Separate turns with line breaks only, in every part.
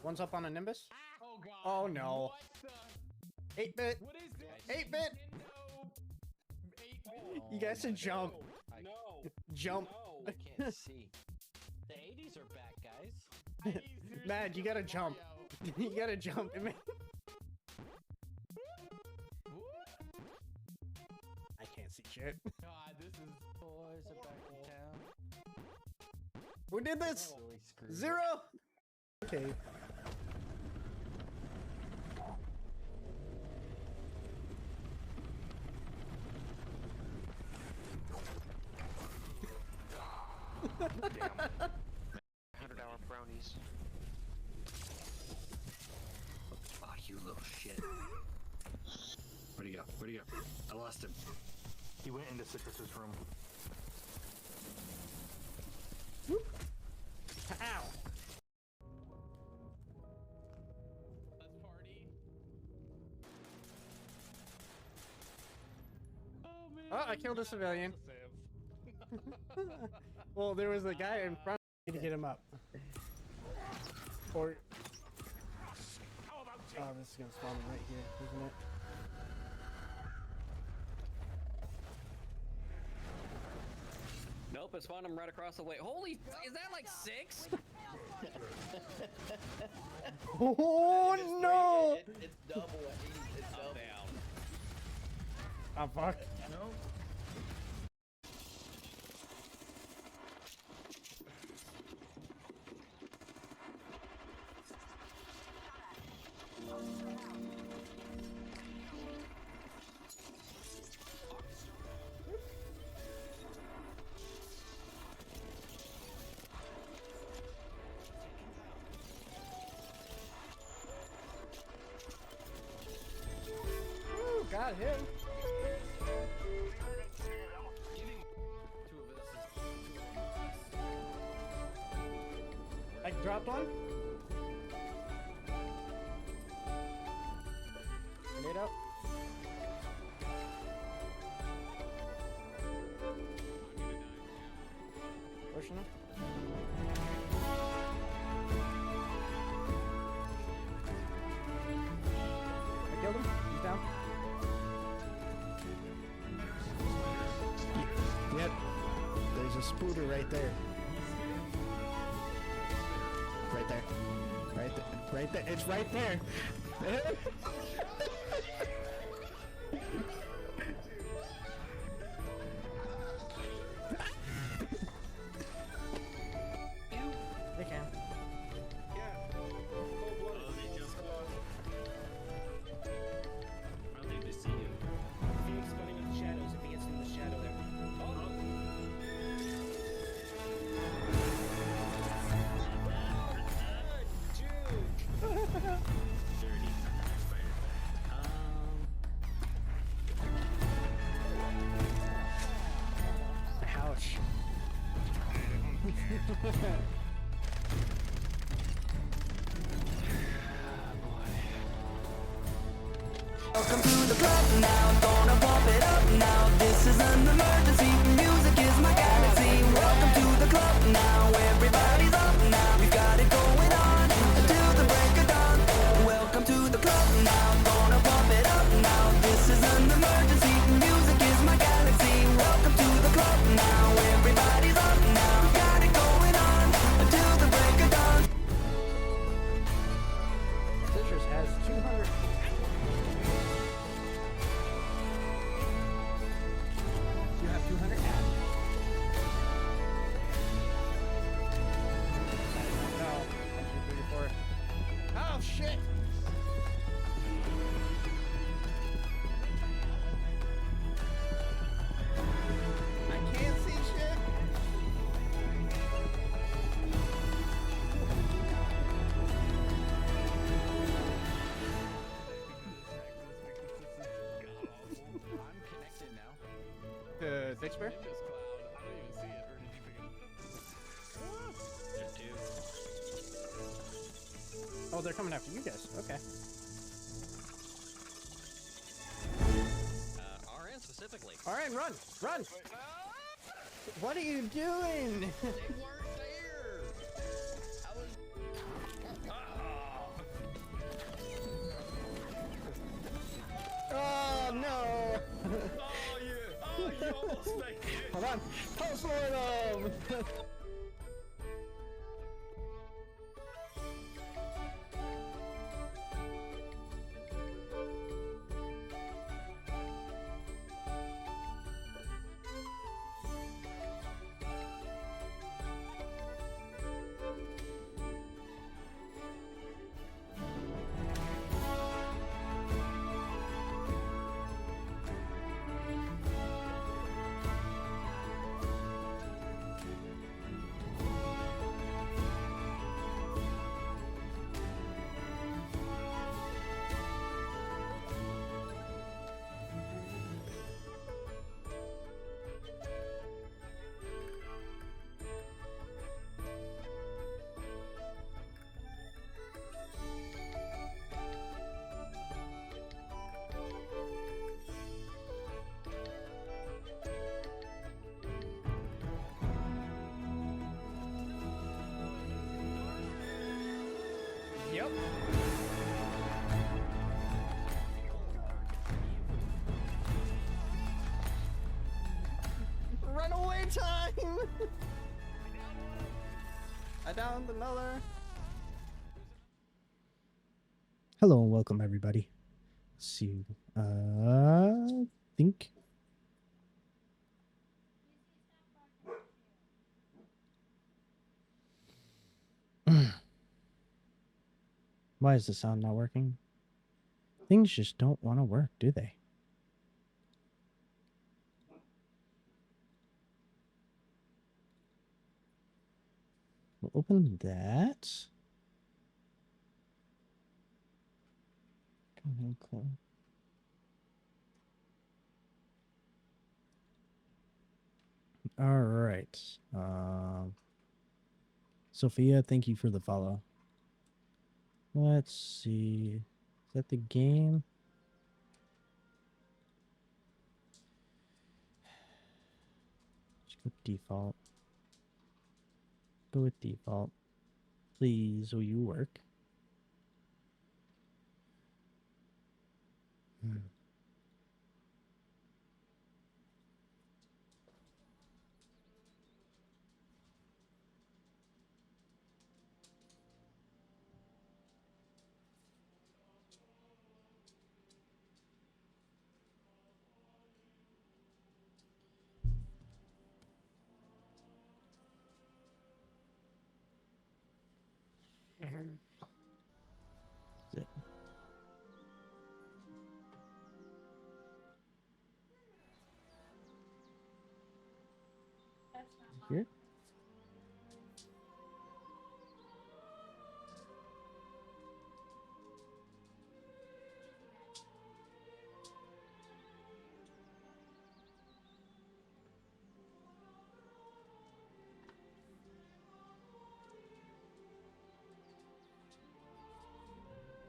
One's up on a Nimbus.
Oh god.
Oh no. 8-bit.
What is this?
8-bit. You guys should jump.
No.
Jump.
No.
I can't see. The 80s are back, guys.
Mad, you gotta jump. You gotta jump. I can't see shit.
God, this is.
Boys are back in town.
Who did this?
Really screwed.
Zero. Okay.
Damn. $100 brownies.
Oh, you little shit. Where'd he go? Where'd he go? I lost him.
He went into Citrus's room.
Ow.
Let's party. Oh man.
Oh, I killed a civilian.
Save.
Well, there was a guy in front of me to get him up. Or. Oh, this is gonna spawn him right here, isn't it?
Nope, it spawned him right across the way. Holy, is that like 6?
Oh no!
It's double. It's
I'm
double.
down.
Oh fuck.
No.
Ooh, got him. I dropped one. Grenade out. Pushing him. I killed him. He's down. Yep. There's a spooter right there. Right there. Right there. Right there. It's right there. They can.
Oh, they just lost. I don't think they see you.
Phoenix is going into the shadows if he gets in the shadow there.
Dirty.
Ouch.
Welcome to the club now, gonna pump it up now. This is an emergency, music is my galaxy. Welcome to the club now, everybody's up now. We've got it going on until the break of dawn. Welcome to the club now, gonna pump it up now. This is an emergency, music is my galaxy. Welcome to the club now, everybody's up now. We've got it going on until the break of dawn.
Citrus has 200. You have 200 ads. No. 1, 2, 3, 4. Oh shit! I can't see shit.
I'm connected now.
The Dixper?
Nimbus cloud. I don't even see it. Or did you pick it?
There's 2.
Oh, they're coming after you guys. Okay.
RN specifically.
Alright, run! Run! What are you doing?
They weren't there. I was. Oh.
my god.
Yep.
Runaway time! I downed another. Hello and welcome everybody. Let's see. Think. Why is the sound not working? Things just don't want to work, do they? We'll open that. All right. Sophia, thank you for the follow. Let's see. Is that the game? Just go default. Go with default. Please, will you work? Is it? Here?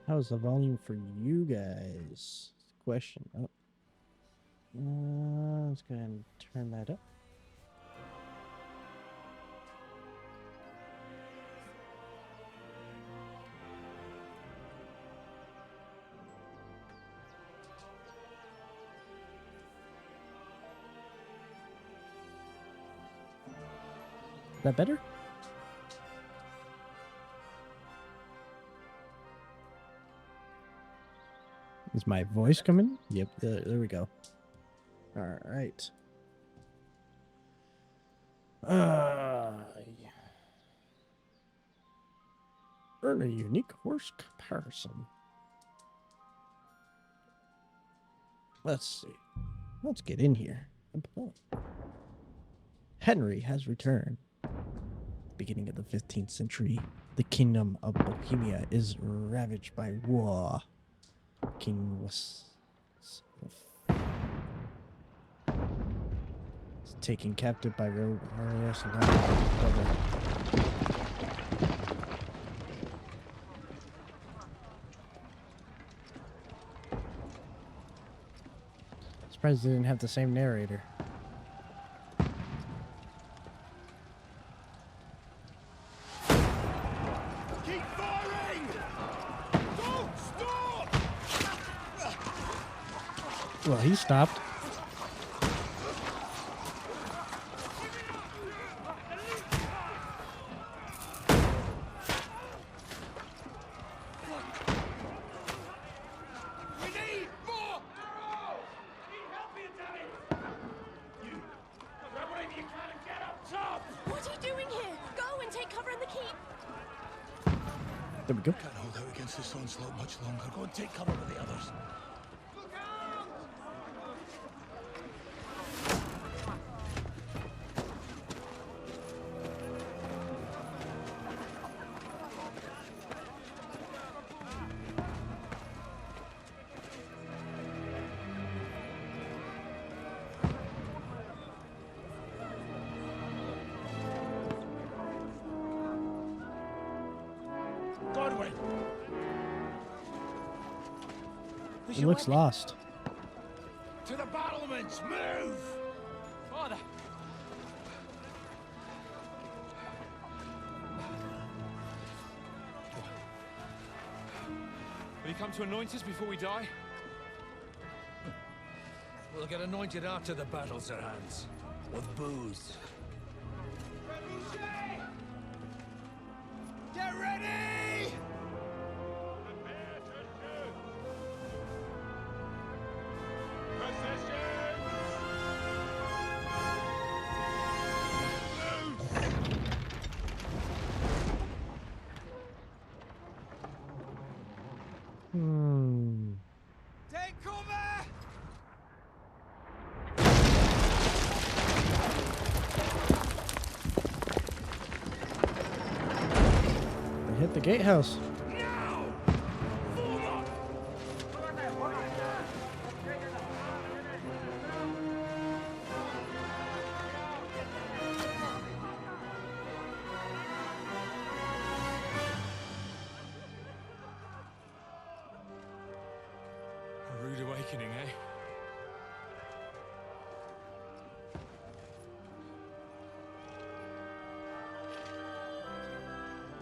How's the volume for you guys? Question. Oh. Let's go ahead and turn that up. Is that better? Is my voice coming? Yep, there we go. All right. Earn a unique horse comparison. Let's see. Let's get in here. Henry has returned. Beginning of the 15th century, the kingdom of Bohemia is ravaged by war. King was taken captive by Romarius and surprised they didn't have the same narrator.
Keep firing! Don't stop!
Well, he stopped. There we go.
Can't hold out against this onslaught much longer. Go and take cover with the others. Godwin!
He looks lost.
To the battlements! Move!
Father!
Will you come to anoint us before we die?
We'll get anointed after the battles are hands. With booze.
Get ready! Take cover!
They hit the gatehouse.
A rude awakening, eh?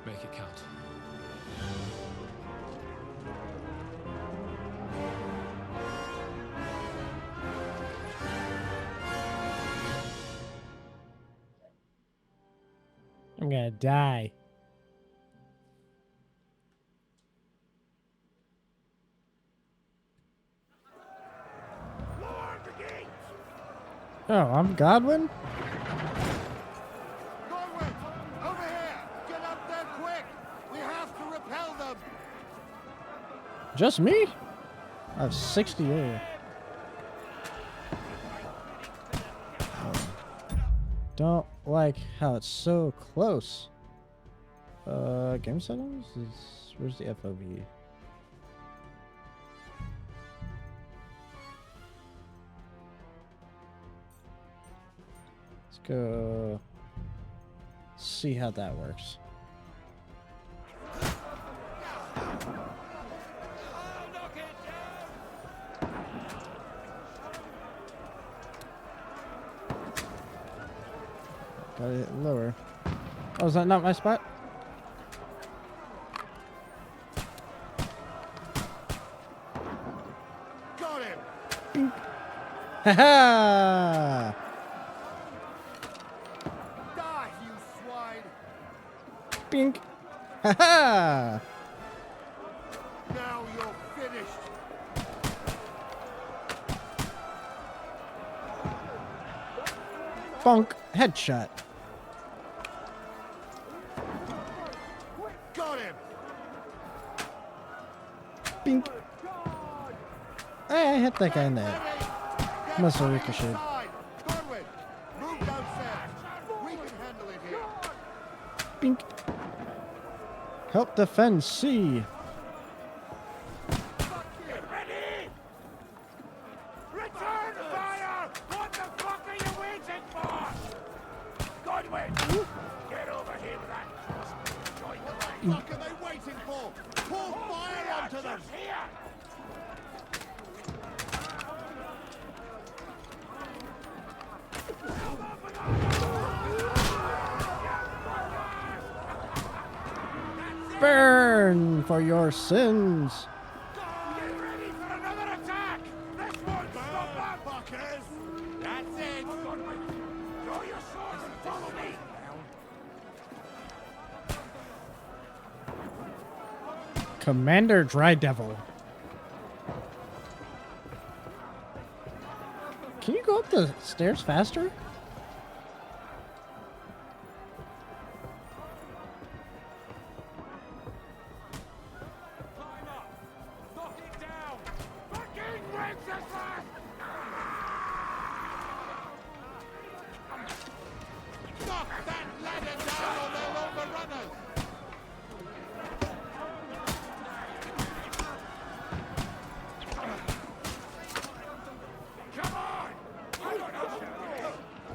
Make it count.
I'm gonna die. Oh, I'm Godwin?
Godwin! Over here! Get up there quick! We have to repel them!
Just me? I have 60 here. Don't like how it's so close. Game settings? Where's the FOV? Let's go see how that works. Got it lower. Oh, is that not my spot?
Got him!
Haha!
Die, you swine!
Pink! Haha!
Now you're finished!
Funk! Headshot!
Got him!
Pink! Hey, I hit that guy in the head.
Get
Must have
back
ricocheted.
inside. Godwin, move downstairs. We can handle it here.
Pink! Help defend C!
Get ready! Return fire! What the fuck are you waiting for? Godwin, get over here with that crossbow. Join the ranks. What are they waiting for? Pour fire onto them! Here!
Burn for your sins!
Get ready for another attack! This one's not bad, fuckers! That's it! Godwin, draw your swords and follow me!
Commander Dry Devil. Can you go up the stairs faster?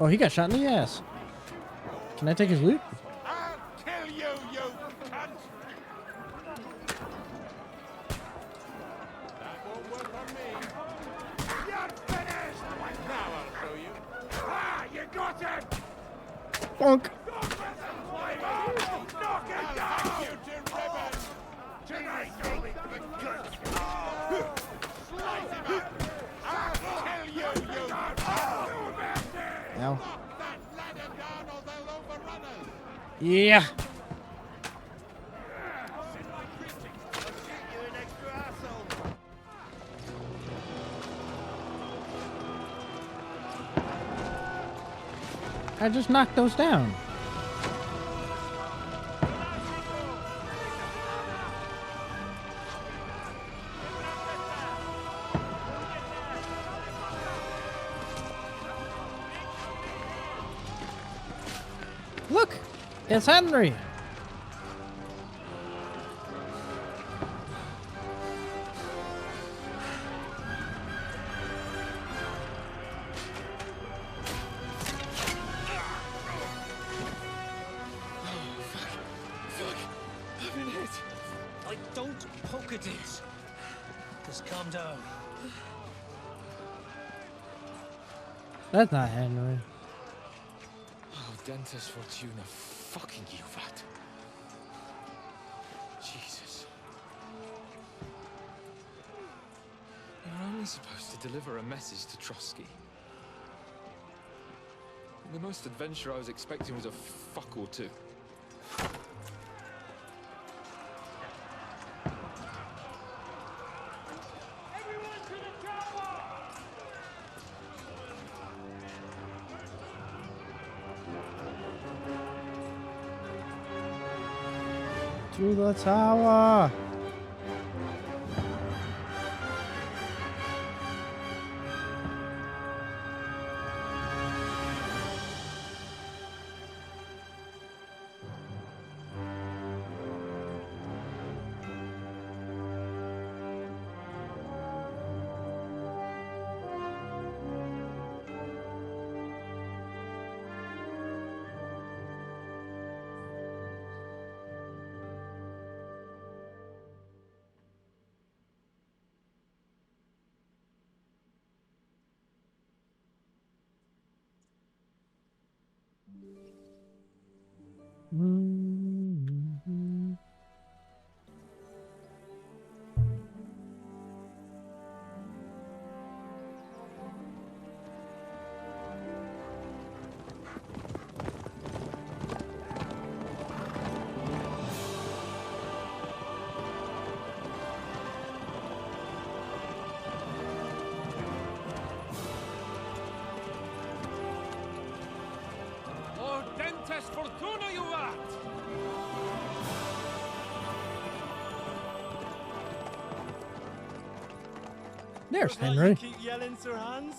Oh, he got shot in the ass. Can I take his loot?
I'll kill you, you cunt! That won't work on me. You're finished! Now I'll show you. Ah, you got him!
Bonk.
Knock it down! You to ribbons! Tonight you'll be the good. Slice him up! I'll kill you, you
Ow.
that ladder down or they'll overrun us!
Yeah.
You an extra asshole!
I just knocked those down. Look, it's Henry.
I've been hit. Like, don't poke at it. Just calm down.
That's not Henry.
Oh, Dentist Fortuna, fucking you, that. Jesus. You're only supposed to deliver a message to Trotsky. The most adventure I was expecting was a fuck or two.
To the tower.
Lord Dentist Fortuna, you art!
There's Henry.
Keep yelling, Sir Hans.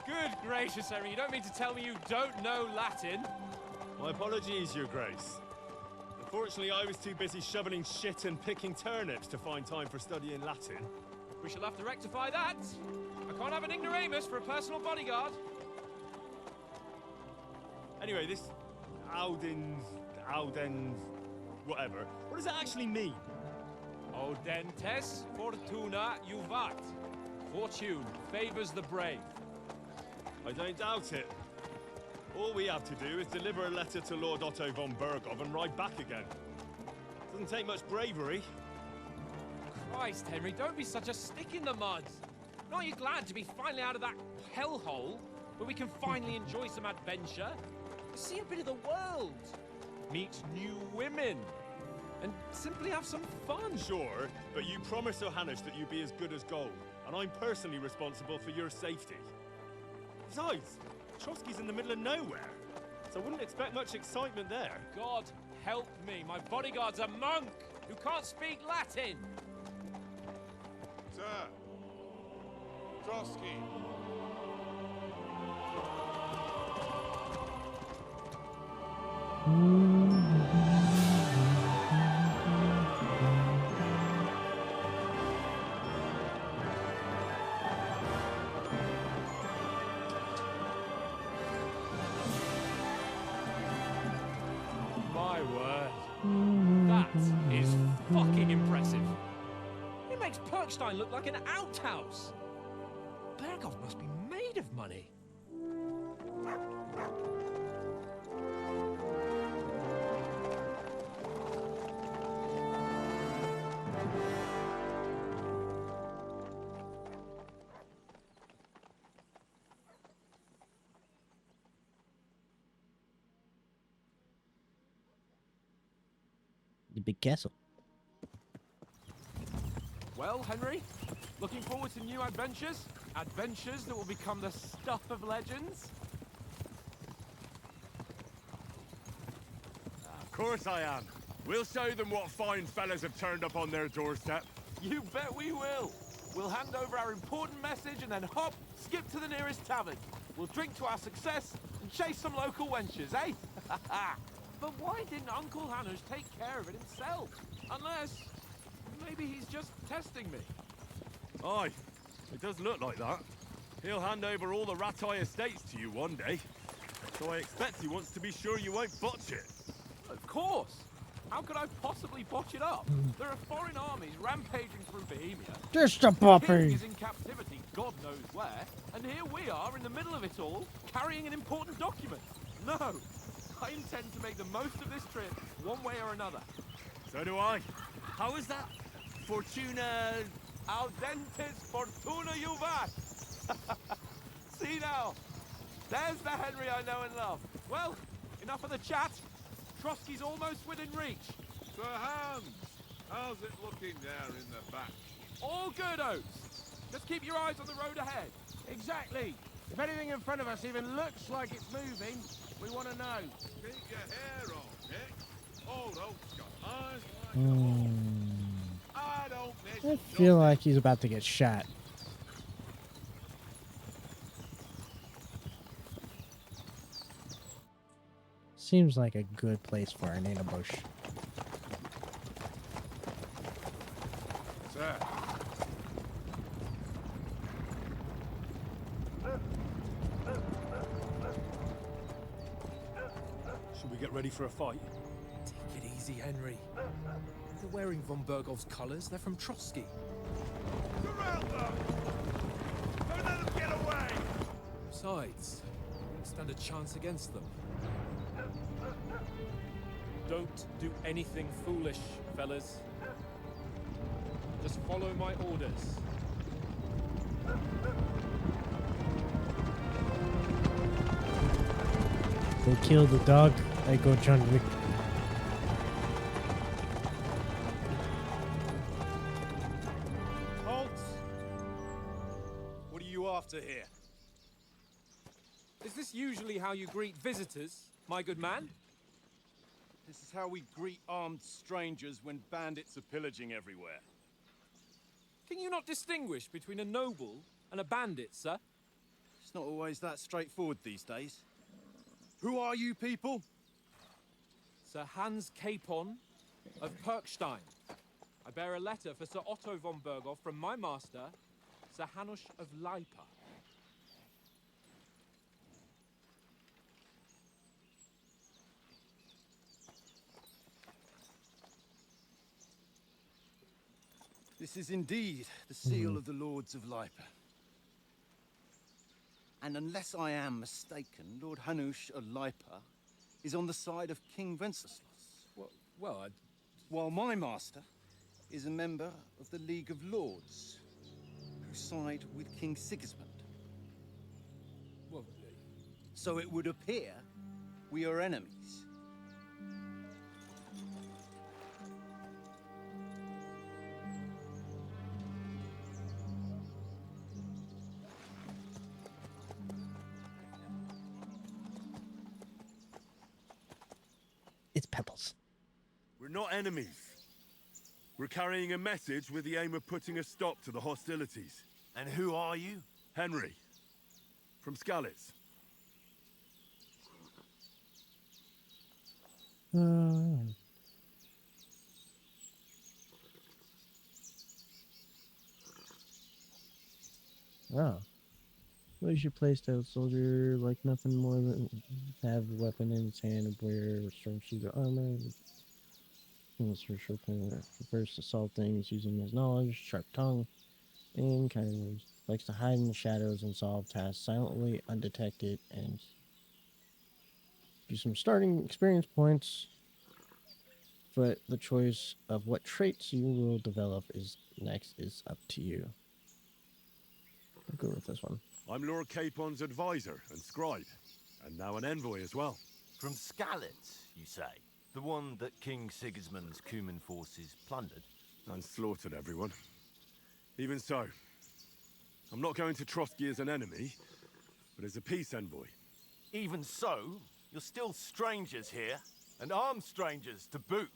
Good gracious, Henry, you don't mean to tell me you don't know Latin?
My apologies, Your Grace. Unfortunately, I was too busy shoveling shit and picking turnips to find time for studying Latin.
We shall have to rectify that. I can't have an ignoramus for a personal bodyguard.
Anyway, this Audens, whatever. What does that actually mean?
O Dentes Fortuna Juvat. Fortune favors the brave.
I don't doubt it. All we have to do is deliver a letter to Lord Otto von Bergov and ride back again. Doesn't take much bravery.
Christ, Henry, don't be such a stick in the mud. Aren't you glad to be finally out of that hellhole where we can finally enjoy some adventure? See a bit of the world, meet new women, and simply have some fun.
Sure, but you promised Johannes that you'd be as good as gold, and I'm personally responsible for your safety. Besides, Trotsky's in the middle of nowhere, so I wouldn't expect much excitement there.
God help me, my bodyguard's a monk who can't speak Latin.
Sir! Trotsky!
My word. That is fucking impressive. It makes Perkstein look like an outhouse. Berghoff must be made of money.
The big castle.
Well, Henry, looking forward to new adventures? Adventures that will become the stuff of legends?
Of course I am. We'll show them what fine fellas have turned up on their doorstep.
You bet we will. We'll hand over our important message and then hop, skip to the nearest tavern. We'll drink to our success and chase some local wenches, eh? But why didn't Uncle Hanush take care of it himself? Unless, maybe he's just testing me.
Aye, it does look like that. He'll hand over all the Ratai estates to you one day. So I expect he wants to be sure you won't botch it.
Of course. How could I possibly botch it up? There are foreign armies rampaging through Bohemia.
Just a
The king
puppy.
is in captivity, God knows where. And here we are in the middle of it all, carrying an important document. No, I intend to make the most of this trip, one way or another.
So do I. How is that? Fortuna...
Audentes fortuna juvat! See now, there's the Henry I know and love. Well, enough of the chat. Trotsky's almost within reach.
Sir Hans, how's it looking there in the back?
All good, Oates. Just keep your eyes on the road ahead.
Exactly. If anything in front of us even looks like it's moving, we want to know.
Keep your hair on, Nick. Old Oak's got eyes like a hawk. I don't miss
I feel like he's about to get shot. Seems like a good place for an ambush.
Sir.
Should we get ready for a fight?
Take it easy, Henry. They're wearing von Berghoff's colours. They're from Trotsky.
Surround them! Don't let them get away!
Besides, we don't stand a chance against them. Don't do anything foolish, fellas. Just follow my orders.
They kill the dog, I go John Wick.
Halt! What are you after here?
Is this usually how you greet visitors, my good man?
This is how we greet armed strangers when bandits are pillaging everywhere.
Can you not distinguish between a noble and a bandit, sir?
It's not always that straightforward these days. Who are you people?
Sir Hans Capon of Perkstein. I bear a letter for Sir Otto von Berghoff from my master, Sir Hanush of Lipa.
This is indeed the seal of the Lords of Lipa. And unless I am mistaken, Lord Hanush of Lipa is on the side of King Wenceslas.
Well,
While my master is a member of the League of Lords, who side with King Sigismund.
well,
So it would appear we are enemies.
It's Pebbles.
We're not enemies. We're carrying a message with the aim of putting a stop to the hostilities.
And who are you?
Henry, from Skalitz.
Oh. Look Always your playstyle soldier, like nothing more than to have a weapon in his hand and wear strong suit of armor. Prefers to solve things using his knowledge, sharp tongue, and kind of likes to hide in the shadows and solve tasks silently, undetected, and do some starting experience points. But the choice of what traits you will develop is up to you. I'll go with this one.
I'm Lord Capon's advisor and scribe, and now an envoy as well.
From Skalitz, you say? The one that King Sigismund's Cuman forces plundered?
And slaughtered everyone. Even so, I'm not going to Trotsky as an enemy, but as a peace envoy.
Even so, you're still strangers here, and armed strangers to boot.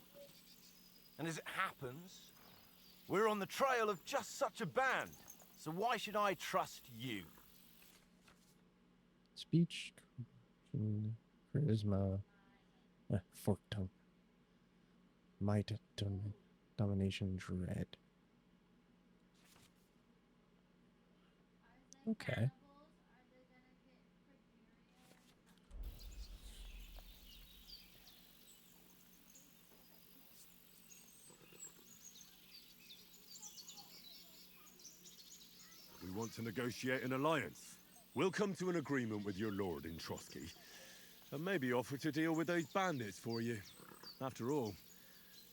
And as it happens, we're on the trail of just such a band, so why should I trust you?
Speech, charisma, forked tongue, might, domination, dread. Okay.
We want to negotiate an alliance. We'll come to an agreement with your lord in Trotsky, and maybe offer to deal with those bandits for you. After all,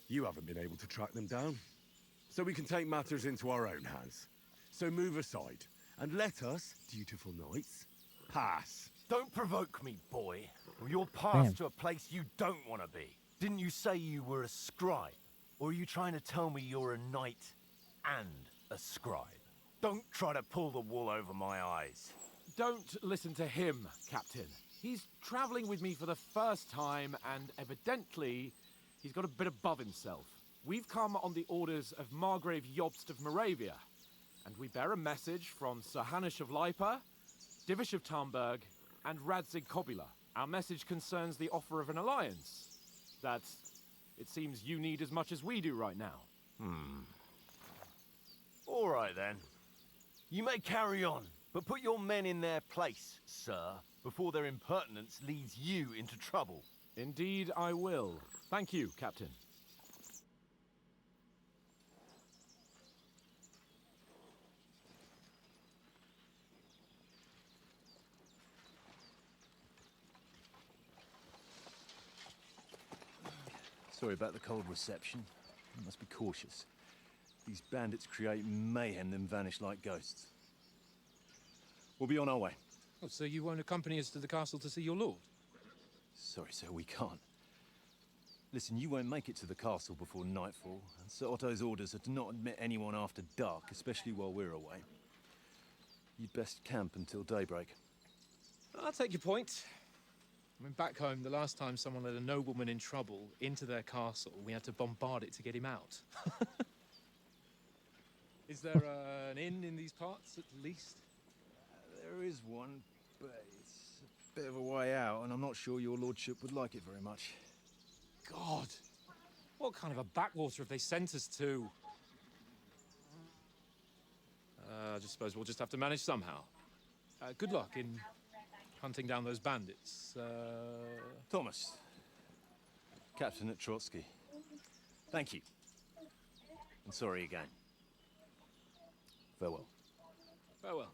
you haven't been able to track them down. So we can take matters into our own hands. So move aside, and let us, dutiful knights, pass.
Don't provoke me, boy. Or you'll pass
Damn.
to a place you don't want to be. Didn't you say you were a scribe? Or are you trying to tell me you're a knight and a scribe? Don't try to pull the wool over my eyes.
Don't listen to him, Captain. He's traveling with me for the first time, and evidently, he's got a bit above himself. We've come on the orders of Margrave Jobst of Moravia, and we bear a message from Sir Hanush of Lipa, Divish of Tarnberg, and Radzig Kobula. Our message concerns the offer of an alliance that it seems you need as much as we do right now.
All right, then. You may carry on, but put your men in their place, sir, before their impertinence leads you into trouble.
Indeed, I will. Thank you, Captain.
Sorry about the cold reception. You must be cautious. These bandits create mayhem, then vanish like ghosts. We'll be on our way.
Oh, so you won't accompany us to the castle to see your lord?
Sorry, sir, we can't. Listen, you won't make it to the castle before nightfall, and Sir Otto's orders are to not admit anyone after dark, especially while we're away. You'd best camp until daybreak.
I'll take your point. I mean, back home, the last time someone led a nobleman in trouble into their castle, we had to bombard it to get him out. Is there an inn in these parts, at least?
There is one, but it's a bit of a way out, and I'm not sure your lordship would like it very much.
God! What kind of a backwater have they sent us to? I just suppose we'll just have to manage somehow. Good luck in hunting down those bandits.
Thomas, Captain at Trotsky. Thank you. And sorry again. Farewell.
Farewell.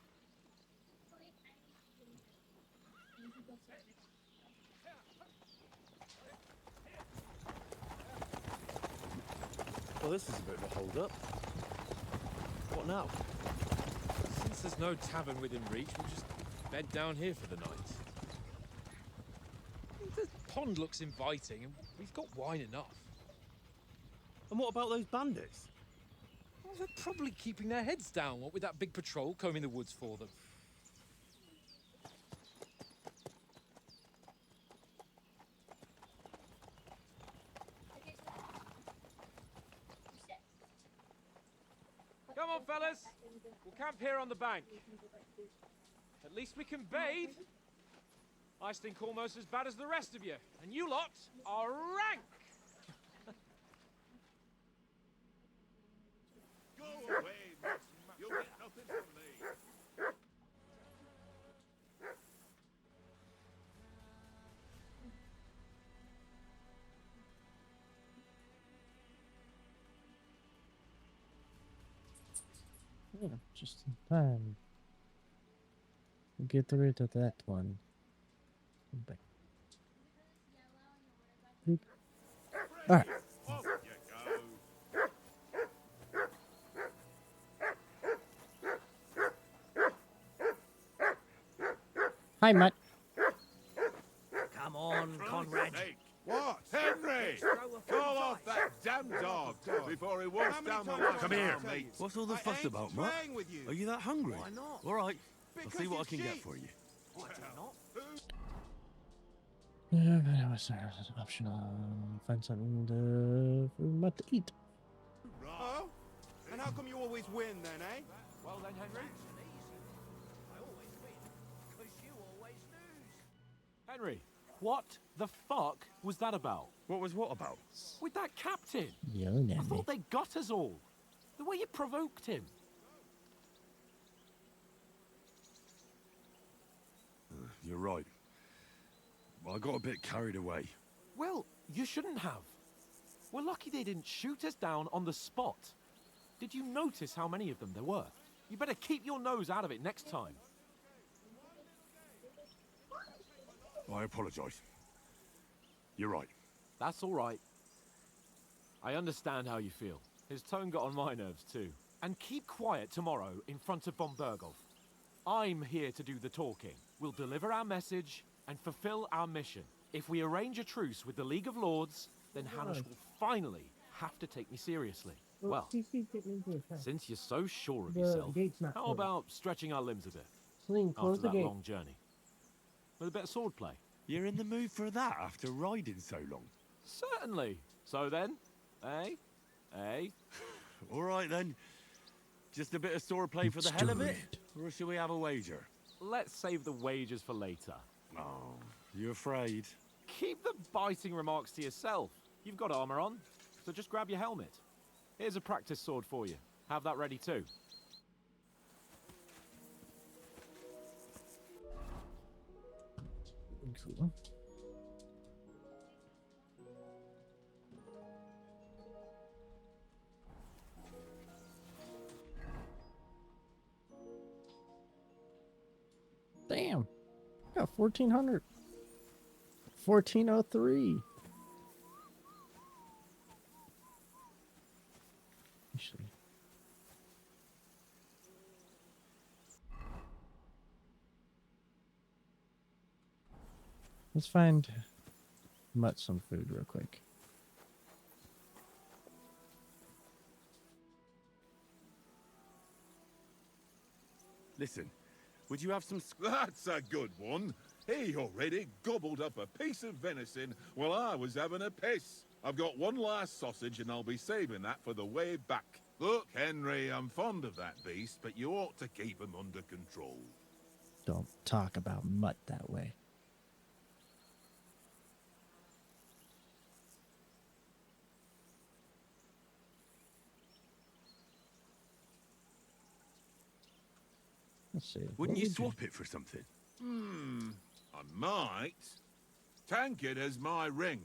Well, this is a bit of a hold-up. What now?
Since there's no tavern within reach, we'll just bed down here for the night. The pond looks inviting, and we've got wine enough.
And what about those bandits?
Well, they're probably keeping their heads down, what with that big patrol combing the woods for them. Come on, fellas. We'll camp here on the bank. At least we can bathe. I stink almost as bad as the rest of you, and you lot are rank.
Go away, you'll get nothing from me.
Yeah, just in time. Get rid of that one. Back. Alright.
Off you go.
Hi, Matt.
Come on, Conrad.
What? Henry! Call off that damn dog before he walks down the line.
Come here.
Mate.
What's all the fuss about, Matt? Are you that hungry?
Why not?
All right. I'll see what I can get for you.
I do not.
Yeah, but it was optional. Find something for Matt to eat.
Oh? And how come you always win then, eh?
Well then, Henry.
I always win, because you always lose.
Henry, what the fuck was that about?
What was what about?
With that captain?
Yelling
I
at me.
thought they got us all. The way you provoked him.
You're right. I got a bit carried away.
Well, you shouldn't have. We're lucky they didn't shoot us down on the spot. Did you notice how many of them there were? You better keep your nose out of it next time.
I apologise. You're right.
That's all right. I understand how you feel. His tone got on my nerves too. And keep quiet tomorrow in front of von Berghoff. I'm here to do the talking. We'll deliver our message and fulfill our mission. If we arrange a truce with the League of Lords, then Hanush will finally have to take me seriously. Well, since you're so sure of yourself, how about stretching our limbs a bit after that long journey? With a bit of swordplay.
You're in the mood for that after riding so long?
Certainly. So then, eh? Eh?
All right then. Just a bit of swordplay for the hell of it? Or shall we have a wager?
Let's save the wagers for later.
Oh, you afraid?
Keep the biting remarks to yourself. You've got armor on, so just grab your helmet. Here's a practice sword for you. Have that ready too.
Cool. Damn. Got 1400. 1403. Actually. Let's find Mutt some food real quick.
Listen, would you have some...
That's a good one. He already gobbled up a piece of venison while I was having a piss. I've got one last sausage and I'll be saving that for the way back. Look, Henry, I'm fond of that beast, but you ought to keep him under control.
Don't talk about Mutt that way. Let's see.
Wouldn't you swap it for something?
I might. Tankard has my ring.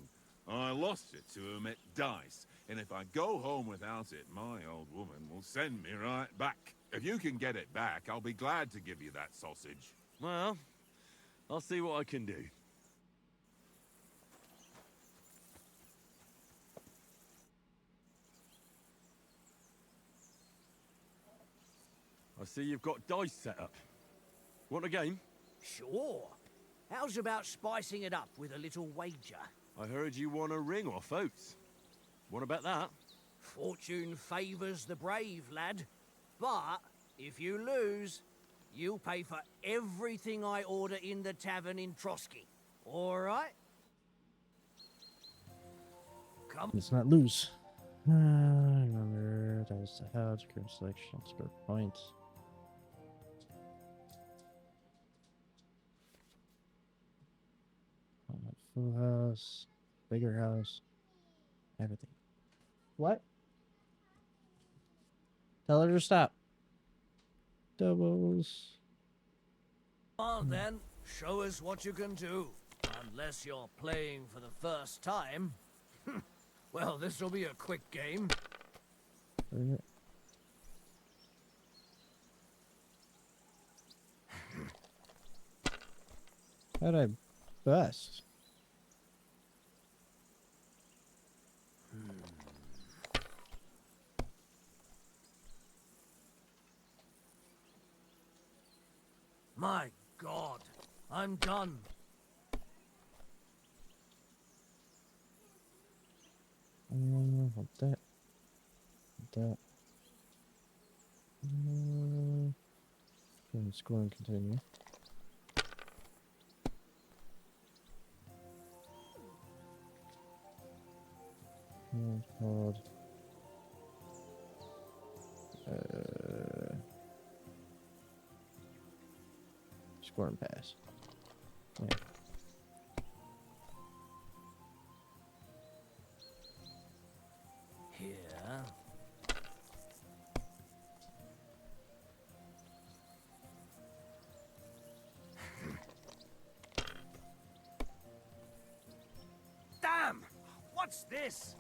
I lost it to him at dice, and if I go home without it, my old woman will send me right back. If you can get it back, I'll be glad to give you that sausage.
Well, I'll see what I can do. I see you've got dice set up. Want a game?
Sure. How's about spicing it up with a little wager?
I heard you won a ring off Oates. What about that?
Fortune favours the brave, lad. But if you lose, you'll pay for everything I order in the tavern in Trotsky. All right? Come.
Let's not lose. Remember, that was the house, current selection, score points. Full house, bigger house, everything. What? Tell her to stop. Doubles.
Come on then, show us what you can do. Unless you're playing for the first time. Well, this'll be a quick game.
How'd I bust?
My God, I'm done.
What that? What that? Score and continue. It's called score and pass. Yeah.
Here. Damn! What's this?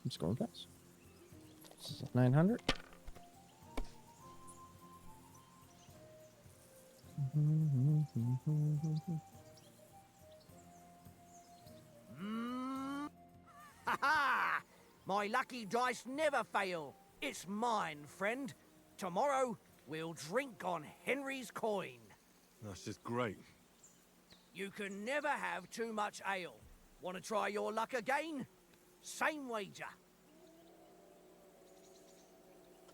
I'm scoring pass. This is 900.
Ha ha! My lucky dice never fail. It's mine, friend. Tomorrow, we'll drink on Henry's coin.
That's just great.
You can never have too much ale. Want to try your luck again? Same wager.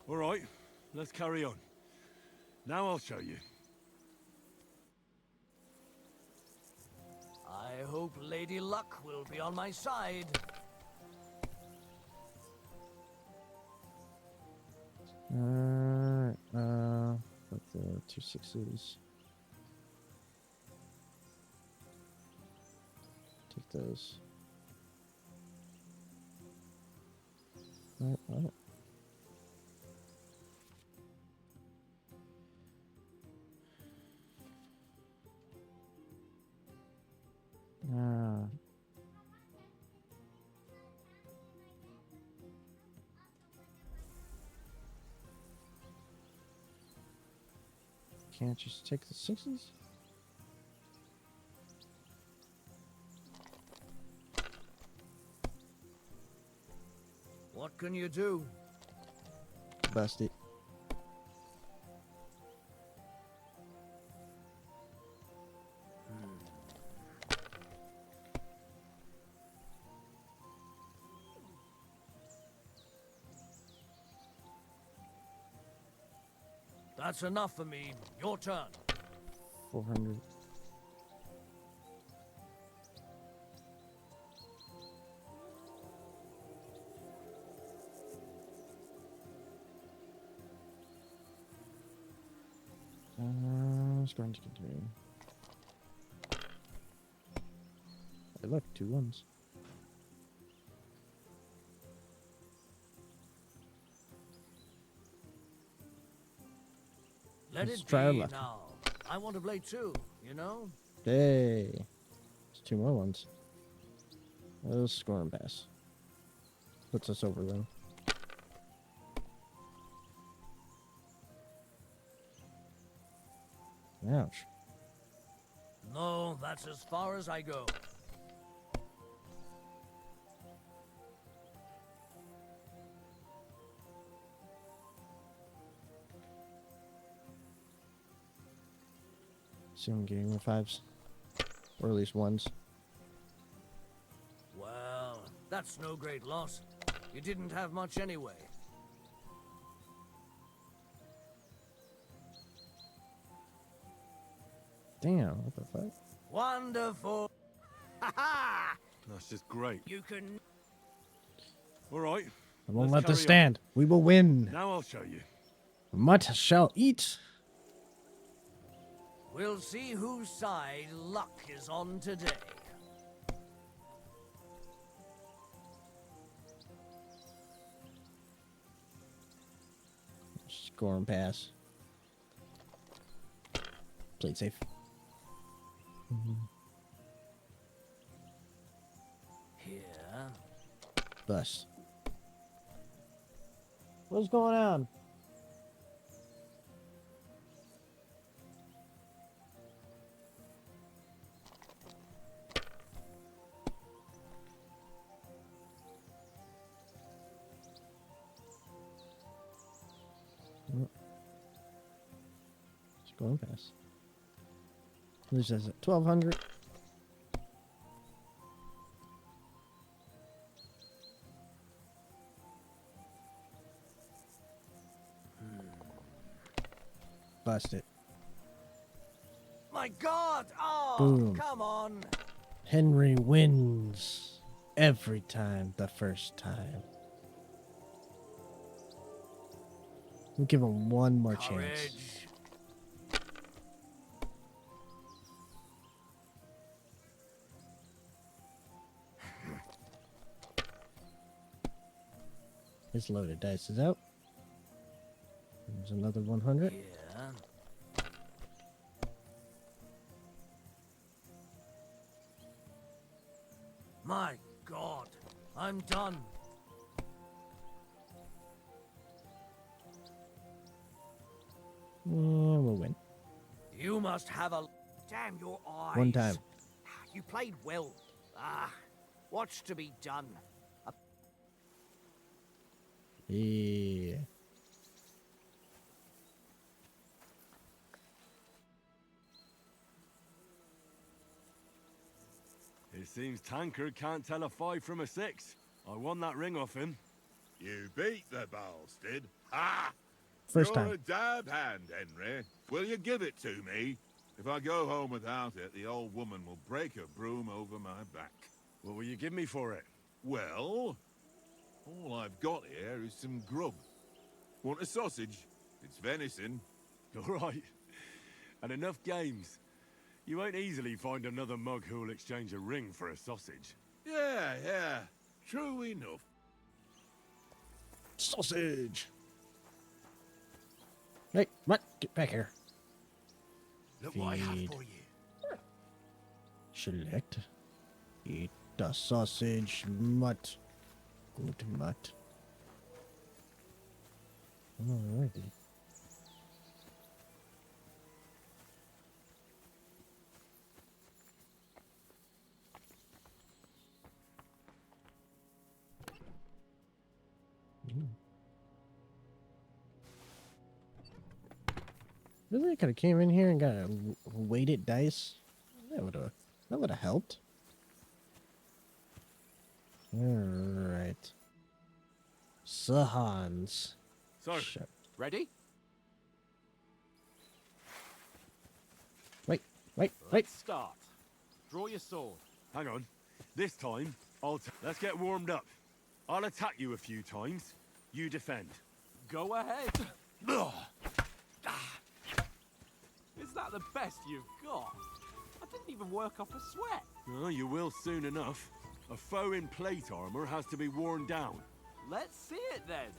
All right, let's carry on. Now I'll show you.
I hope Lady Luck will be on my side.
Got the 2 6s. Take those. What? Can't just take the 6s?
What can you do?
Bust it.
That's enough for me. Your turn.
400. It's going to continue. Hey, look, 2 1s.
Let
Let's
it
try our
be
luck.
now. I want to play too, you know?
Hey, it's 2 more ones. Let's score and pass. Puts us over though. Ouch.
No, that's as far as I go.
See, I'm getting the 5s. Or at least 1s.
Well, that's no great loss. You didn't have much anyway.
Damn, what the fuck?
Wonderful. Ha ha!
That's just great.
You can.
All right.
I won't
let's
let this
carry
stand. We will win.
On. Now I'll show you.
Mutt shall eat.
We'll see whose side luck is on today.
Score and pass. Play it safe.
Here.
Bust. What's going on? It's going fast. This is at 1200. Bust it.
My God! Oh,
Boom.
come on!
Henry wins every time the first time. We'll give him one more chance.
Courage.
His loaded dice is out. There's another 100.
Yeah. My God, I'm done.
We'll win.
You must have a... Damn your eyes.
One time.
You played well. What's to be done?
Yeah.
It seems Tankard can't tell a 5 from a 6. I won that ring off him.
You beat the bastard. Ha!
First
You're
time.
a dab hand, Henry. Will you give it to me? If I go home without it, the old woman will break her broom over my back.
What will you give me for it?
Well, all I've got here is some grub. Want a sausage? It's venison.
All right. And enough games. You won't easily find another mug who'll exchange a ring for a sausage.
Yeah. True enough.
Sausage. Hey, what? Get back here.
Look what I have
Feed.
for you.
Select. Eat the sausage, mutt. Good mutt. Alrighty. Really, I could have came in here and got a weighted dice. That would have helped. All right. Sahans.
So,
Shut.
Ready?
Wait.
Let's start. Draw your sword.
hang on. This time, let's get warmed up. I'll attack you a few times. You defend.
Go ahead. Is that the best you've got? I didn't even work up a sweat.
Oh, you will soon enough. A foe in plate armor has to be worn down.
Let's see it then.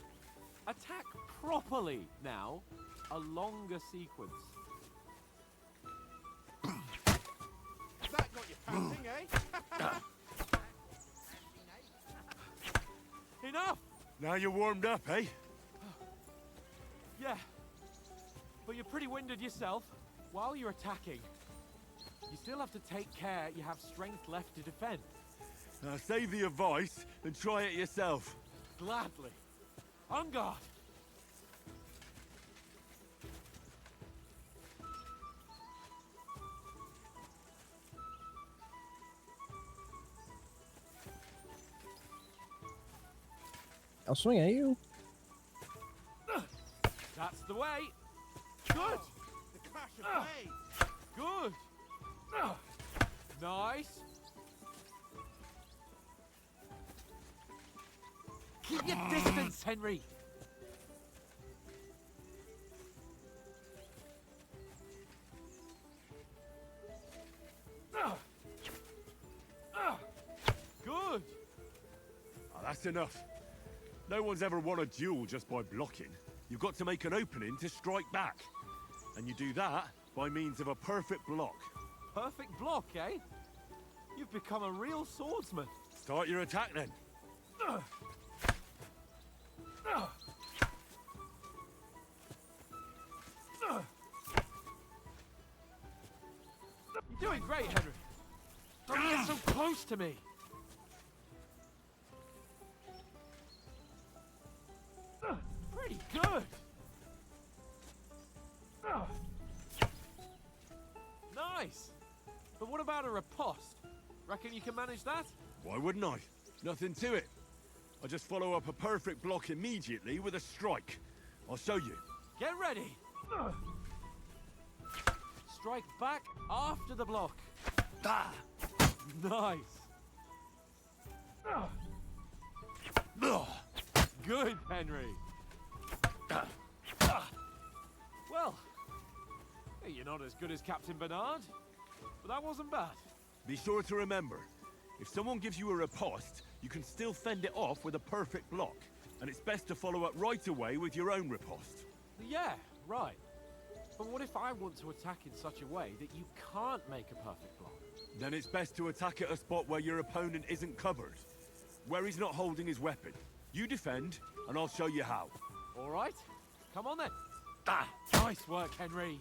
Attack properly now. A longer sequence.
That got you panting, eh?
Enough!
Now you're warmed up, eh?
Yeah. But you're pretty winded yourself. While you're attacking, you still have to take care you have strength left to defend.
Now save the advice and try it yourself.
Gladly. On guard.
I'll swing at you.
That's the way. Good.
The clash of blades.
Good. Nice. Keep your distance, Henry. Good.
Oh, that's enough. No one's ever won a duel just by blocking. You've got to make an opening to strike back. And you do that by means of a perfect block.
perfect block, eh? You've become a real swordsman.
Start your attack then.
You're doing great, Henry. Don't get so close to me. Pretty good. Nice. But what about a riposte? Reckon you can manage that?
Why wouldn't I? Nothing to it. I just follow up a perfect block immediately with a strike. I'll show you.
Get ready. Strike back after the block. Nice. Good, Henry. Well, you're not as good as Captain Bernard, but that wasn't bad.
Be sure to remember, if someone gives you a riposte, you can still fend it off with a perfect block. And it's best to follow up right away with your own riposte.
Yeah, right. But what if I want to attack in such a way that you can't make a perfect block?
Then it's best to attack at a spot where your opponent isn't covered. Where he's not holding his weapon. You defend, and I'll show you how.
All right. Come on then. Nice work, Henry.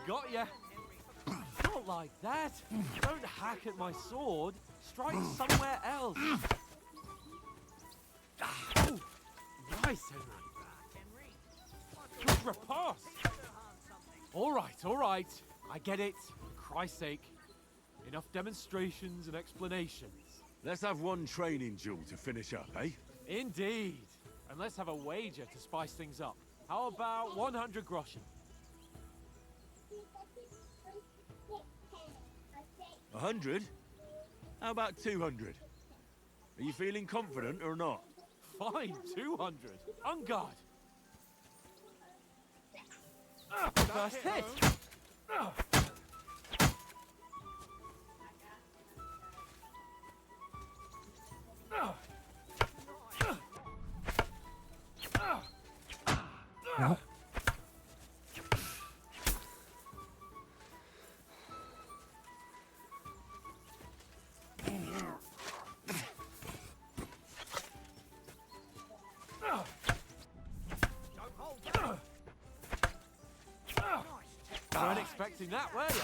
Got ya. Not like that. Don't hack at my sword. Strike somewhere else. Ooh, nice, Henry. Good riposte. All right. I get it. For Christ's sake. Enough demonstrations and explanations.
Let's have one training duel to finish up, eh?
Indeed. And let's have a wager to spice things up. How about 100 groschen?
100? How about 200? Are you feeling confident or not?
Fine, 200. On guard. First hit.
No.
Weren't expecting that, were you?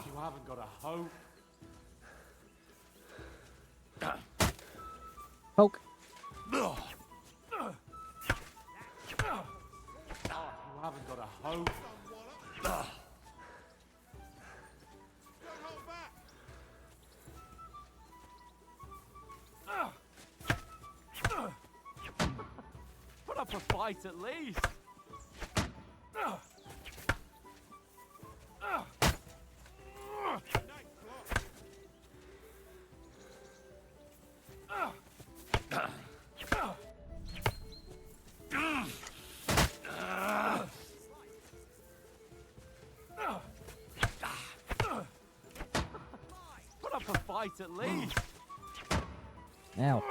You haven't got a hope.
Poke.
You haven't got a hope. Put up a fight at least. Put up a fight at least.
Ow.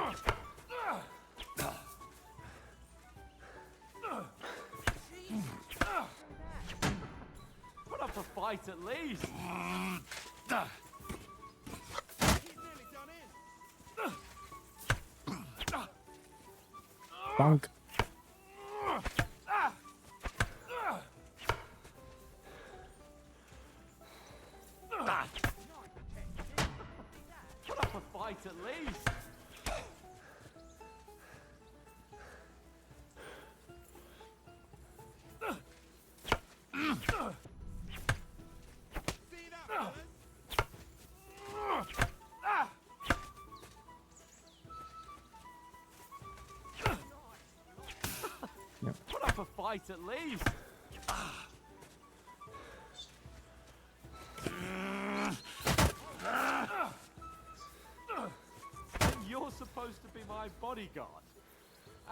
Put up a fight at least.
Bonk.
Put up a fight at least. Put up a fight at least. And you're supposed to be my bodyguard.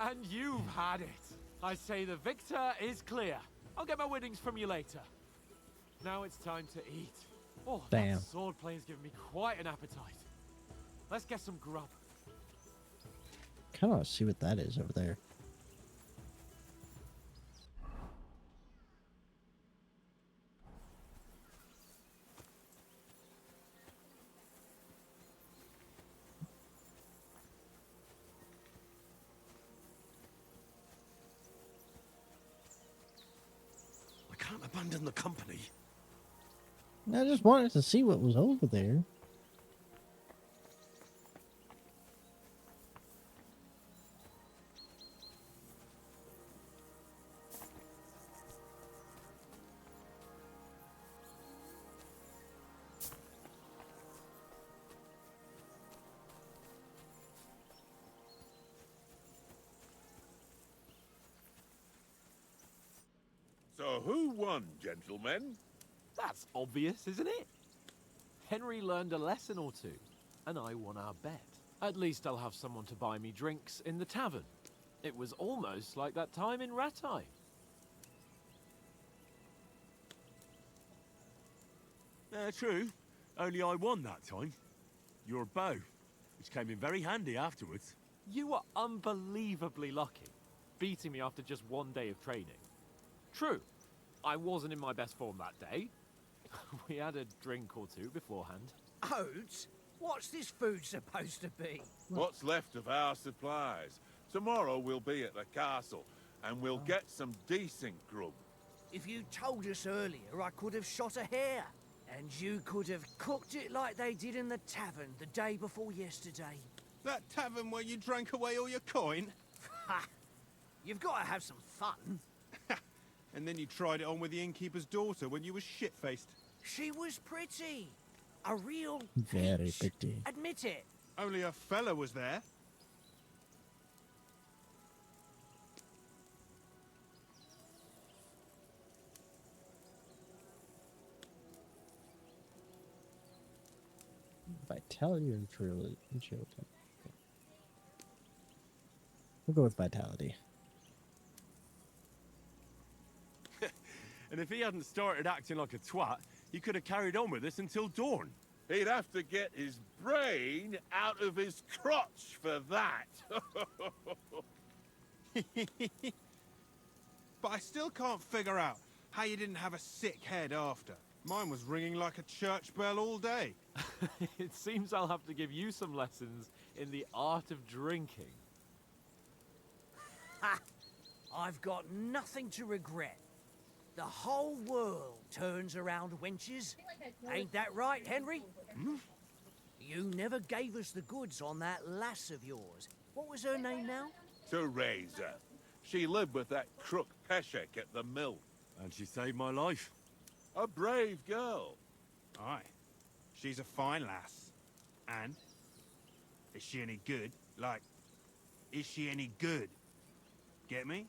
And you've had it. I say the victor is clear. I'll get my winnings from you later. Now it's time to eat. Oh,
Damn.
that swordplay has given me quite an appetite. Let's get some grub.
kind of want to see what that is over there.
I can't abandon the company.
I just wanted to see what was over there.
So who won, gentlemen?
That's obvious, isn't it? Henry learned a lesson or two, and I won our bet. At least I'll have someone to buy me drinks in the tavern. It was almost like that time in Rattay.
True. Only I won that time. Your bow, which came in very handy afterwards.
You were unbelievably lucky, beating me after just one day of training. True, I wasn't in my best form that day. We had a drink or two beforehand.
Oats? What's this food supposed to be?
What's left of our supplies? Tomorrow we'll be at the castle, and we'll get some decent grub.
If you told us earlier, I could have shot a hare. And you could have cooked it like they did in the tavern the day before yesterday.
That tavern where you drank away all your coin?
Ha! You've got to have some fun.
And then you tried it on with the innkeeper's daughter when you were shit-faced.
She was pretty. A real
Very
peach.
pretty.
Admit it.
Only a fella was there.
Vitality or agility? We'll go with vitality.
And if he hadn't started acting like a twat, he could have carried on with us until dawn.
He'd have to get his brain out of his crotch for that.
But I still can't figure out how you didn't have a sick head after. Mine was ringing like a church bell all day.
It seems I'll have to give you some lessons in the art of drinking.
Ha! I've got nothing to regret. The whole world turns around wenches. Ain't that right, Henry? Hmm? You never gave us the goods on that lass of yours. What was her name now?
Teresa. She lived with that crook Peshek at the mill.
And she saved my life.
A brave girl.
Aye. She's a fine lass. And? Is she any good? Like, is she any good? Get me?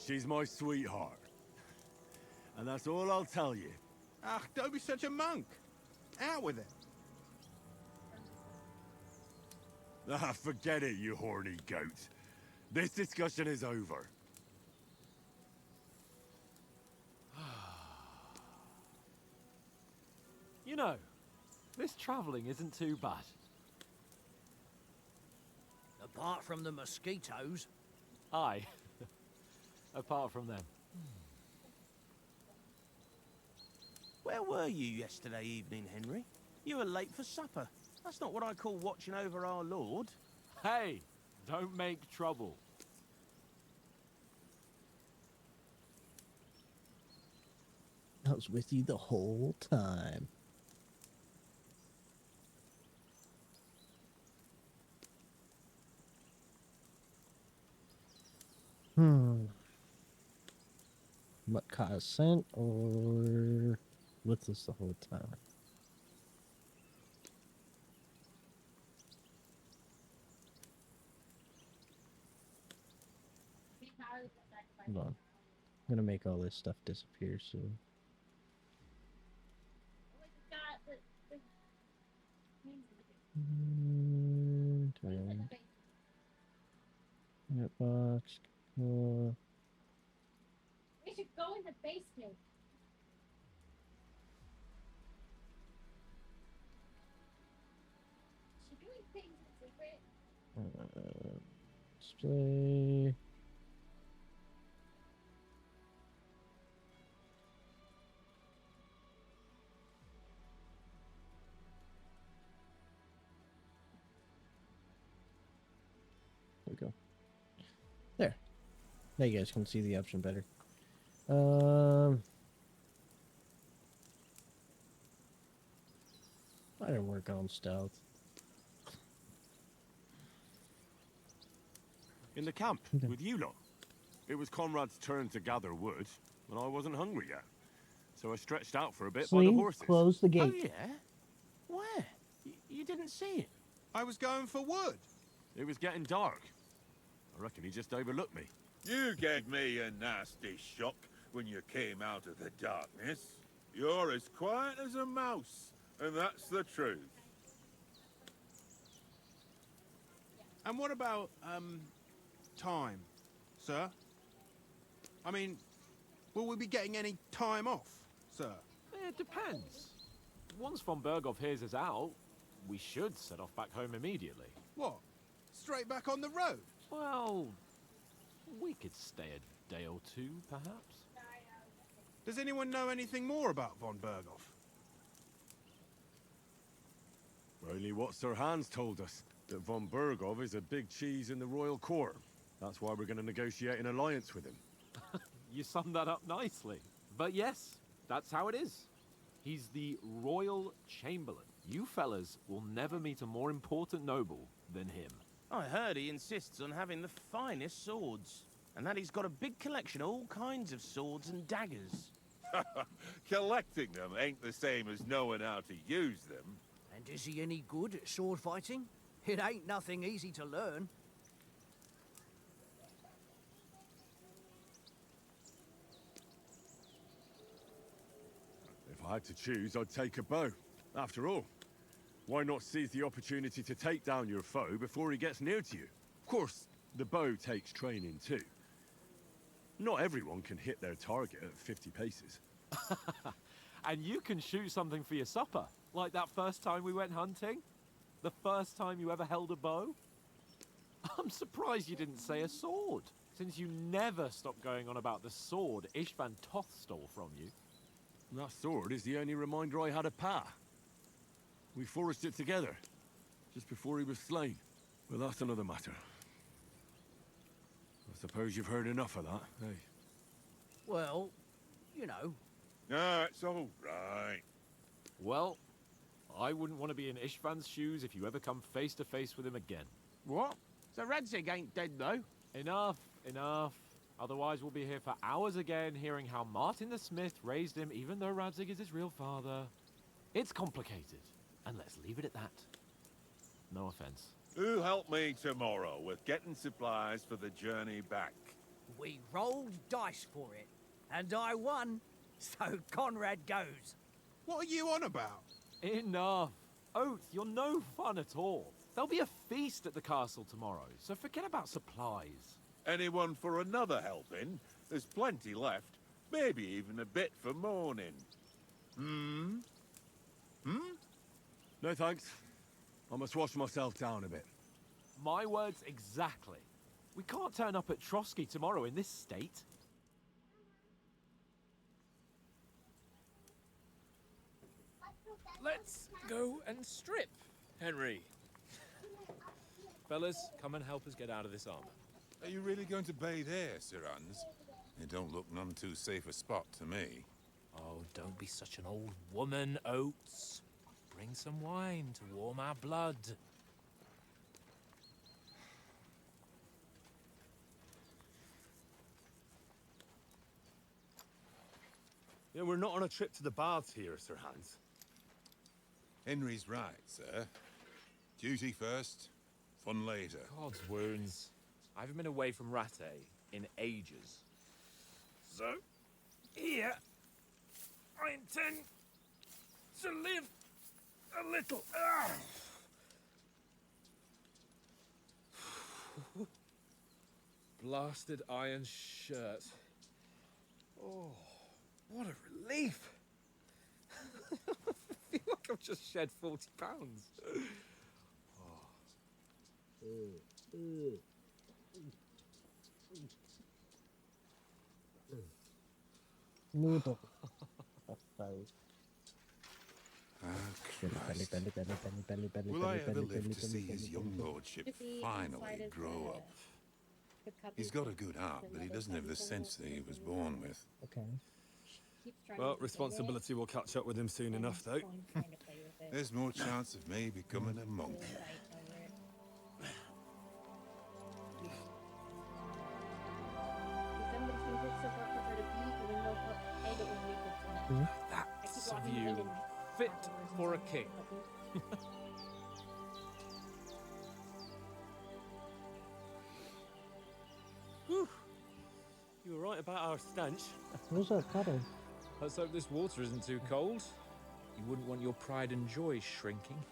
She's my sweetheart. And that's all I'll tell you.
Ah, don't be such a monk. Out with it.
Ah, forget it, you horny goat. This discussion is over.
You know, this travelling isn't too bad.
Apart from the mosquitoes.
Aye. Apart from them.
Where were you yesterday evening, Henry? You were late for supper. That's not what I call watching over our Lord.
Hey, don't make trouble.
I was with you the whole time. What caused scent or with us the whole time? Hold on. I'm gonna make all this stuff disappear soon. That box. Cool.
We should go in the basement.
Display. There we go. There. Now you guys can see the option better. I didn't work on stealth.
In the camp, with you lot. It was Conrad's turn to gather wood, and I wasn't hungry yet. So I stretched out for a bit by the
Sling,
horses.
close the
Oh,
gate.
yeah? Where? You didn't see it?
I was going for wood.
It was getting dark. I reckon he just overlooked me.
You gave me a nasty shock when you came out of the darkness. You're as quiet as a mouse, and that's the truth.
And what about, time, sir? I mean, will we be getting any time off, sir?
It depends. Once von Berghoff hears us out, we should set off back home immediately.
What? Straight back on the road?
Well, we could stay a day or two, perhaps.
Does anyone know anything more about von Berghoff?
Only what Sir Hans told us, that von Berghoff is a big cheese in the royal court. That's why we're going to negotiate an alliance with him.
You summed that up nicely. But yes, that's how it is. He's the royal chamberlain. You fellas will never meet a more important noble than him.
I heard he insists on having the finest swords, and that he's got a big collection of all kinds of swords and daggers.
Collecting them ain't the same as knowing how to use them.
And is he any good at sword fighting? It ain't nothing easy to learn.
If I had to choose, I'd take a bow. After all, why not seize the opportunity to take down your foe before he gets near to you? Of course, the bow takes training too. Not everyone can hit their target at 50 paces.
And you can shoot something for your supper, like that first time we went hunting? The first time you ever held a bow? I'm surprised you didn't say a sword, since you never stopped going on about the sword Ishvan Toth stole from you.
That sword is the only reminder I had of Pa. We forged it together, just before he was slain. But that's another matter. I suppose you've heard enough of that, eh?
Well, you know.
No, it's all right.
Well, I wouldn't want to be in Ishvan's shoes if you ever come face to face with him again.
What? So Radzig ain't dead, though?
Enough, enough. Otherwise we'll be here for hours again hearing how Martin the Smith raised him even though Radzig is his real father. It's complicated, and let's leave it at that. No offense.
Who helped me tomorrow with getting supplies for the journey back?
We rolled dice for it, and I won, so Conrad goes.
What are you on about?
Enough. Oath, you're no fun at all. There'll be a feast at the castle tomorrow, so forget about supplies.
Anyone for another helping? There's plenty left. Maybe even a bit for morning. Hmm?
No thanks. I must wash myself down a bit.
My words exactly. We can't turn up at Trotsky tomorrow in this state. Let's go and strip, Henry. Fellas, come and help us get out of this armor.
Are you really going to bathe here, Sir Hans? It don't look none too safe a spot to me.
Oh, don't be such an old woman, Oates. Bring some wine to warm our blood.
Yeah, we're not on a trip to the baths here, Sir Hans.
Henry's right, sir. Duty first, fun later.
God's wounds. I haven't been away from Rattay in ages. So, here, I intend to live a little. Blasted iron shirt. Oh, what a relief. I feel like I've just shed 40 pounds.
Noodle. Oh, sorry.
Ah,
Belly, belly,
Christ.
belly, belly, belly, belly, belly,
Will I
belly,
ever
belly,
live
belly,
to
belly,
see his
belly,
young
belly.
lordship
The inside
finally
is
grow up?
the cup
He's
is
got a
the-
good heart, but he
another
doesn't have the
side is
sense that he was born with.
Okay.
keeps trying
Well,
to get
responsibility will catch up with him soon
it, and
enough, though.
Sean's trying to play with it.
There's more chance of me becoming a monk.
Little fights over it. Somebody's been good so far for her to beat, even though her head only gets one. I keep
That's a
watching
view
it and
fit
afterwards
for a
it's
king.
Whew. You were right about our stench.
Where's that puddle?
Let's hope this water isn't too cold. You wouldn't want your pride and joy shrinking.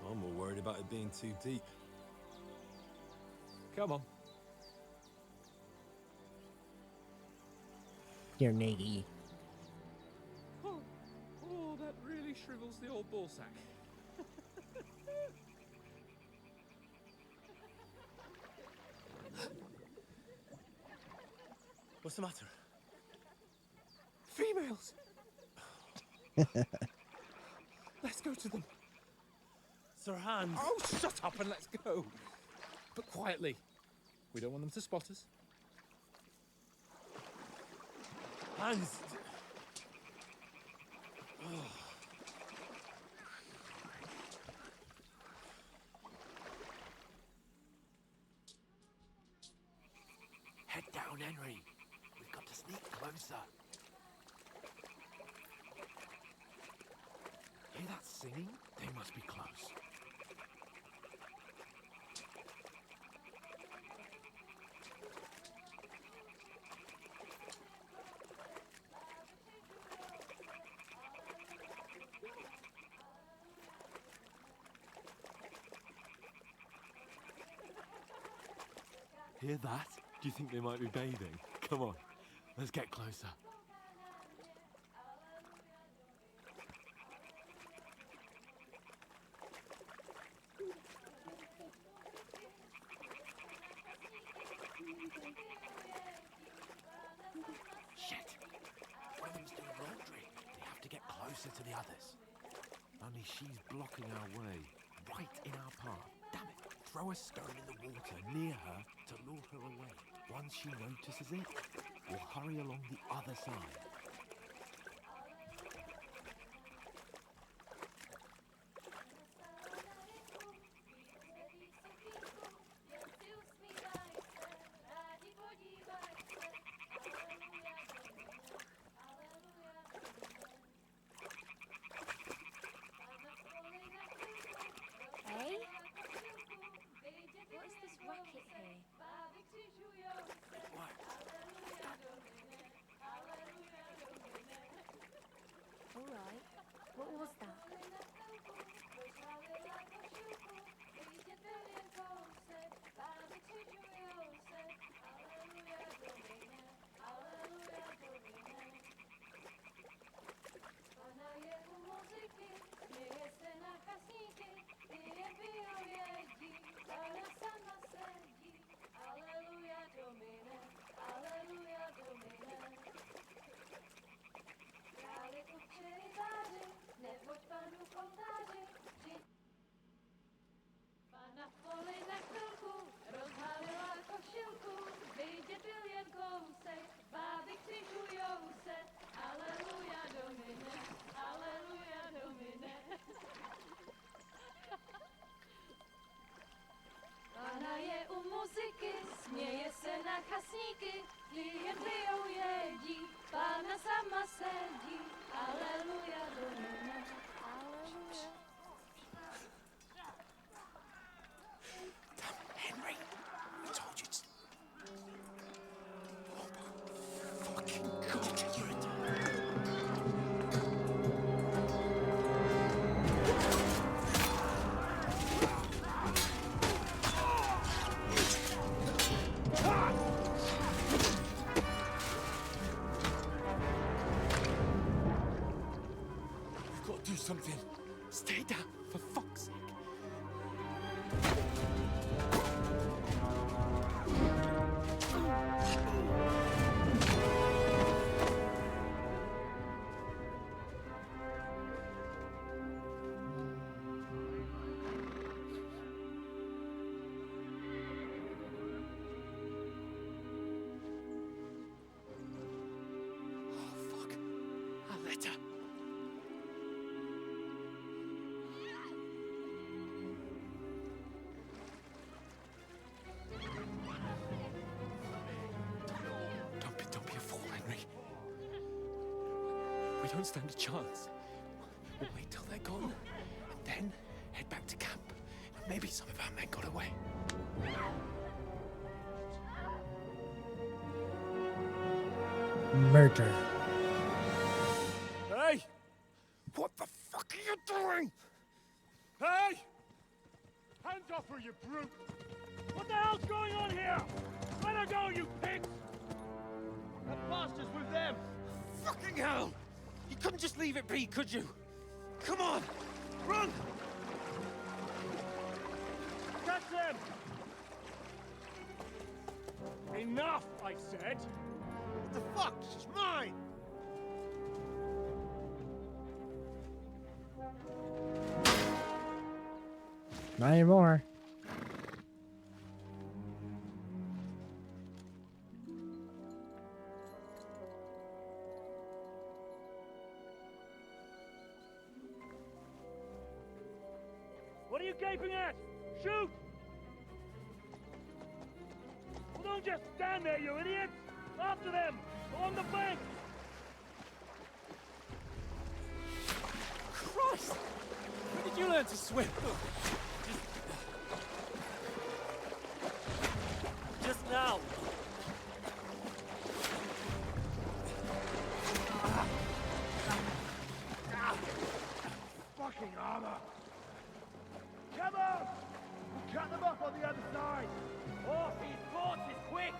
I'm more worried about it being too deep.
Come on.
Dear Naggy.
Oh, that really shrivels the old ball sack.
What's the matter?
Females! Let's go to them.
Sir Hans.
Oh, shut up and let's go. But quietly. We don't want them to spot us.
Hans.
Head down, Henry. We've got to sneak closer. Hear that singing? They must be close. Hear that? Do you think they might be bathing? Come on, let's get closer. Shit! Women's doing laundry. We have to get closer to the others. Only she's blocking our way, right in our path. Damn it! Throw a stone in the water near her to lure her away. Once she notices it, we'll hurry along the other side.
Hey? What is this racket here? Alright. What was that?
don't stand a chance. We'll wait till they're gone, and then head back to camp. Maybe some of our men got away.
Murder.
Hey! What the fuck are you doing? Hey!
Hands off her, you brute! What the hell's going on here? Let her go, you pigs! That bastard's with them!
Fucking hell! You couldn't just leave it be, could you? Come on! Run!
Catch them! Enough, I said!
What the fuck? She's mine!
Not anymore.
What are you gaping at? Shoot! Well, don't just stand there, you idiots! After them! Along the bank!
Christ! When did you learn to swim? Just now.
Fucking armor! Come on! We'll cut them off on the other side! Off his horses, quick!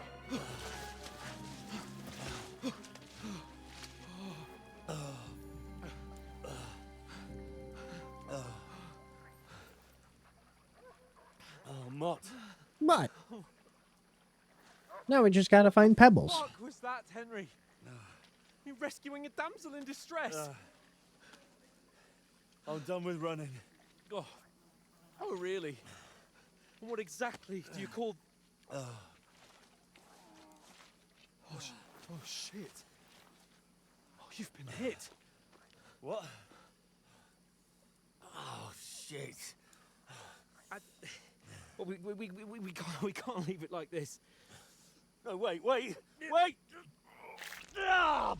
Oh, Mott.
But now we just gotta find pebbles.
What was that, Henry? You're rescuing a damsel in distress.
I'm done with running.
Oh, really? And what exactly do you call... Oh, shit. Oh, you've been hit.
What? Oh, shit.
Well, we can't leave it like this.
No, wait!
Ah,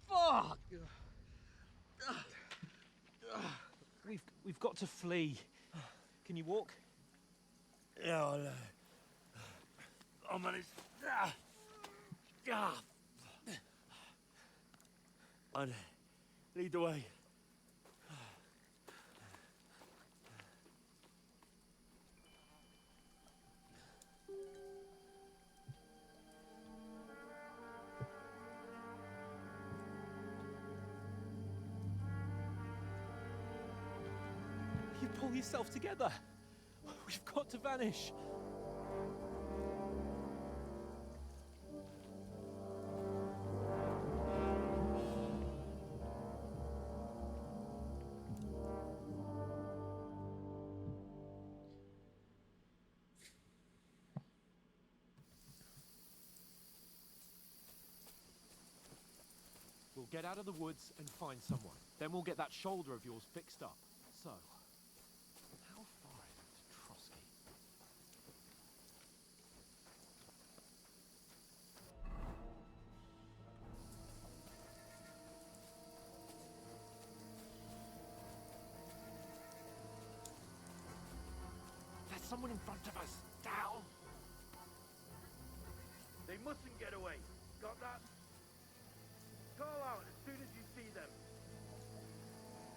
fuck! We've got to flee. Can you walk?
Yeah, I'll manage. I'd lead the way.
You pull yourself together. We've got to vanish. We'll get out of the woods and find someone. Then we'll get that shoulder of yours fixed up. So, how far is it to Trotsky? There's someone in front of us. Down!
They mustn't get away. Got that? Call out as soon as you see them.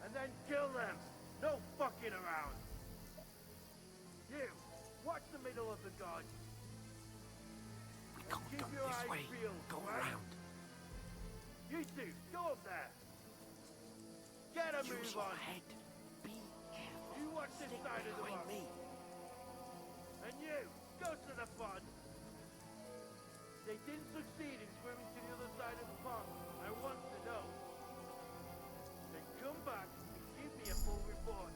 And then kill them. No fucking around. You, watch the middle of the guard.
We can't
Keep
go
your
this
eyes
way.
peeled,
Go
right?
around.
You two, go up there. Get a move on.
Head. Be careful.
You watch this side of the
behind
rock.
me.
And you, go to the pond. They didn't succeed in swimming to the other side of the pond. I want to know. Then come back and give me a full report.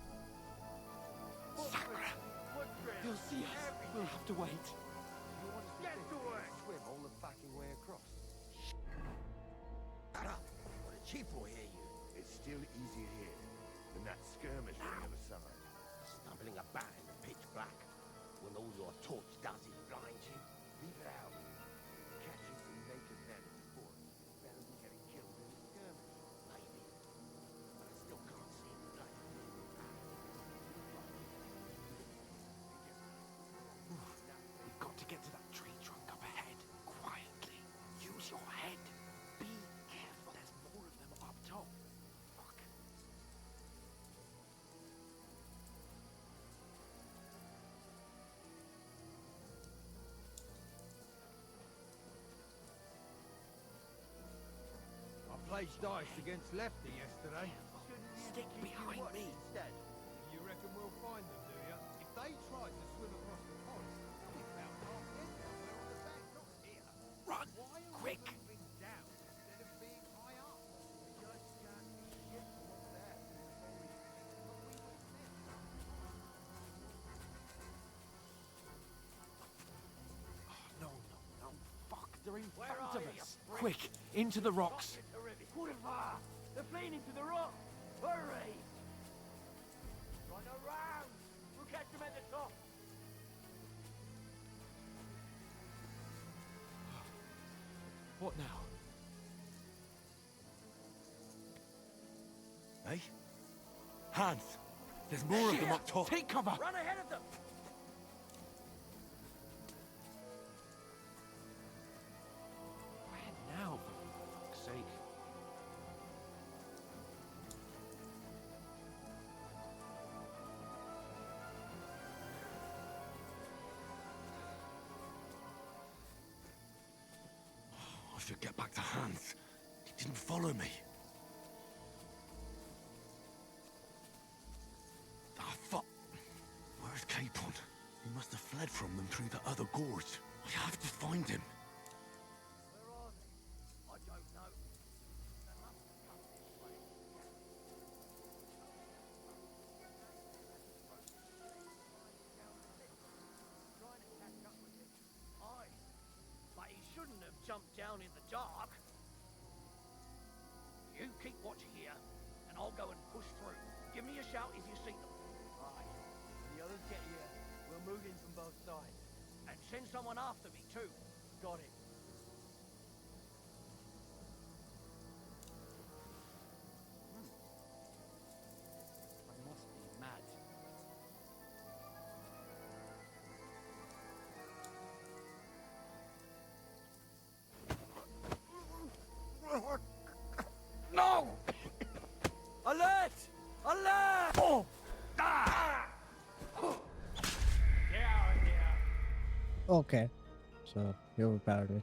Sakura! They'll see us.
Everything.
We'll have to wait.
You want to get to work.
Swim all the fucking way across. Shut up! What a cheap boy hear you.
It's still easier here than that skirmish on the other side.
Stumbling about in the pitch black when all your torch does is blind you. Leave it out. Catching some naked men before, better than getting killed in a skirmish. Now you
placed dice against Lefty yesterday.
Stick behind me.
You reckon we'll find them, do you? If they tried to swim across the pond, they'll be found half dead somewhere on the bank, not here.
Run,
Why are
quick.
we moving down instead of being high up? The ice can't be shit from up there.
No, no, no. Fuck, they're in
Where
front
are
of
you,
us.
you
Quick, into the rocks.
Whatever! They're fleeing into the rock! Hurry! Run around! We'll catch them at the top!
What now?
Hey? Hans! There's more of them up top.
Take cover!
Run ahead of them!
Where now, for fuck's sake?
I should get back to Hans. He didn't follow me. Ah, fuck. Where's Capon? He must have fled from them through the other gorge. I have to find him.
Where are they? I don't know. They must have come this way. Trying to catch up with him. Aye. But he shouldn't have jumped down in the dark. You keep watch here, and I'll go and push through. Give me a shout if you see them. Aye. When the others get here, we'll move in from both sides. And send someone after me, too. Got it.
I must be mad.
No! Alert! Alert! Oh! Ah!
Get out of here!
Okay. So, you overpowered me.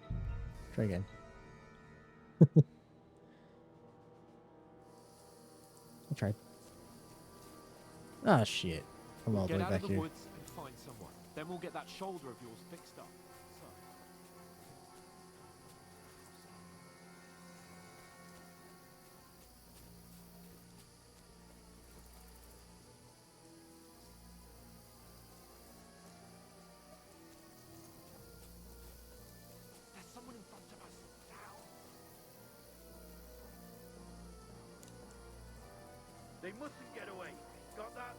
Try again. I tried. Ah, shit. I'm all the
Get
way
out
back
of the
here.
woods and find someone. Then we'll get that shoulder of yours fixed up. So. There's someone in front of us. Down.
They mustn't get away. Got that?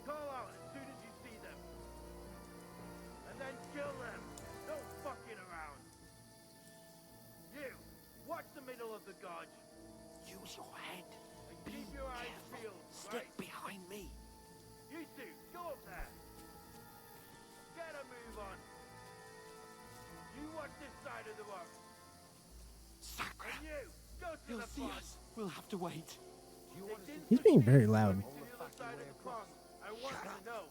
Call out as soon as you see them. And then kill them. No fucking around. You, watch the middle of the gorge.
Use your head.
And keep your eyes peeled,
Stick
right?
behind me.
You two, go up there. Get a move on. You watch this side of the rock.
Sacra!
And you, go to
He'll
the
see
pond.
us. We'll have to wait.
He's being very loud.
To the other side of the pond. I want to know.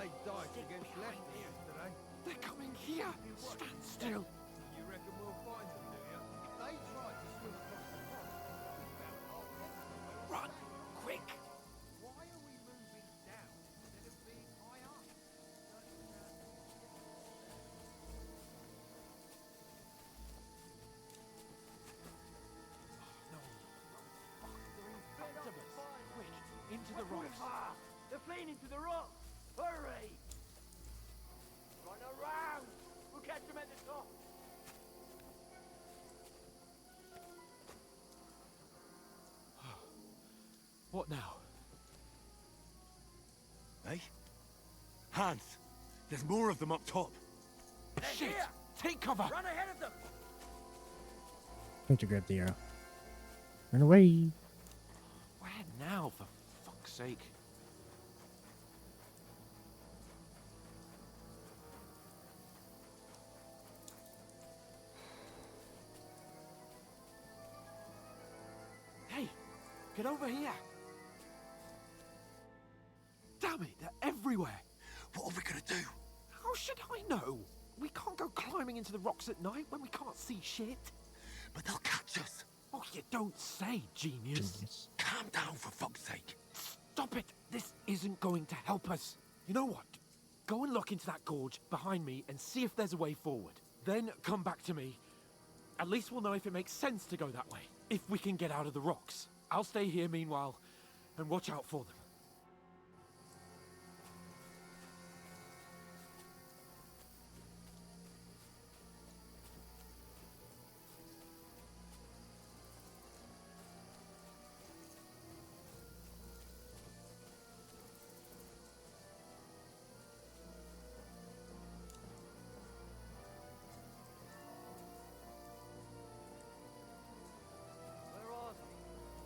played dice against Leicester yesterday.
They're coming here. Stand still.
You reckon we'll find them, do you? If they tried to swim across the pond, we found our exit.
Run, quick.
Why are we moving down instead of being high up?
Into the rocks.
They're fleeing into the rocks. Hurry! Run around. We'll catch them at the top.
What now?
Hey? Hans! There's more of them up top.
They're here.
Take cover.
Run ahead of them.
Going to grab the arrow. Run away.
Where now, for fuck's sake? Hey, get over here. Damn it, they're everywhere.
What are we gonna do?
How should I know? We can't go climbing into the rocks at night when we can't see shit.
But they'll catch us.
Oh, you don't say, genius.
Calm down, for fuck's sake.
Stop it. This isn't going to help us. You know what? Go and look into that gorge behind me and see if there's a way forward. Then come back to me. At least we'll know if it makes sense to go that way. If we can get out of the rocks. I'll stay here meanwhile and watch out for them.
Where are they?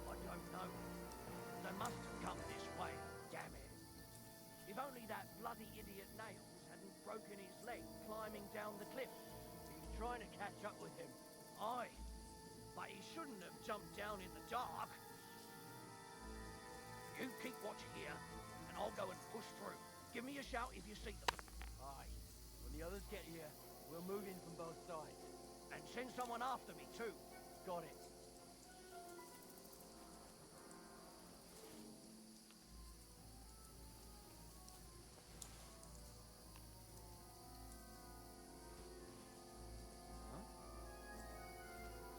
I don't know. They must have come this way. Damn it. If only that bloody idiot Nails hadn't broken his leg climbing down the cliff. He's trying to catch up with him. Aye. But he shouldn't have jumped down in the dark. You keep watch here, and I'll go and push through. Give me a shout if you see them. Aye. When the others get here, we'll move in from both sides. And send someone after me, too. Got it.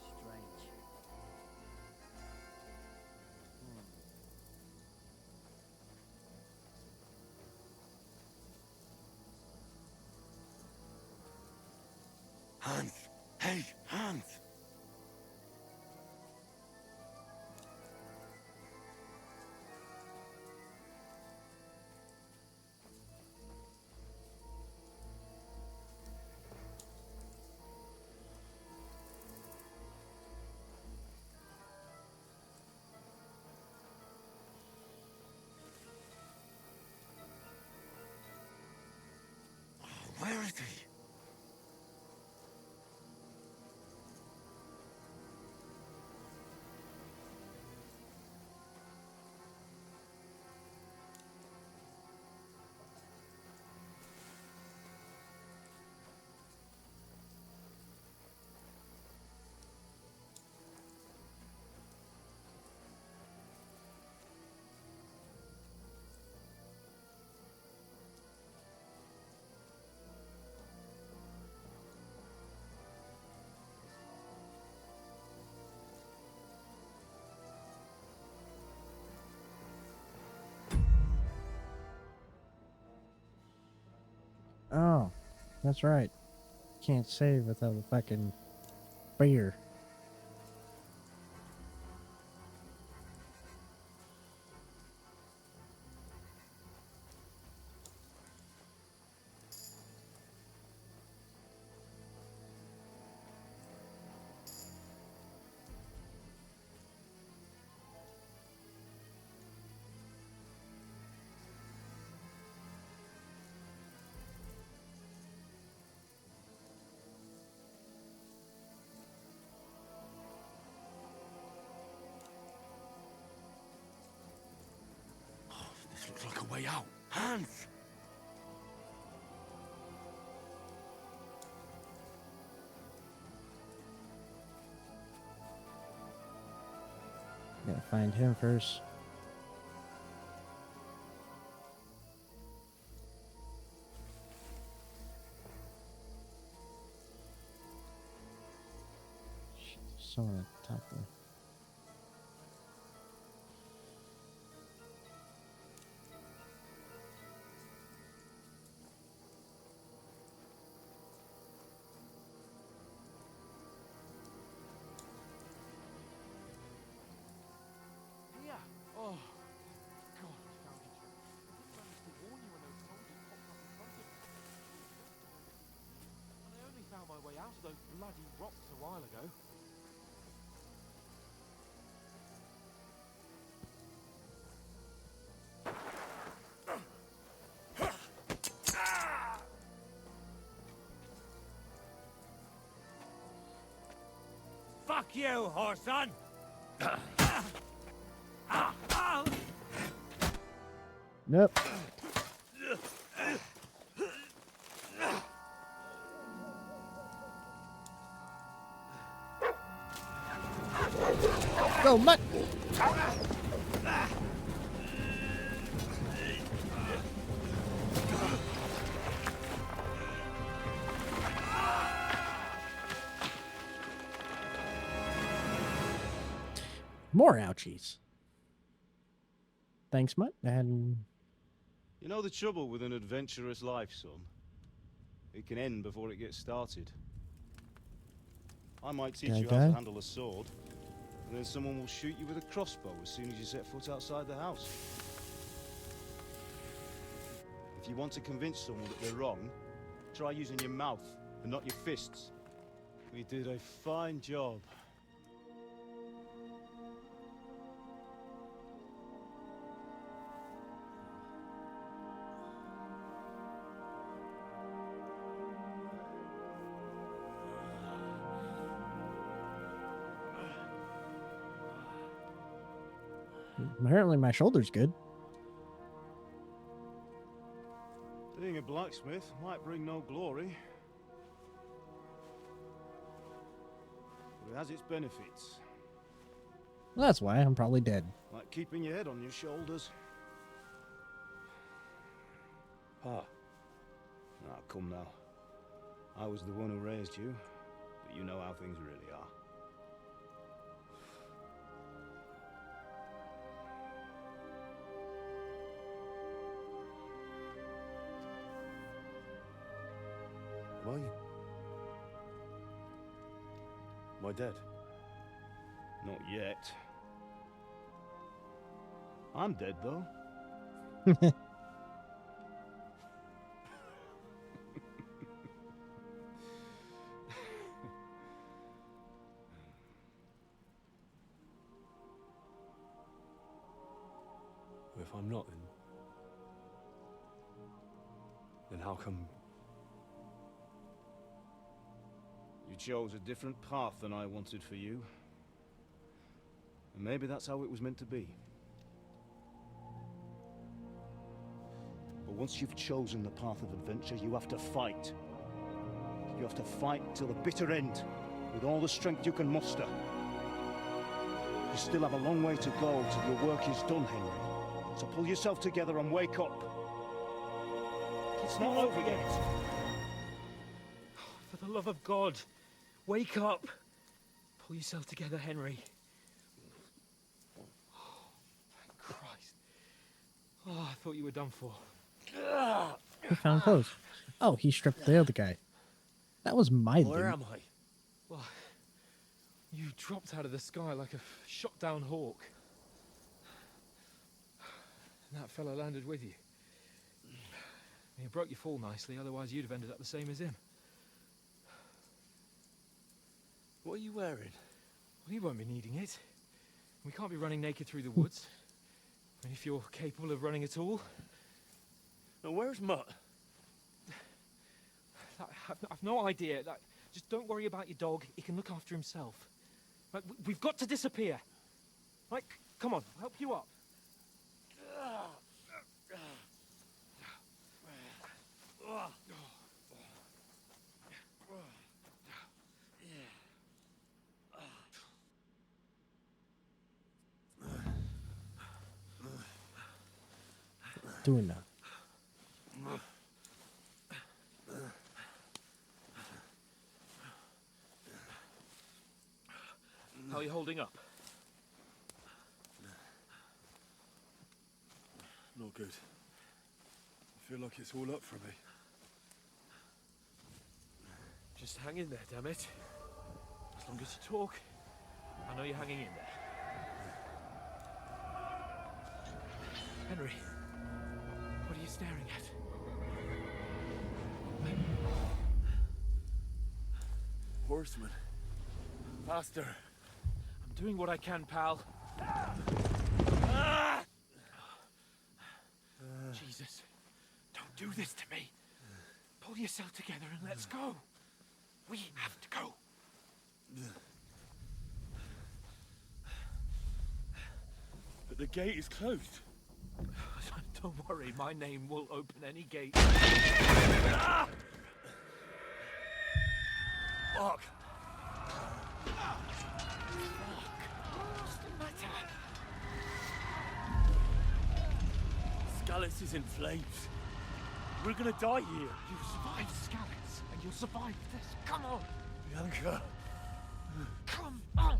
Strange.
Hans! Hey, Hans! Where is he?
Oh, that's right. Can't save without a fucking beer.
This looks like a way out. Hans!
Gotta find him first. Shit, there's someone at the top there.
Yeah. Oh, God, I found you. I didn't manage to warn you when those soldiers popped up in front of me. And I only found my way out of those bloody rocks a while ago.
Fuck you, whoreson!
Nope. Go, mutt! More ouchies. Thanks, mutt. And
You know the trouble with an adventurous life, son? It can end before it gets started. I might teach you how to handle a sword, and then someone will shoot you with a crossbow as soon as you set foot outside the house. If you want to convince someone that they're wrong, try using your mouth and not your fists. We did a fine job.
apparently my shoulder's good.
Being a blacksmith might bring no glory, but it has its benefits.
Well, that's why I'm probably dead.
Like keeping your head on your shoulders. Ah. Ah, come now. I was the one who raised you, but you know how things really are.
Am I dead?
Not yet. I'm dead, though.
If I'm not, then how come?
You chose a different path than I wanted for you. And maybe that's how it was meant to be. But once you've chosen the path of adventure, you have to fight. You have to fight till the bitter end, with all the strength you can muster. You still have a long way to go till your work is done, Henry. So pull yourself together and wake up. It's not over yet.
For the love of God, wake up. Pull yourself together, Henry. Oh, thank Christ. Oh, I thought you were done for.
He found clothes. Oh, he stripped the other guy. That was my
Where
loot.
am I? Well, you dropped out of the sky like a shot down hawk. And that fella landed with you. You broke your fall nicely, otherwise you'd have ended up the same as him.
What are you wearing?
Well, you won't be needing it. We can't be running naked through the woods. And if you're capable of running at all.
Now, where's Mutt?
I've no idea. Just don't worry about your dog. He can look after himself. Right, we've got to disappear. Right, come on, I'll help you up.
do it now.
How are you holding up?
Not good. I feel like it's all up for me.
Just hang in there, damn it. As long as you talk, I know you're hanging in there. Henry, what are you staring at?
Horseman. Faster.
I'm doing what I can, pal. Jesus, don't do this to me. Pull yourself together and let's go. We have to go.
But the gate is closed.
Don't worry, my name will open any gate.
Fuck.
What's the matter?
Scallis is in flames. We're gonna die here.
You survived Scallis, and you'll survive this. Come on.
Bianca.
Come on.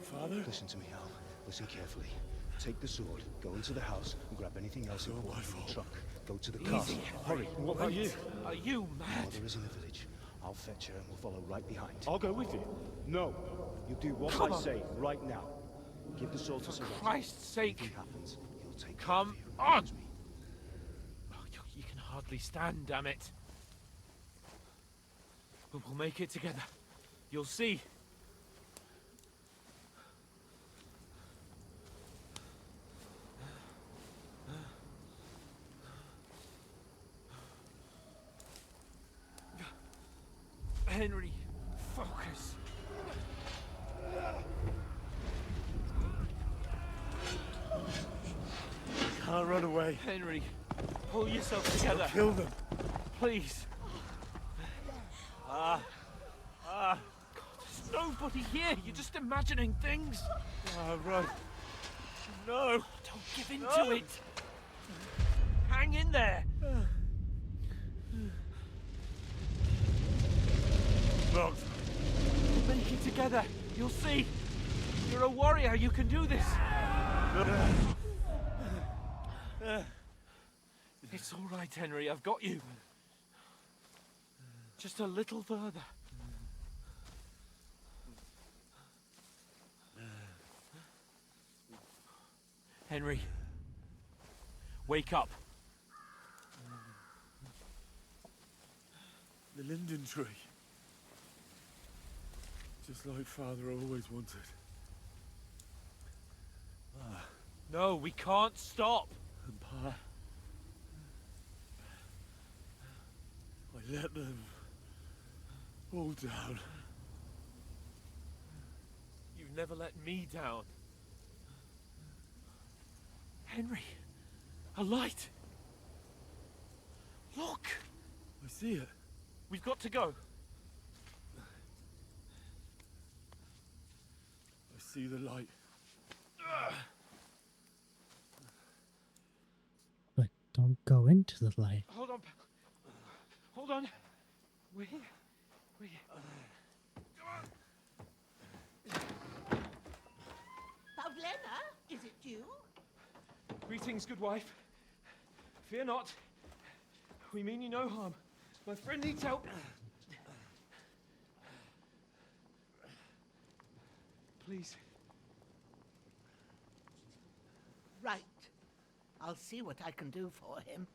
Father?
Listen to me, Al. Listen carefully. Take the sword, go into the house, and grab anything else important from the truck. Go to the castle. Hurry.
What about you?
Are you mad?
Mother is in the village. I'll fetch her and we'll follow right behind.
I'll go with you.
No. You do what
Come
I
on.
say right now. Give the sword to
For
Sir
Christ's sake.
If anything happens, he'll take
Come
care of
on.
you.
Oh, you can hardly stand, damn it. But we'll make it together. You'll see. Henry, focus.
Can't run away.
Henry, pull yourself together.
I'll kill them.
Please. God, there's nobody here. You're just imagining things.
Run. No.
Don't give in to it. Hang in there.
Look.
We'll make it together. You'll see. You're a warrior. You can do this. It's all right, Henry. I've got you. Just a little further. Henry, wake up.
The linden tree. Just like Father always wanted.
No, we can't stop.
And Pa. I let them all down.
You never let me down. Henry, a light. Look.
I see it.
We've got to go.
I see the light.
But don't go into the light.
Hold on. Hold on. We're here. We're here.
Pavlena, is it you?
Greetings, good wife. Fear not. We mean you no harm. My friend needs help. Please.
Right. I'll see what I can do for him.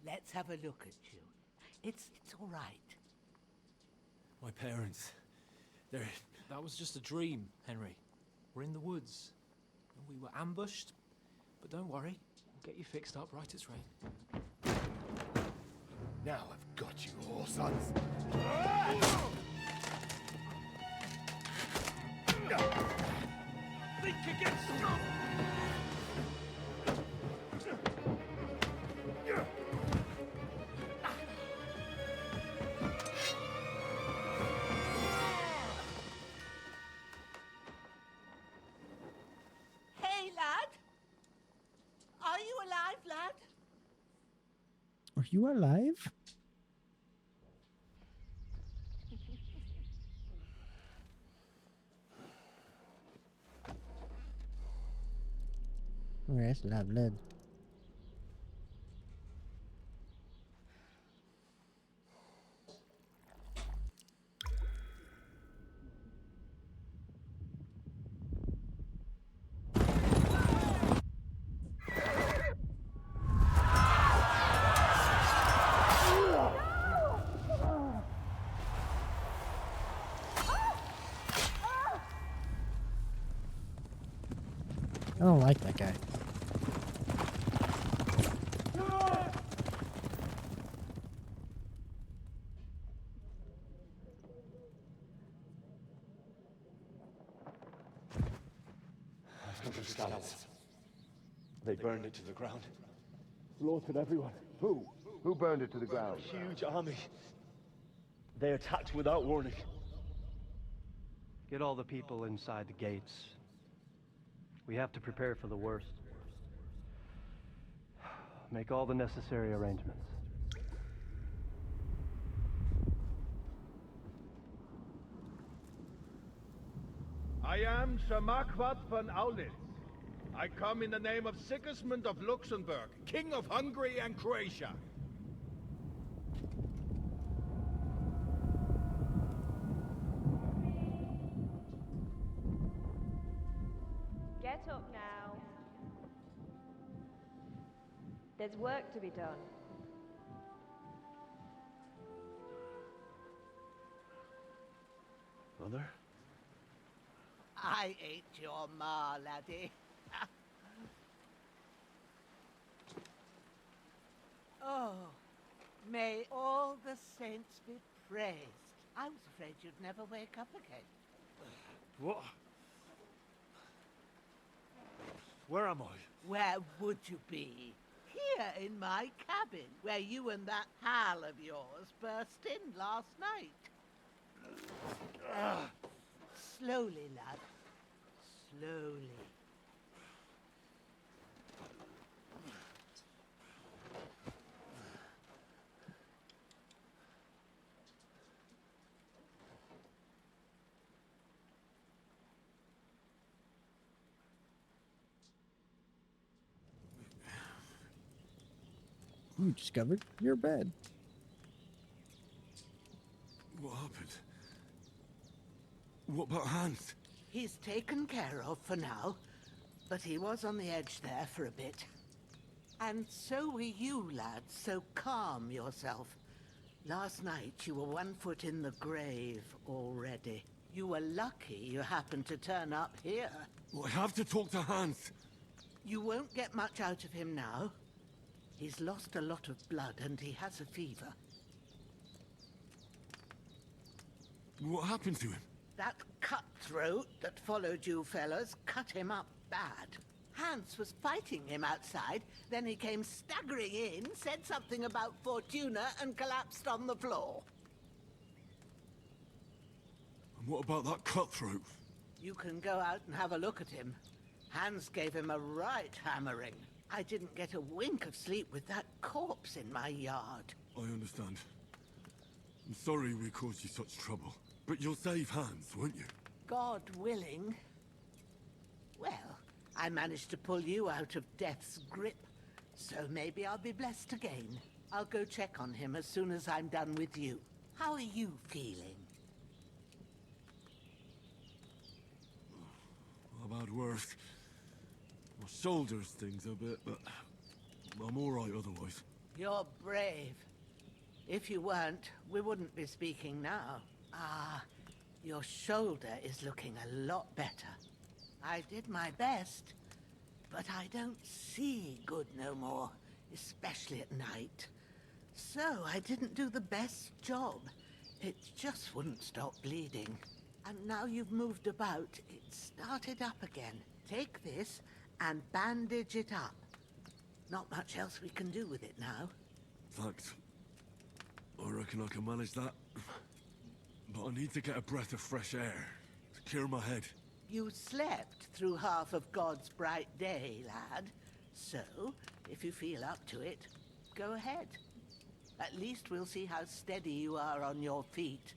Let's have a look at you. It's all right.
My parents. They're...
That was just a dream, Henry. We're in the woods. We were ambushed, but don't worry. We'll get you fixed up right as rain.
Now I've got you, whore sons.
Think again, stop!
alive, lad?
Are you alive? Oh, that's a lot of blood. I don't like that guy.
Scallops. They burned it to the ground. Slaughtered everyone. Who? Who burned it to the ground? A huge army. They attacked without warning.
Get all the people inside the gates. We have to prepare for the worst. Make all the necessary arrangements.
I am Sir Marquardt von Aulitz. I come in the name of Sigismund of Luxembourg, King of Hungary and Croatia.
Get up now. There's work to be done.
Mother?
I ain't your ma, laddie. Oh, may all the saints be praised. I was afraid you'd never wake up again.
What? Where am I?
Where would you be? Here in my cabin, where you and that pal of yours burst in last night. Slowly, lad. Slowly.
You discovered your bed.
What happened? What about Hans?
He's taken care of for now, but he was on the edge there for a bit. And so were you, lad, so calm yourself. Last night you were 1 foot in the grave already. You were lucky you happened to turn up here.
Well, I have to talk to Hans.
You won't get much out of him now. He's lost a lot of blood and he has a fever.
What happened to him?
That cutthroat that followed you fellas cut him up bad. Hans was fighting him outside, then he came staggering in, said something about Fortuna, and collapsed on the floor.
And what about that cutthroat?
You can go out and have a look at him. Hans gave him a right hammering. I didn't get a wink of sleep with that corpse in my yard.
I understand. I'm sorry we caused you such trouble. But you'll save Hans, won't you?
God willing. Well, I managed to pull you out of death's grip, so maybe I'll be blessed again. I'll go check on him as soon as I'm done with you. How are you feeling?
I've had worse. My shoulder stings a bit, but I'm all right otherwise.
You're brave. If you weren't, we wouldn't be speaking now. Ah, your shoulder is looking a lot better. I did my best, but I don't see good no more, especially at night. So I didn't do the best job. It just wouldn't stop bleeding. And now you've moved about, it started up again. Take this and bandage it up. Not much else we can do with it now.
Thanks. I reckon I can manage that. But I need to get a breath of fresh air to clear my head.
You slept through half of God's bright day, lad. So, if you feel up to it, go ahead. At least we'll see how steady you are on your feet.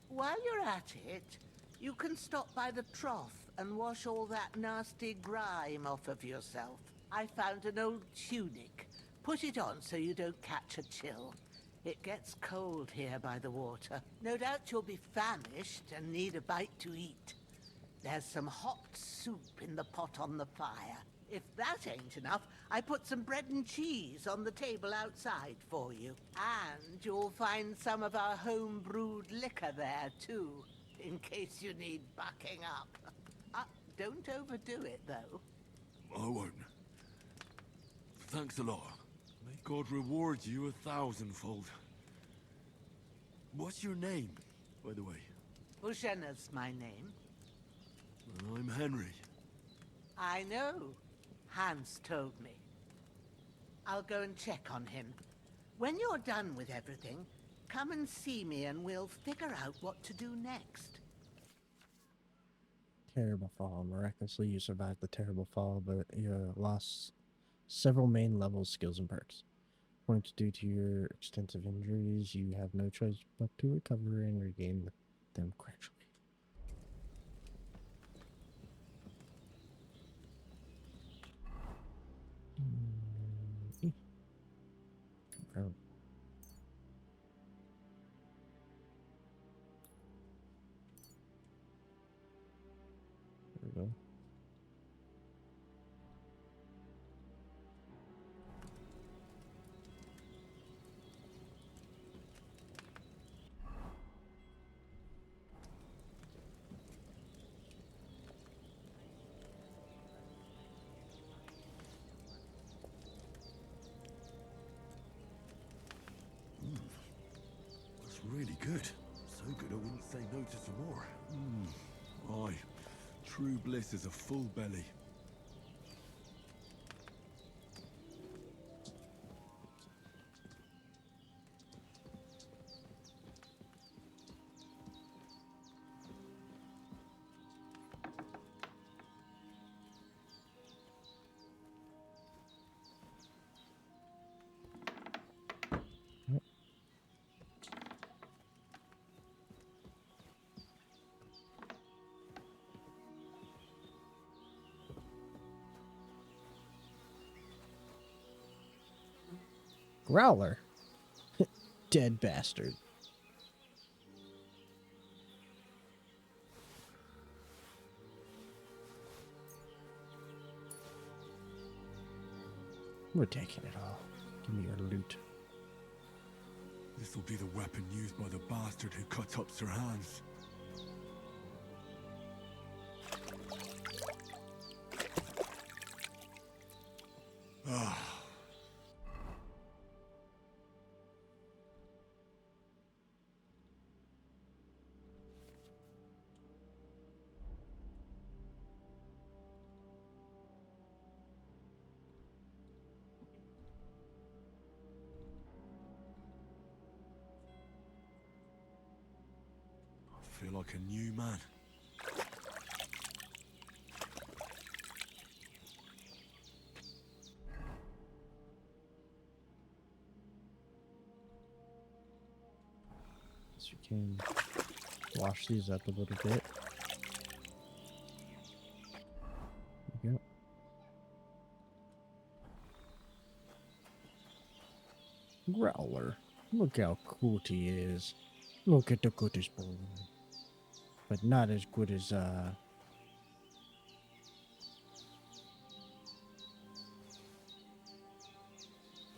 While you're at it, you can stop by the trough and wash all that nasty grime off of yourself. I found an old tunic. Put it on so you don't catch a chill. It gets cold here by the water. No doubt you'll be famished and need a bite to eat. There's some hot soup in the pot on the fire. If that ain't enough, I put some bread and cheese on the table outside for you. And you'll find some of our home-brewed liquor there, too, in case you need bucking up. Don't overdo it, though.
I won't. Thanks a lot. May God reward you 1,000-fold. What's your name, by the way?
Ushena's my name.
I'm Henry.
I know. Hans told me. I'll go and check on him. When you're done with everything, come and see me and we'll figure out what to do next.
Terrible fall. Miraculously, you survived the terrible fall, but you lost several main levels, skills, and perks. Points due to your extensive injuries, you have no choice but to recover and regain them gradually. Confirm. There we go.
That's really good. So good I wouldn't say no to some more. Aye. True bliss is a full belly.
Growler. Dead bastard. We're taking it all. Give me your loot.
This will be the weapon used by the bastard who cut up Sir Hans. Ah. I feel like a new man.
So you can wash these up a little bit. Yep. Growler. Look how cool he is. Look at the goodest boy. But not as good as,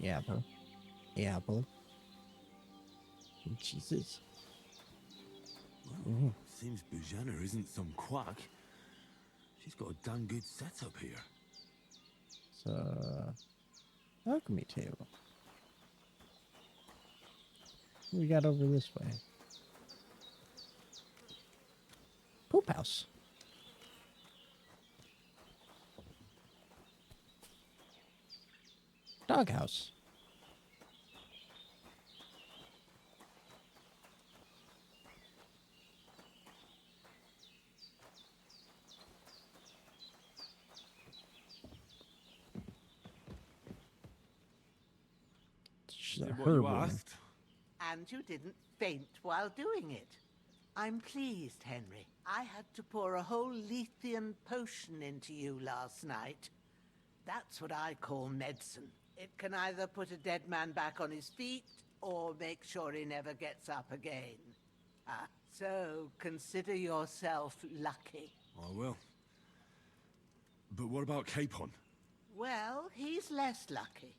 Apple. Apple. Jesus.
Well, seems Bujana isn't some quack. She's got a damn good setup here.
It's alchemy table. What we got over this way? Poop house. Dog house. She's
Did
a
what you
herb.
asked.
And you didn't faint while doing it. I'm pleased, Henry. I had to pour a whole Lethean potion into you last night. That's what I call medicine. It can either put a dead man back on his feet or make sure he never gets up again. So consider yourself lucky.
I will. But what about Capon?
Well, he's less lucky.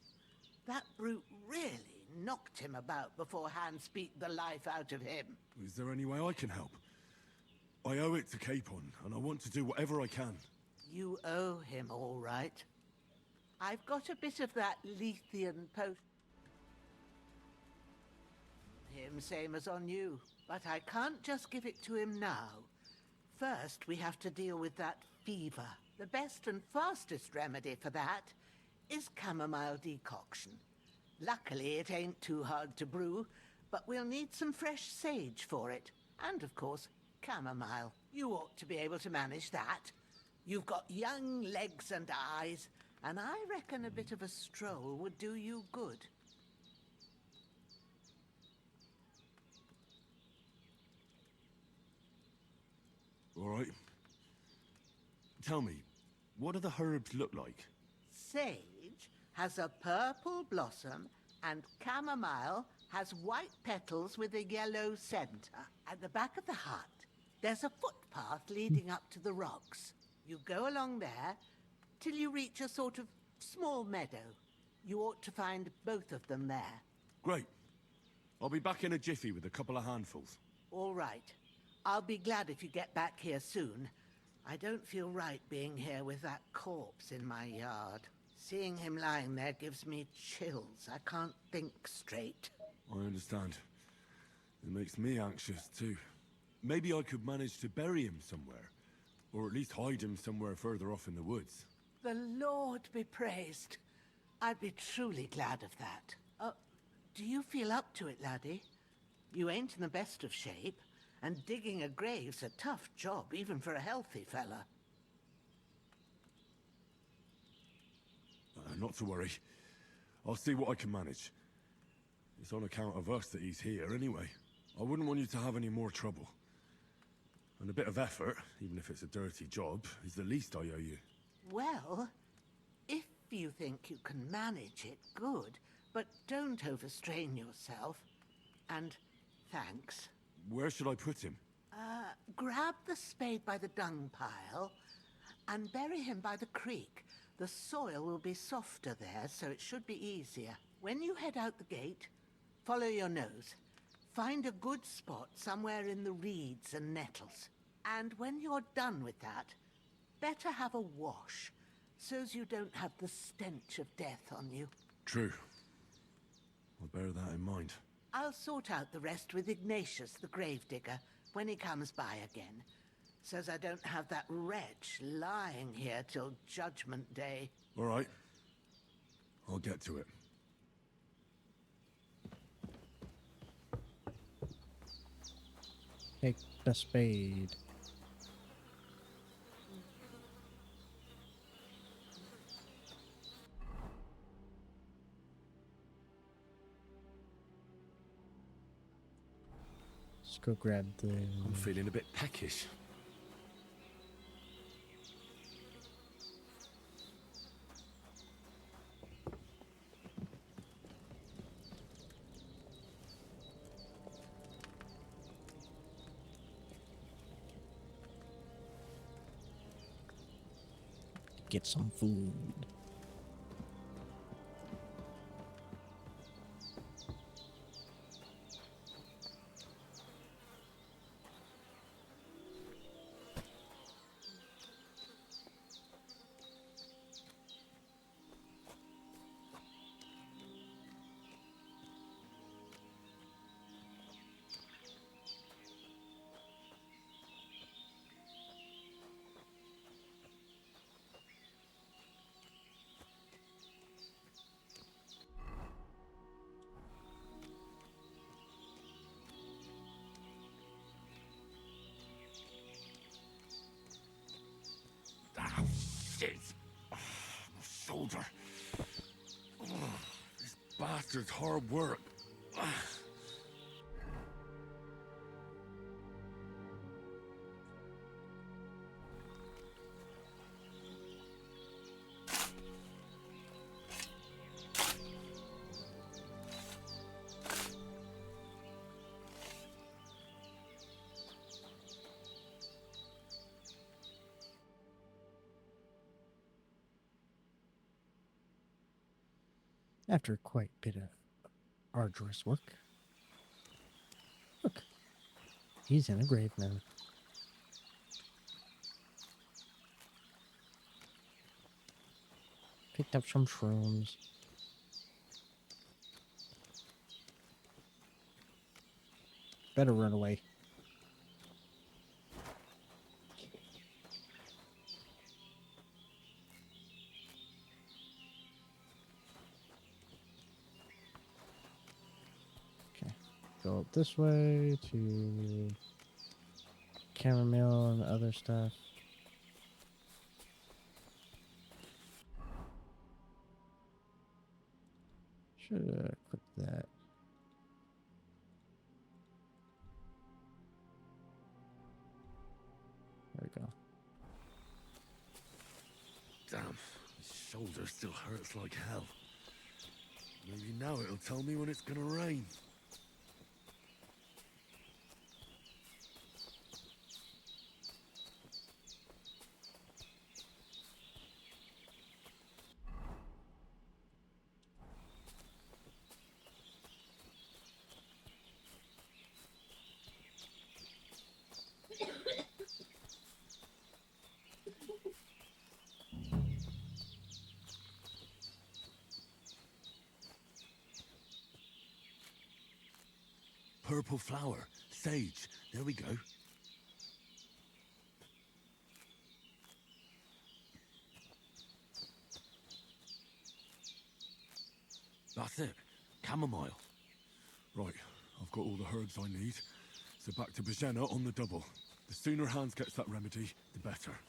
That brute really knocked him about before Hans beat the life out of him.
Is there any way I can help? I owe it to Capon, and I want to do whatever I can.
You owe him, all right. I've got a bit of that Lethean potion. Him same as on you, but I can't just give it to him now. First, we have to deal with that fever. The best and fastest remedy for that is chamomile decoction. Luckily, it ain't too hard to brew, but we'll need some fresh sage for it. And, of course, chamomile. You ought to be able to manage that. You've got young legs and eyes, and I reckon a bit of a stroll would do you good.
All right. Tell me, what do the herbs look like?
Sage has a purple blossom, and chamomile has white petals with a yellow center. At the back of the hut, there's a footpath leading up to the rocks. You go along there till you reach a sort of small meadow. You ought to find both of them there.
Great. I'll be back in a jiffy with a couple of handfuls.
All right. I'll be glad if you get back here soon. I don't feel right being here with that corpse in my yard. Seeing him lying there gives me chills. I can't think straight.
I understand. It makes me anxious, too. Maybe I could manage to bury him somewhere. Or at least hide him somewhere further off in the woods.
The Lord be praised. I'd be truly glad of that. Do you feel up to it, laddie? You ain't in the best of shape, and digging a grave's a tough job, even for a healthy fella.
Not to worry. I'll see what I can manage. It's on account of us that he's here anyway. I wouldn't want you to have any more trouble. And a bit of effort, even if it's a dirty job, is the least I owe you.
Well, if you think you can manage it, good. But don't overstrain yourself. And thanks.
Where should I put him?
Grab the spade by the dung pile and bury him by the creek. The soil will be softer there, so it should be easier. When you head out the gate, follow your nose. Find a good spot somewhere in the reeds and nettles. And when you're done with that, better have a wash, so's you don't have the stench of death on you.
True. I'll bear that in mind.
I'll sort out the rest with Ignatius, the gravedigger, when he comes by again, so's I don't have that wretch lying here till Judgment Day.
All right. I'll get to it.
Take the spade. Let's go grab the...
I'm feeling a bit peckish.
Get some food.
Shit. My shoulder. bastard's hard work.
After quite a bit of arduous work. Look, he's in a grave now. Picked up some shrooms. Better run away. Okay, go up this way to chamomile and other stuff. Should equip that. There we go.
Damn, my shoulder still hurts like hell. Maybe now it'll tell me when it's gonna rain. Purple flower, sage, there we go. That's it, chamomile. Right, I've got all the herbs I need, so back to Bajena on the double. The sooner Hans gets that remedy, the better.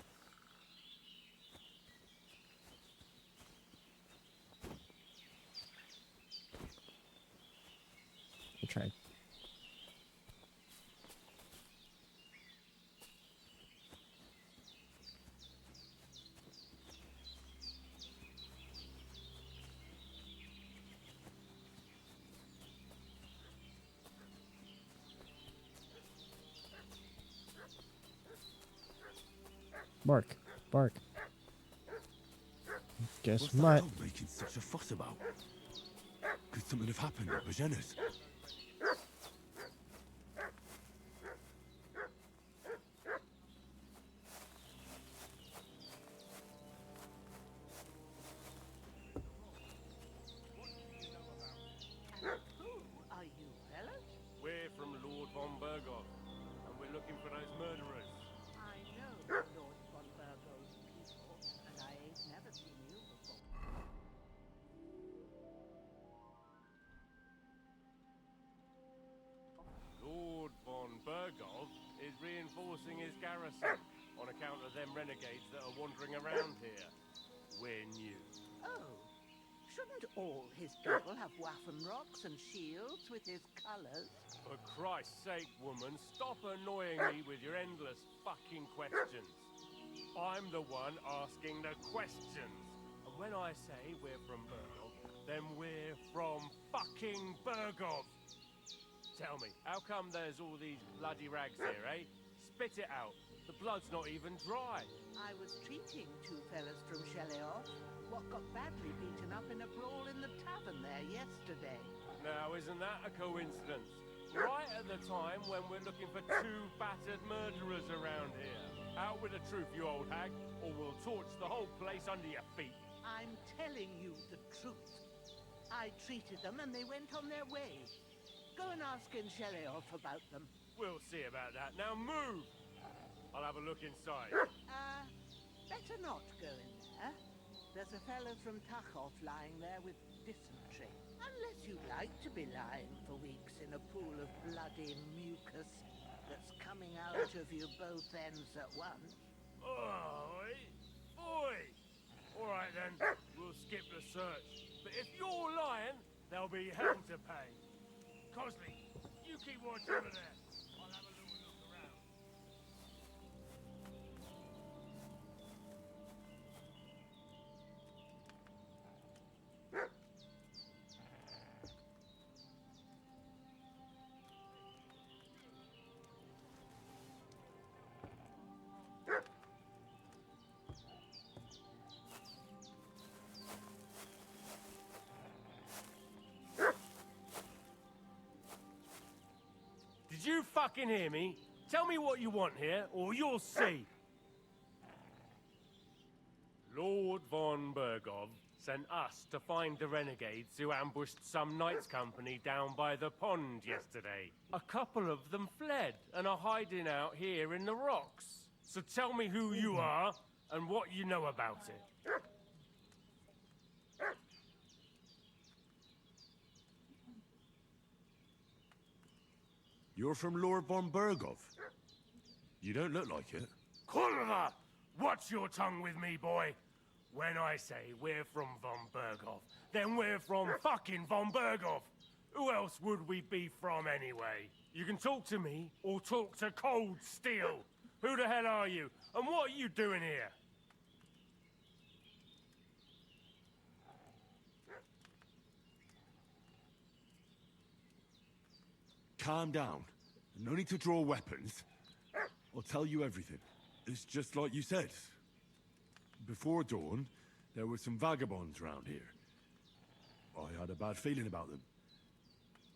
I tried. Bark, bark. Guess
What's
what?
that dog making such a fuss about? Could something have happened at Bajena's?
Who are you, fellas?
We're from Lord von Bergov, and we're looking for those murderers.
I know Lord von Burgo's people, and I ain't never seen you before.
Lord von Bergov is reinforcing his garrison on account of them renegades that are wandering around here. We're new.
Oh, shouldn't all his people have waffen rocks and shields with his colours?
For Christ's sake, woman, stop annoying me with your endless fucking questions. I'm the one asking the questions. And when I say we're from Bergov, then we're from fucking Bergov. Tell me, how come there's all these bloody rags here, eh? Spit it out. The blood's not even dry.
I was treating two fellas from Sheleoth, what got badly beaten up in a brawl in the tavern there yesterday.
Now, isn't that a coincidence? Right at the time when we're looking for two battered murderers around here. Out with the truth, you old hag, or we'll torch the whole place under your feet.
I'm telling you the truth. I treated them and they went on their way. Go and ask in Sheleoth about them.
We'll see about that. Now move! I'll have a look inside.
Better not go in there. There's a fellow from Tachov lying there with dysentery. Unless you like to be lying for weeks in a pool of bloody mucus that's coming out of you both ends at once.
Oi! Oi! All right then, we'll skip the search. But if you're lying,
There'll be hell to pay. Cosley, you keep watch over there. I'll have a little look around.
Did you fucking hear me? Tell me what you want here, or you'll see. Lord von Bergov sent us to find the renegades who ambushed some knights' company down by the pond yesterday. A couple of them fled and are hiding out here in the rocks. So tell me who you are and what you know about it.
You're from Lord von Bergov? You don't look like it.
Kulva! Watch your tongue with me, boy. When I say we're from von Bergov, then we're from fucking von Bergov. Who else would we be from anyway? You can talk to me or talk to Cold Steel. Who the hell are you? And what are you doing here?
Calm down. No need to draw weapons. I'll tell you everything. It's just like you said. Before dawn, there were some vagabonds around here. I had a bad feeling about them.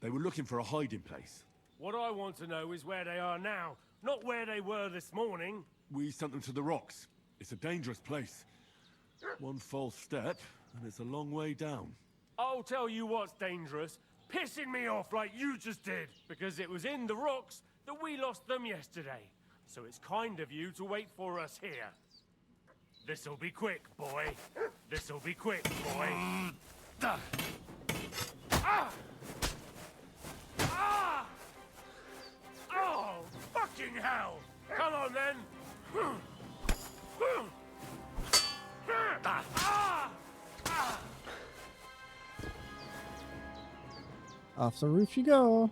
They were looking for a hiding place.
What I want to know is where they are now, not where they were this morning.
We sent them to the rocks. It's a dangerous place. One false step, and it's a long way down.
I'll tell you what's dangerous. Pissing me off like you just did. Because it was in the rocks that we lost them yesterday. So it's kind of you to wait for us here. This'll be quick, boy. This'll be quick, boy. Ah! Ah! Oh, fucking hell! Come on, then! Ah! Ah!
Off the roof you go.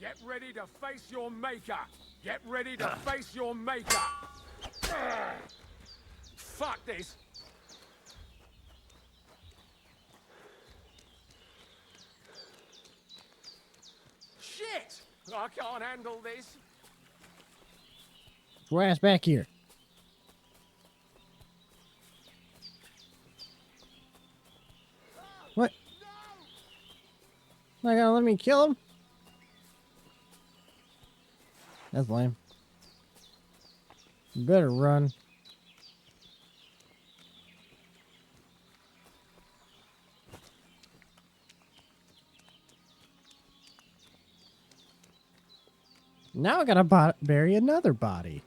Get ready to face your maker. Get ready to face your maker. Fuck this. Shit! I can't handle this.
Your ass back here. What? Not gonna let me kill him? That's lame. You better run. Now I gotta bury another body.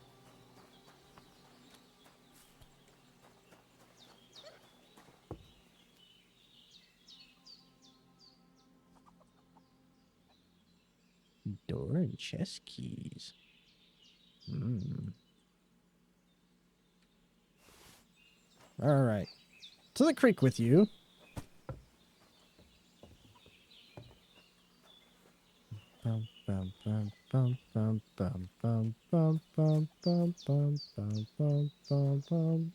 Door and chest keys. All right. To the creek with you. Bum, bum, bum, bum, bum, bum, bum, bum, bum, bum, bum, bum, bum, bum, bum.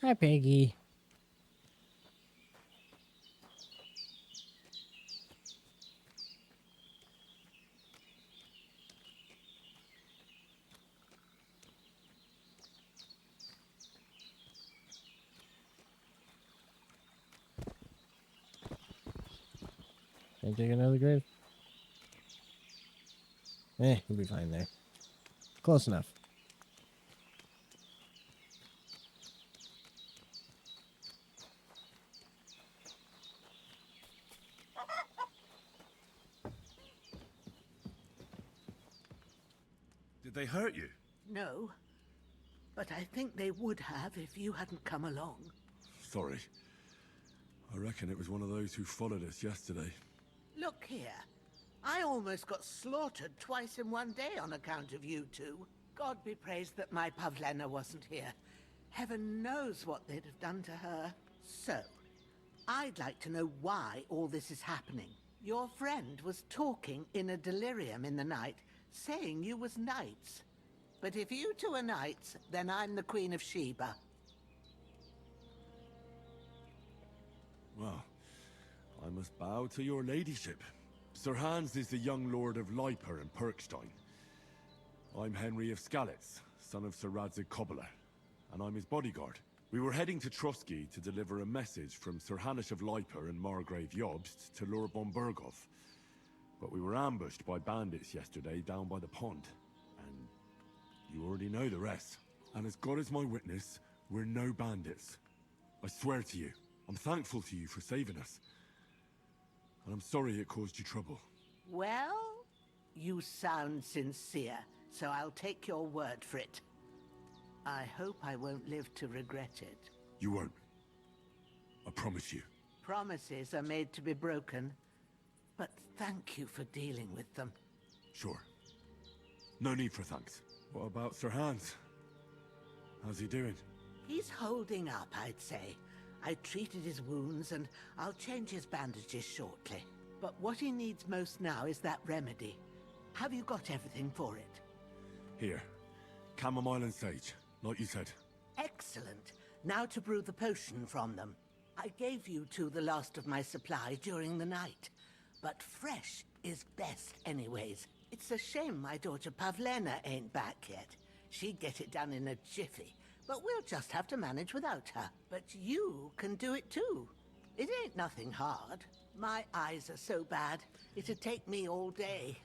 Hi, Peggy. Can I dig another grave? We'll be fine there. Close enough.
Did they hurt you?
No, but I think they would have if you hadn't come along.
Sorry. I reckon it was one of those who followed us yesterday.
Look here. I almost got slaughtered twice in one day on account of you two. God be praised that my Pavlena wasn't here. Heaven knows what they'd have done to her. So, I'd like to know why all this is happening. Your friend was talking in a delirium in the night, saying you was knights. But if you two are knights, then I'm the Queen of Sheba.
Well, I must bow to your ladyship. Sir Hans is the young lord of Leiper and Perkstein. I'm Henry of Skalitz, son of Sir Radzig Kobyla, and I'm his bodyguard. We were heading to Trotsky to deliver a message from Sir Hanush of Leiper and Margrave Jobst to Lord Bombergov. But we were ambushed by bandits yesterday down by the pond, and you already know the rest. And as God is my witness, we're no bandits. I swear to you, I'm thankful to you for saving us. And I'm sorry it caused you trouble.
Well, you sound sincere, so I'll take your word for it. I hope I won't live to regret it.
You won't. I promise you.
Promises are made to be broken, but thank you for dealing with them.
Sure. No need for thanks. What about Sir Hans? How's he doing?
He's holding up, I'd say. I treated his wounds, and I'll change his bandages shortly. But what he needs most now is that remedy. Have you got everything for it?
Here. Chamomile and sage, like you said.
Excellent. Now to brew the potion from them. I gave you two the last of my supply during the night. But fresh is best anyways. It's a shame my daughter Pavlena ain't back yet. She'd get it done in a jiffy. But we'll just have to manage without her. But you can do it too. It ain't nothing hard. My eyes are so bad, it'd take me all day.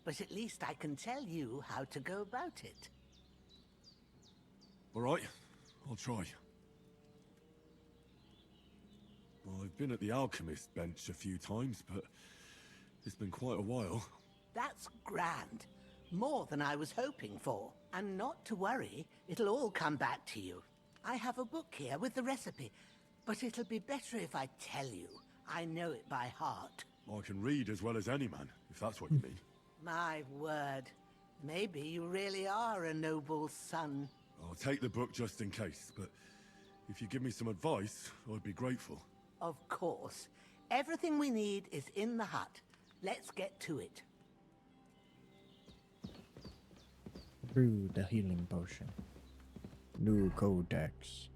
But at least I can tell you how to go about it.
All right, I'll try. Well, I've been at the alchemist bench a few times, but it's been quite a while.
That's grand. More than I was hoping for. And not to worry, it'll all come back to you. I have a book here with the recipe, but it'll be better if I tell you. I know it by heart.
I can read as well as any man, if that's what you mean.
My word. Maybe you really are a noble son.
I'll take the book just in case, but if you give me some advice, I'd be grateful.
Of course. Everything we need is in the hut. Let's get to it.
Brew the healing potion. New codex.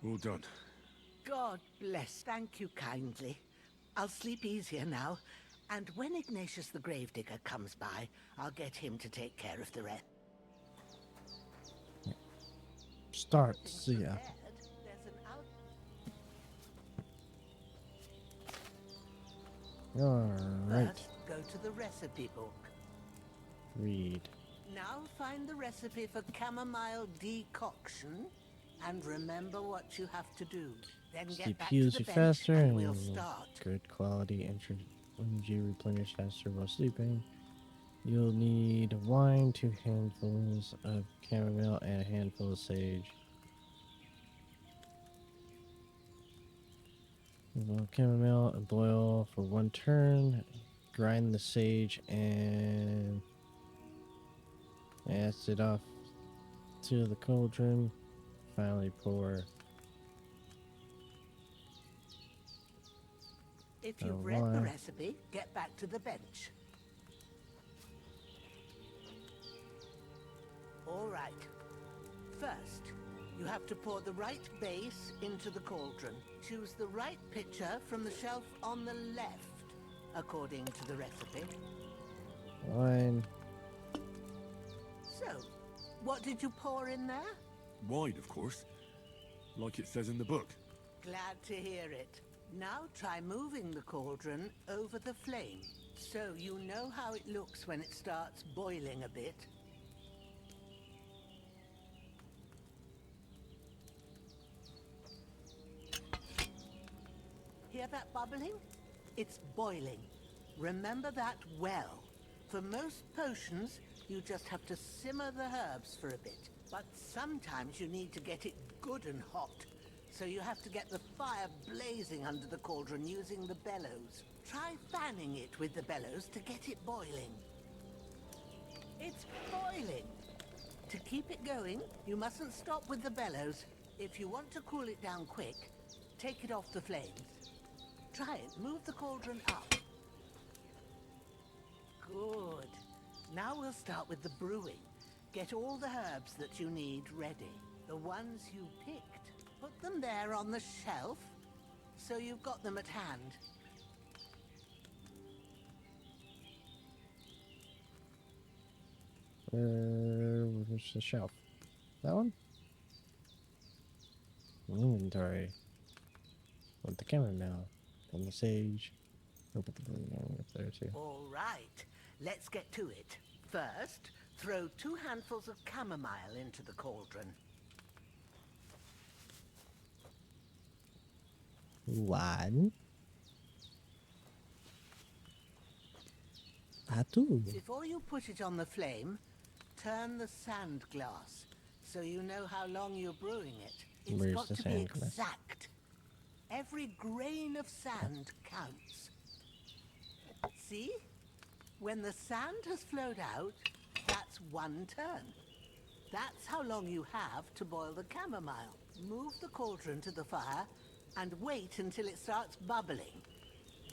All done.
God bless. Thank you kindly. I'll sleep easier now. And when Ignatius the Gravedigger comes by, I'll get him to take care of the rest.
Start, see ya. Alright.
First, go to the recipe book.
Read.
Now find the recipe for chamomile decoction, and remember what you have to do. Then
Sleep
get back to
heals
the
you
bench
faster
and
and
we'll start.
good quality energy replenish faster while sleeping. You'll need wine, 2 handfuls of chamomile, and a handful of sage. Chamomile and boil for 1 turn. Grind the sage and acid off to the cauldron. Finally pour.
If you've read the recipe, get back to the bench. All right. First, you have to pour the right base into the cauldron. Choose the right pitcher from the shelf on the left, according to the recipe.
Wine.
So, what did you pour in there?
Wine, of course. Like it says in the book.
Glad to hear it. Now try moving the cauldron over the flame, so you know how it looks when it starts boiling a bit. hear that bubbling? It's boiling. Remember that well. For most potions, you just have to simmer the herbs for a bit. But sometimes you need to get it good and hot. So you have to get the fire blazing under the cauldron using the bellows. Try fanning it with the bellows to get it boiling. It's boiling! To keep it going, you mustn't stop with the bellows. If you want to cool it down quick, take it off the flames. Try it. Move the cauldron up. Good. Now we'll start with the brewing. Get all the herbs that you need ready. The ones you picked. Put them there on the shelf, so you've got them at hand.
Where's the shelf? That one? Inventory. With the chamomile. And the sage. I'll put the blue one up there too.
All right, let's get to it. First, throw 2 handfuls of chamomile into the cauldron.
One. Two.
Before you put it on the flame, turn the sand glass so you know how long you're brewing it. It's
Where's
got
the
to be
sand glass?
exact. Every grain of sand counts. See? When the sand has flowed out, that's 1 turn. That's how long you have to boil the chamomile. Move the cauldron to the fire and wait until it starts bubbling.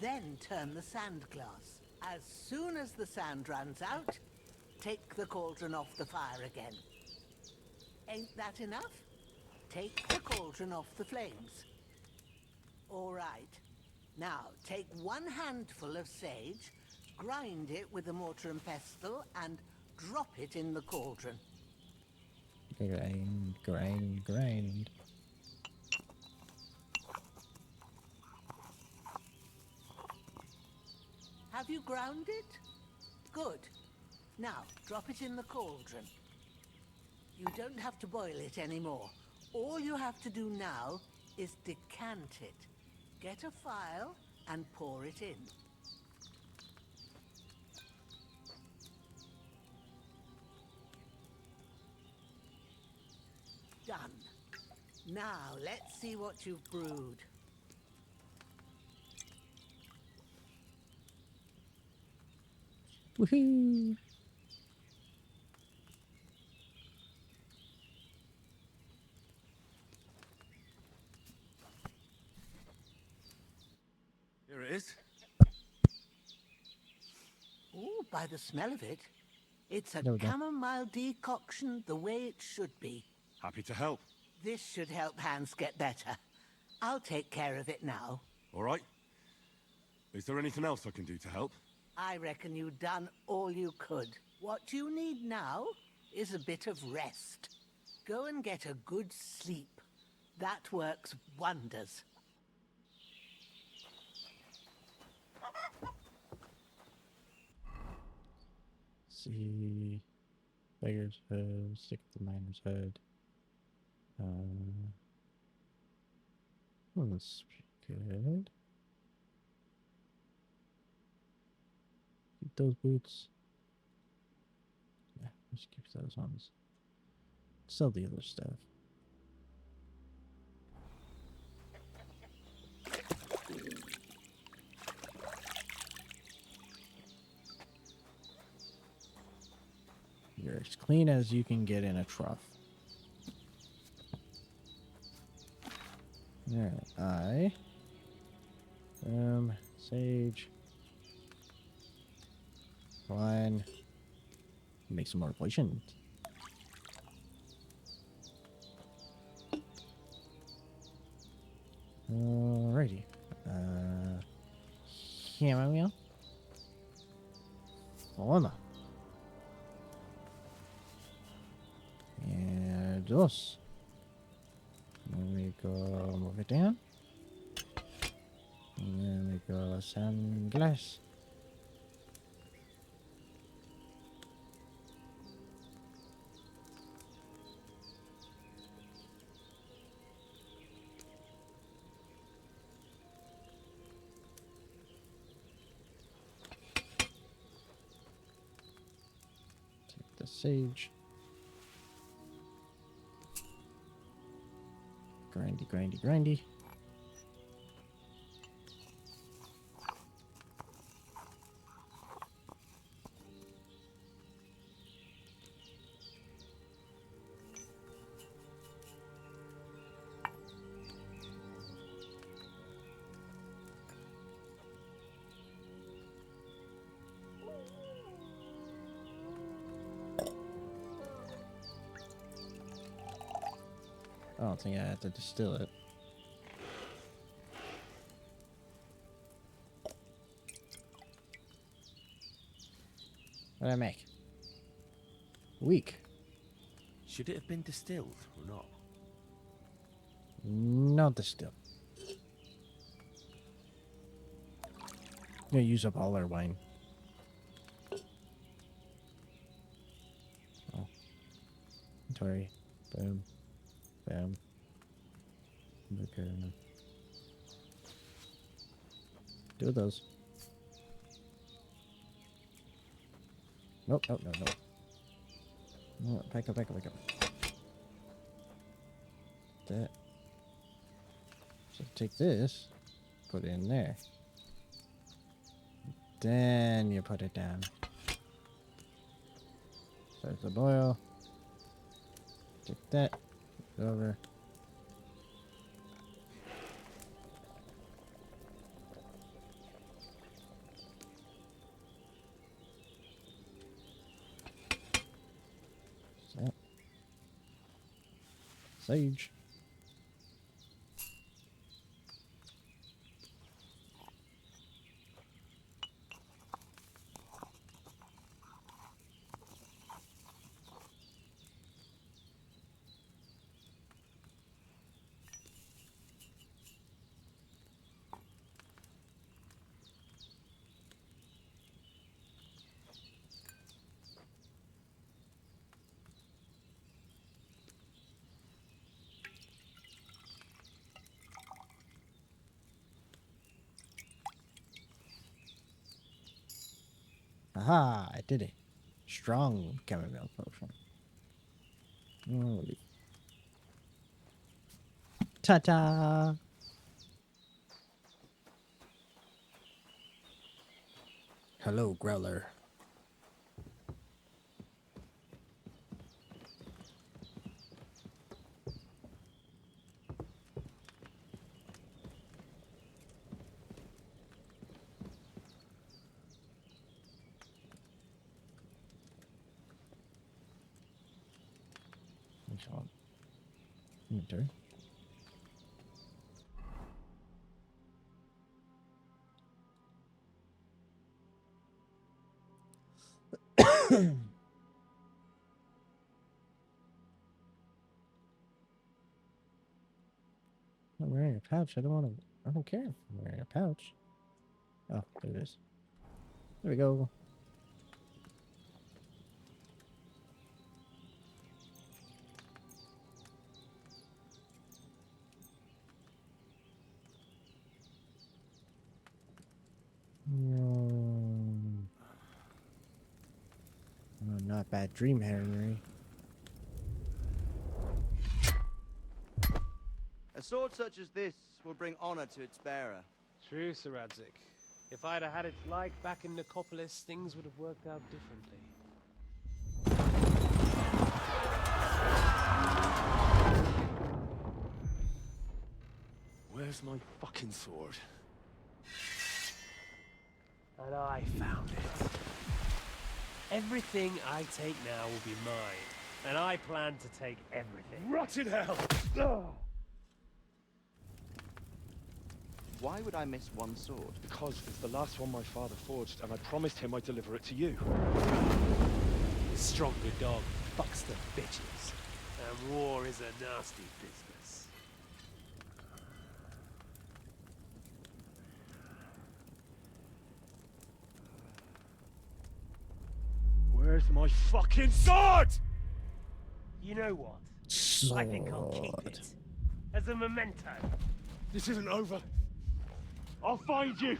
Then turn the sand glass. As soon as the sand runs out, take the cauldron off the fire again. Ain't that enough? Take the cauldron off the flames. All right. Now, take 1 handful of sage, grind it with a mortar and pestle, and drop it in the cauldron.
Grind, grind, grind.
Have you ground it? Good. Now, drop it in the cauldron. You don't have to boil it anymore. All you have to do now is decant it. Get a phial and pour it in. Done. Now, let's see what you've brewed.
Woohoo!
Here it is.
Ooh, by the smell of it, it's a
There we go.
chamomile decoction the way it should be.
Happy to help.
This should help Hans get better. I'll take care of it now.
All right. Is there anything else I can do to help?
I reckon you've done all you could. What you need now is a bit of rest. Go and get a good sleep. That works wonders.
See. Beggar's head, stick the miner's head. That's pretty good. Keep those boots. Yeah, let's keep those ones. Sell the other stuff. You're as clean as you can get in a trough. Alright, sage. One. Make some more potions. Alrighty. Chamomile. Hola. And dos. Then we go move it down. And then we go sunglass. sage. Grindy, grindy, grindy. I don't think I have to distill it. What did I make? Weak.
Should it have been distilled or not?
Not distilled. I'm gonna use up all our wine. Oh. Inventory. Boom. Boom. Okay. Do those. Nope, nope, no, no. No, back up, back up, back up. That. So take this, put it in there. Then you put it down. Start the boil. Take that. Put it over. That. Sage. Aha, I did it. Strong chamomile potion. Holy. Ta-ta! Hello, Growler. Inventory. I'm wearing a pouch. I don't care if I'm wearing a pouch. Oh, there it is. There we go. Oh, not bad dream, Henry.
A sword such as this will bring honor to its bearer.
True, Sir Radzik. If I'd have had it like back in Nicopolis, things would have worked out differently.
Where's my fucking sword?
And I found it. Everything I take now will be mine, and I plan to take everything.
Rot in hell!
Why would I miss one sword?
Because it's the last one my father forged, and I promised him I'd deliver it to you.
The stronger dog fucks the bitches, and war is a nasty business.
Where's my fucking sword?
You know what? I think I'll keep it. As a memento.
This isn't over. I'll find you!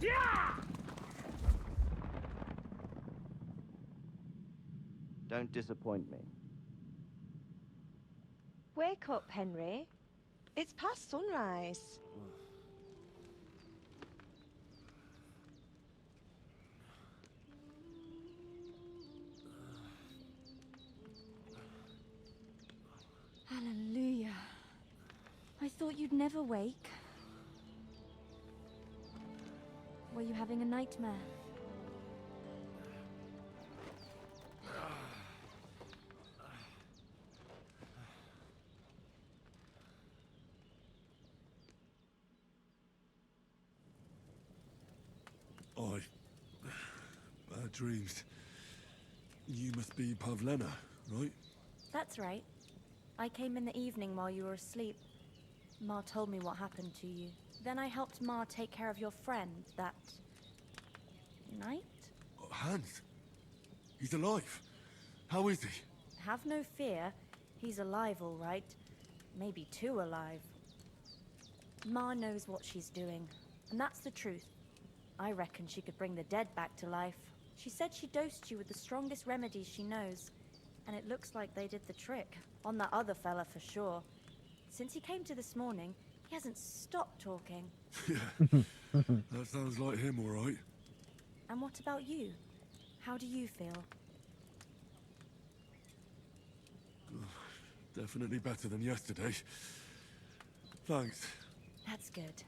Yeah!
Don't disappoint me.
Wake up, Henry. It's past sunrise.
Hallelujah. I thought you'd never wake. Were you having a nightmare?
Bad dreams. You must be Pavlena, right?
That's right. I came in the evening while you were asleep. Ma told me what happened to you. Then I helped Ma take care of your friend that night?
Hans? He's alive. How is he?
Have no fear. He's alive, all right. Maybe too alive. Ma knows what she's doing, and that's the truth. I reckon she could bring the dead back to life. She said she dosed you with the strongest remedies she knows, and it looks like they did the trick. On that other fella for sure. Since he came to this morning, he hasn't stopped talking.
Yeah, that sounds like him, all right.
And what about you? How do you feel?
Definitely better than yesterday. Thanks.
That's good.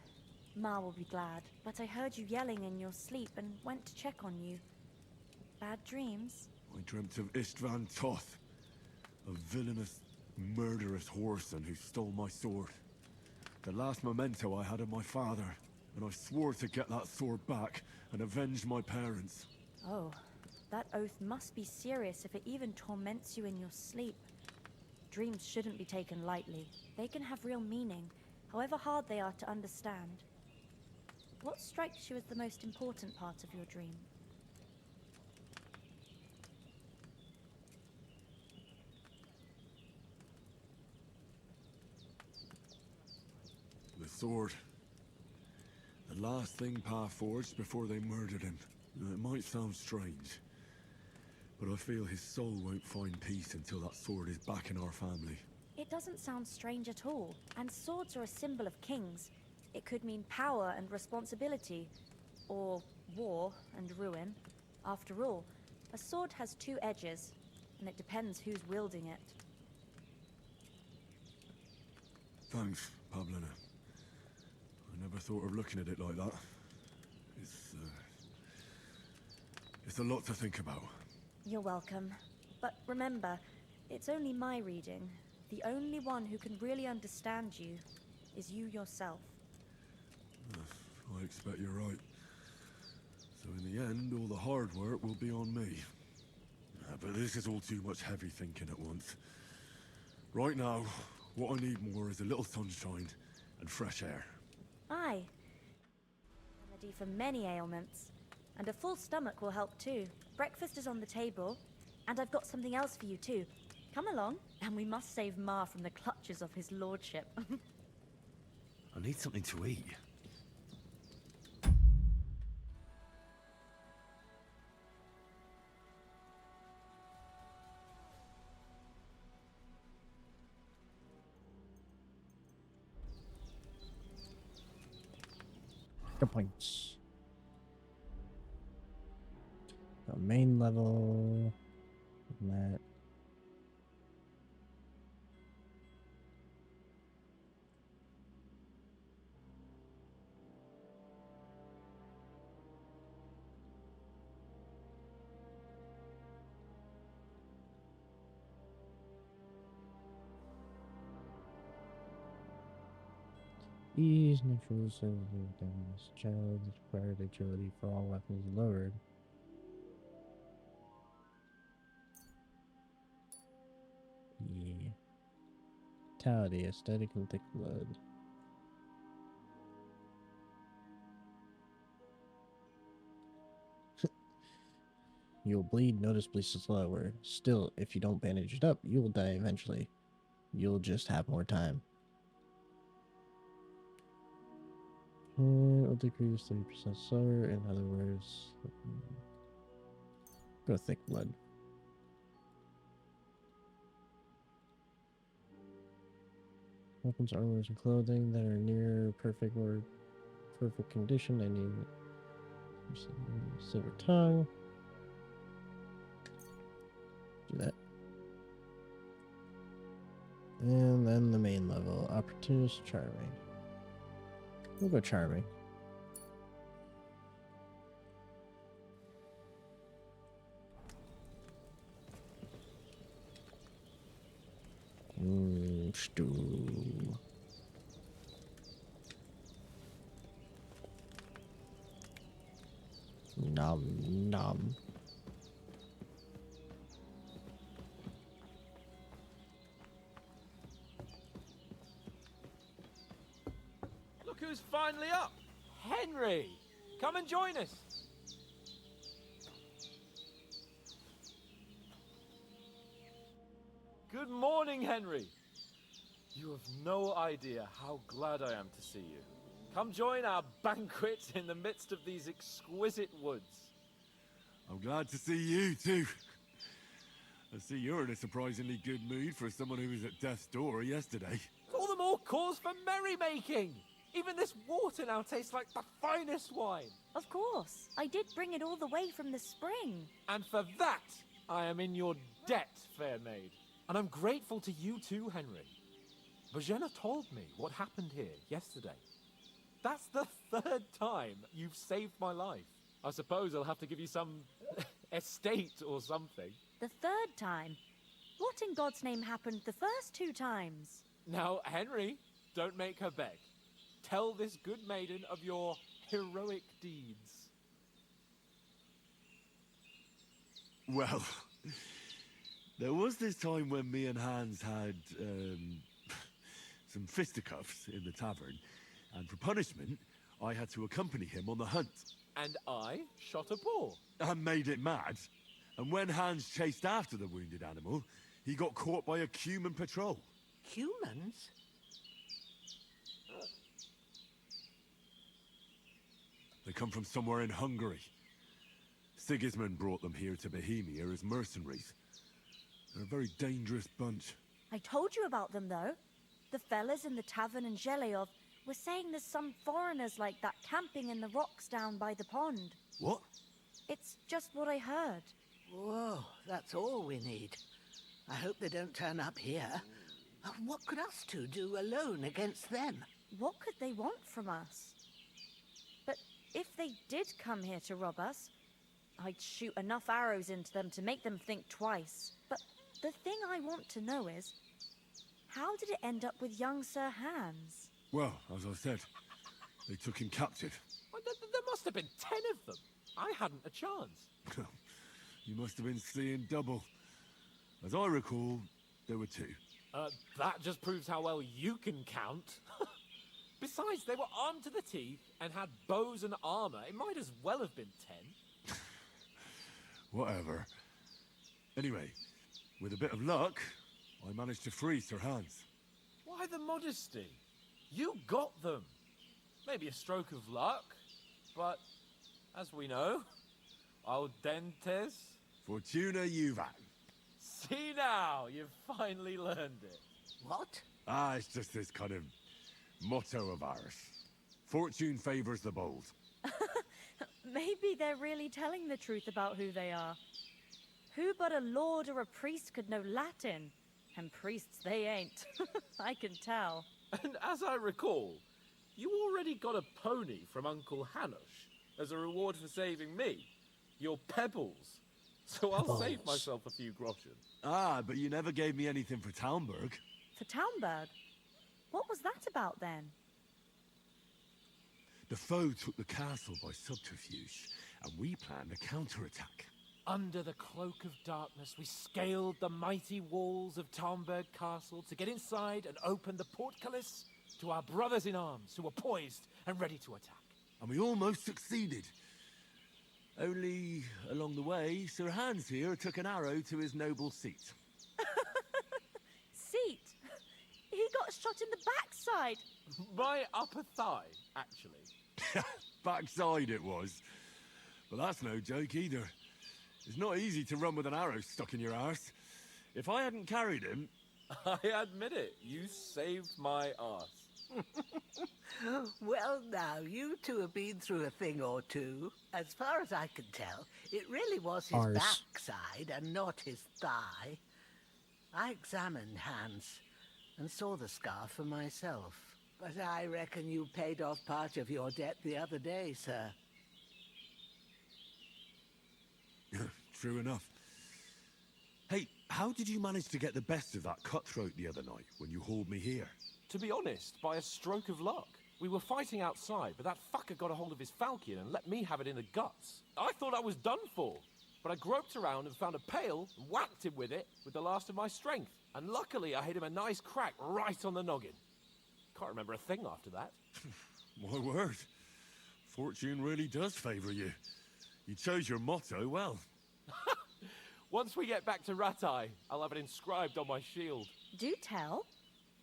Ma will be glad, but I heard you yelling in your sleep and went to check on you. Bad dreams?
I dreamt of Istvan Toth, a villainous, murderous whoreson who stole my sword. The last memento I had of my father, and I swore to get that sword back and avenge my parents.
Oh, that oath must be serious if it even torments you in your sleep. Dreams shouldn't be taken lightly. They can have real meaning, however hard they are to understand. What strikes you as the most important part of your dream?
The sword. The last thing Pa forged before they murdered him. It might sound strange, but I feel his soul won't find peace until that sword is back in our family.
It doesn't sound strange at all, and swords are a symbol of kings. It could mean power and responsibility, or war and ruin. After all, a sword has two edges, and it depends who's wielding it.
Thanks, Pavlena. I never thought of looking at it like that. It's a lot to think about.
You're welcome. But remember, it's only my reading. The only one who can really understand you is you yourself.
I expect you're right. So in the end, all the hard work will be on me. But this is all too much heavy thinking at once. Right now, what I need more is a little sunshine and fresh air.
Aye. Remedy for many ailments. And a full stomach will help too. Breakfast is on the table, and I've got something else for you too. Come along, and we must save Ma from the clutches of his lordship.
I need something to eat.
Good points. The main level. That. Ease, natural sensitive damage. Child required agility for all weapons lowered. Yeah. Vitality, aesthetic, and thick blood. You'll bleed noticeably slower. Still, if you don't bandage it up, you'll die eventually. You'll just have more time. It'll decrease 30% slower. In other words, go thick blood. Weapons, armors, and clothing that are near perfect or perfect condition. I need silver tongue. Do that. And then the main level, opportunist, charming. We'll go charming. Stew. Nom nom.
Look who's finally up! Henry! Come and join us! Good morning, Henry! You have no idea how glad I am to see you. Come join our banquet in the midst of these exquisite woods.
I'm glad to see you, too. I see you're in a surprisingly good mood for someone who was at death's door yesterday.
All the more cause for merrymaking! Even this water now tastes like the finest wine.
Of course. I did bring it all the way from the spring.
And for that, I am in your debt, fair maid. And I'm grateful to you too, Henry. Bojena told me what happened here yesterday. That's the third time you've saved my life. I suppose I'll have to give you some estate or something.
The third time? What in God's name happened the first 2 times?
Now, Henry, don't make her beg. Tell this good maiden of your heroic deeds.
Well, there was this time when me and Hans had, some fisticuffs in the tavern, and for punishment, I had to accompany him on the hunt.
And I shot a boar.
And made it mad. And when Hans chased after the wounded animal, he got caught by a human patrol.
Humans?
They come from somewhere in Hungary. Sigismund brought them here to Bohemia as mercenaries. They're a very dangerous bunch.
I told you about them, though. The fellas in the tavern in Zheleyov were saying there's some foreigners like that camping in the rocks down by the pond.
What?
It's just what I heard.
Whoa, that's all we need. I hope they don't turn up here. What could us two do alone against them?
What could they want from us? But if they did come here to rob us, I'd shoot enough arrows into them to make them think twice. But the thing I want to know is, how did it end up with young Sir Hans?
Well, as I said, they took him captive.
Well, there must have been 10 of them. I hadn't a chance.
You must have been seeing double. As I recall, there were 2.
That just proves how well you can count. Besides, they were armed to the teeth and had bows and armor. It might as well have been 10.
Whatever. Anyway, with a bit of luck, I managed to free Sir Hans.
Why the modesty? You got them. Maybe a stroke of luck, but as we know, al dentes.
Fortuna juvat.
See now, you've finally learned it.
What?
It's just this kind of motto of ours. Fortune favors the bold.
Maybe they're really telling the truth about who they are. Who but a lord or a priest could know Latin? And priests they ain't. I can tell.
And as I recall, you already got a pony from Uncle Hanush as a reward for saving me. Your pebbles. So I'll save myself a few groschen.
But you never gave me anything for Talmberg.
For Talmberg? What was that about then?
The foe took the castle by subterfuge, and we planned a counterattack.
Under the cloak of darkness, we scaled the mighty walls of Talmberg Castle to get inside and open the portcullis to our brothers in arms who were poised and ready to attack.
And we almost succeeded. Only, along the way, Sir Hans here took an arrow to his noble seat.
Seat? He got shot in the backside.
My upper thigh, actually.
Backside it was. But that's no joke either. It's not easy to run with an arrow stuck in your arse. If I hadn't carried him,
I admit it, you saved my ass.
Well, now, you two have been through a thing or two. As far as I can tell, it really was his
Ours.
backside and not his thigh. I examined Hans and saw the scar for myself. But I reckon you paid off part of your debt the other day, sir.
True enough. Hey, how did you manage to get the best of that cutthroat the other night when you hauled me here?
To be honest, by a stroke of luck. We were fighting outside, but that fucker got a hold of his falchion and let me have it in the guts. I thought I was done for, but I groped around and found a pail and whacked him with it with the last of my strength. And luckily, I hit him a nice crack right on the noggin. Can't remember a thing after that.
My word. Fortune really does favour you. You chose your motto well.
Once we get back to Ratai, I'll have it inscribed on my shield.
Do tell.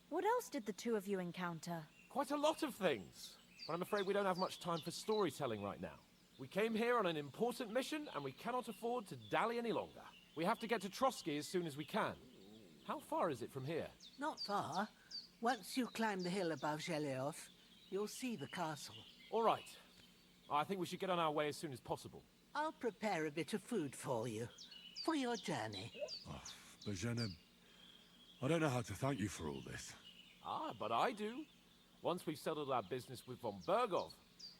What else did the two of you encounter?
Quite a lot of things, but I'm afraid we don't have much time for storytelling right now. We came here on an important mission, and we cannot afford to dally any longer. We have to get to Trotsky as soon as we can. How far is it from here?
Not far. Once you climb the hill above Zheleov, you'll see the castle.
All right. I think we should get on our way as soon as possible.
I'll prepare a bit of food for you, for your journey.
Oh, Bozhena, I don't know how to thank you for all this.
Ah, but I do. Once we've settled our business with von Bergov,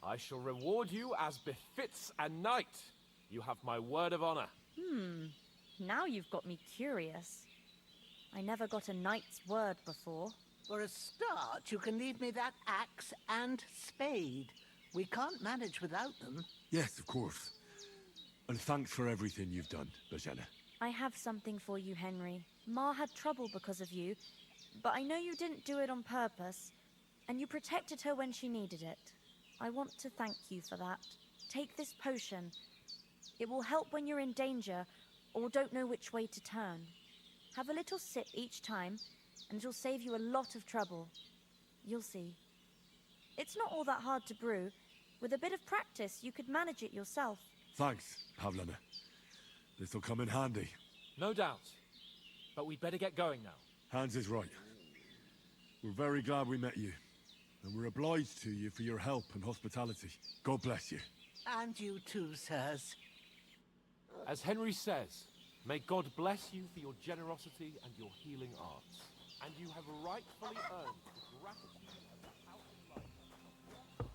I shall reward you as befits a knight. You have my word of honor.
Now you've got me curious. I never got a knight's word before.
For a start, you can leave me that axe and spade. We can't manage without them.
Yes, of course. And thanks for everything you've done, Bozhena.
I have something for you, Henry. Ma had trouble because of you, but I know you didn't do it on purpose, and you protected her when she needed it. I want to thank you for that. Take this potion. It will help when you're in danger or don't know which way to turn. Have a little sip each time, and it'll save you a lot of trouble. You'll see. It's not all that hard to brew. With a bit of practice, you could manage it yourself.
Thanks, Pavlena. This'll come in handy.
No doubt. But we'd better get going now.
Hans is right. We're very glad we met you. And we're obliged to you for your help and hospitality. God bless you.
And you too, sirs.
As Henry says, may God bless you for your generosity and your healing arts. And you have rightfully earned the gratitude of the House of Light.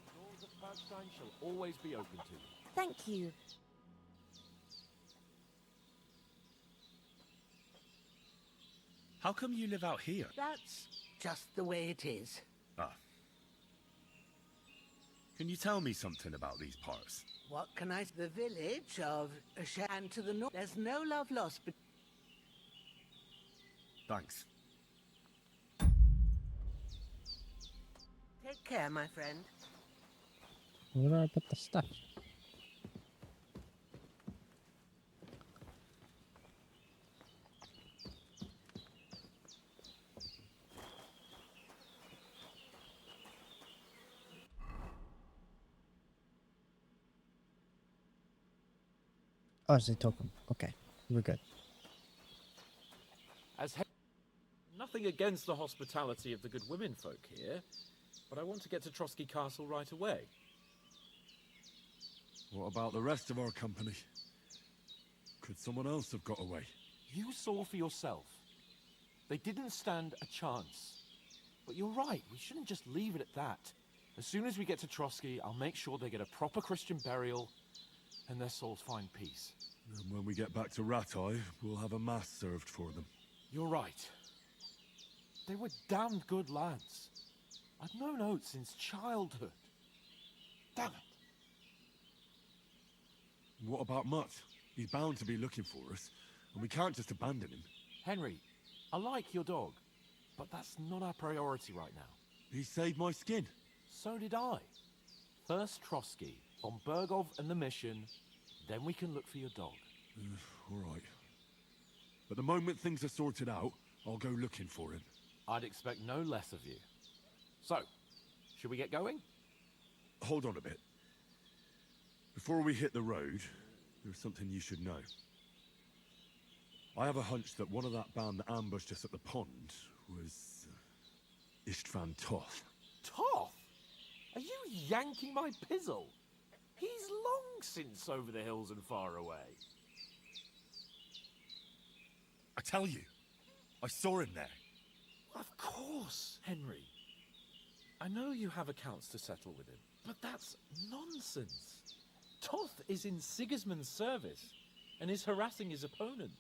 The doors of Bergstein shall always be open to you.
Thank you.
How come you live out here?
That's just the way it is.
Ah. Can you tell me something about these parts?
What can I say? The village of Shan to the north. There's no love lost, but...
Thanks.
Take care, my friend.
Where do I put the stuff? Oh, they took them. Okay, we're good.
Nothing against the hospitality of the good women folk here, but I want to get to Trotsky Castle right away.
What about the rest of our company? Could someone else have got away?
You saw for yourself. They didn't stand a chance. But you're right, we shouldn't just leave it at that. As soon as we get to Trotsky, I'll make sure they get a proper Christian burial and their souls find peace.
And when we get back to Ratai, we'll have a mass served for them.
You're right. They were damned good lads. I've known Oates since childhood. Damn it.
What about Mutt? He's bound to be looking for us, and we can't just abandon him.
Henry, I like your dog, but that's not our priority right now.
He saved my skin.
So did I. First Trotsky, von Bergov and the mission, then we can look for your dog.
All right. But the moment things are sorted out, I'll go looking for him.
I'd expect no less of you. So, should we get going?
Hold on a bit. Before we hit the road, there's something you should know. I have a hunch that one of that band that ambushed us at the pond was Istvan Toth.
Toth? Are you yanking my pizzle? He's long since over the hills and far away.
I tell you, I saw him there.
Of course, Henry. I know you have accounts to settle with him, but that's nonsense. Toth is in Sigismund's service and is harassing his opponents.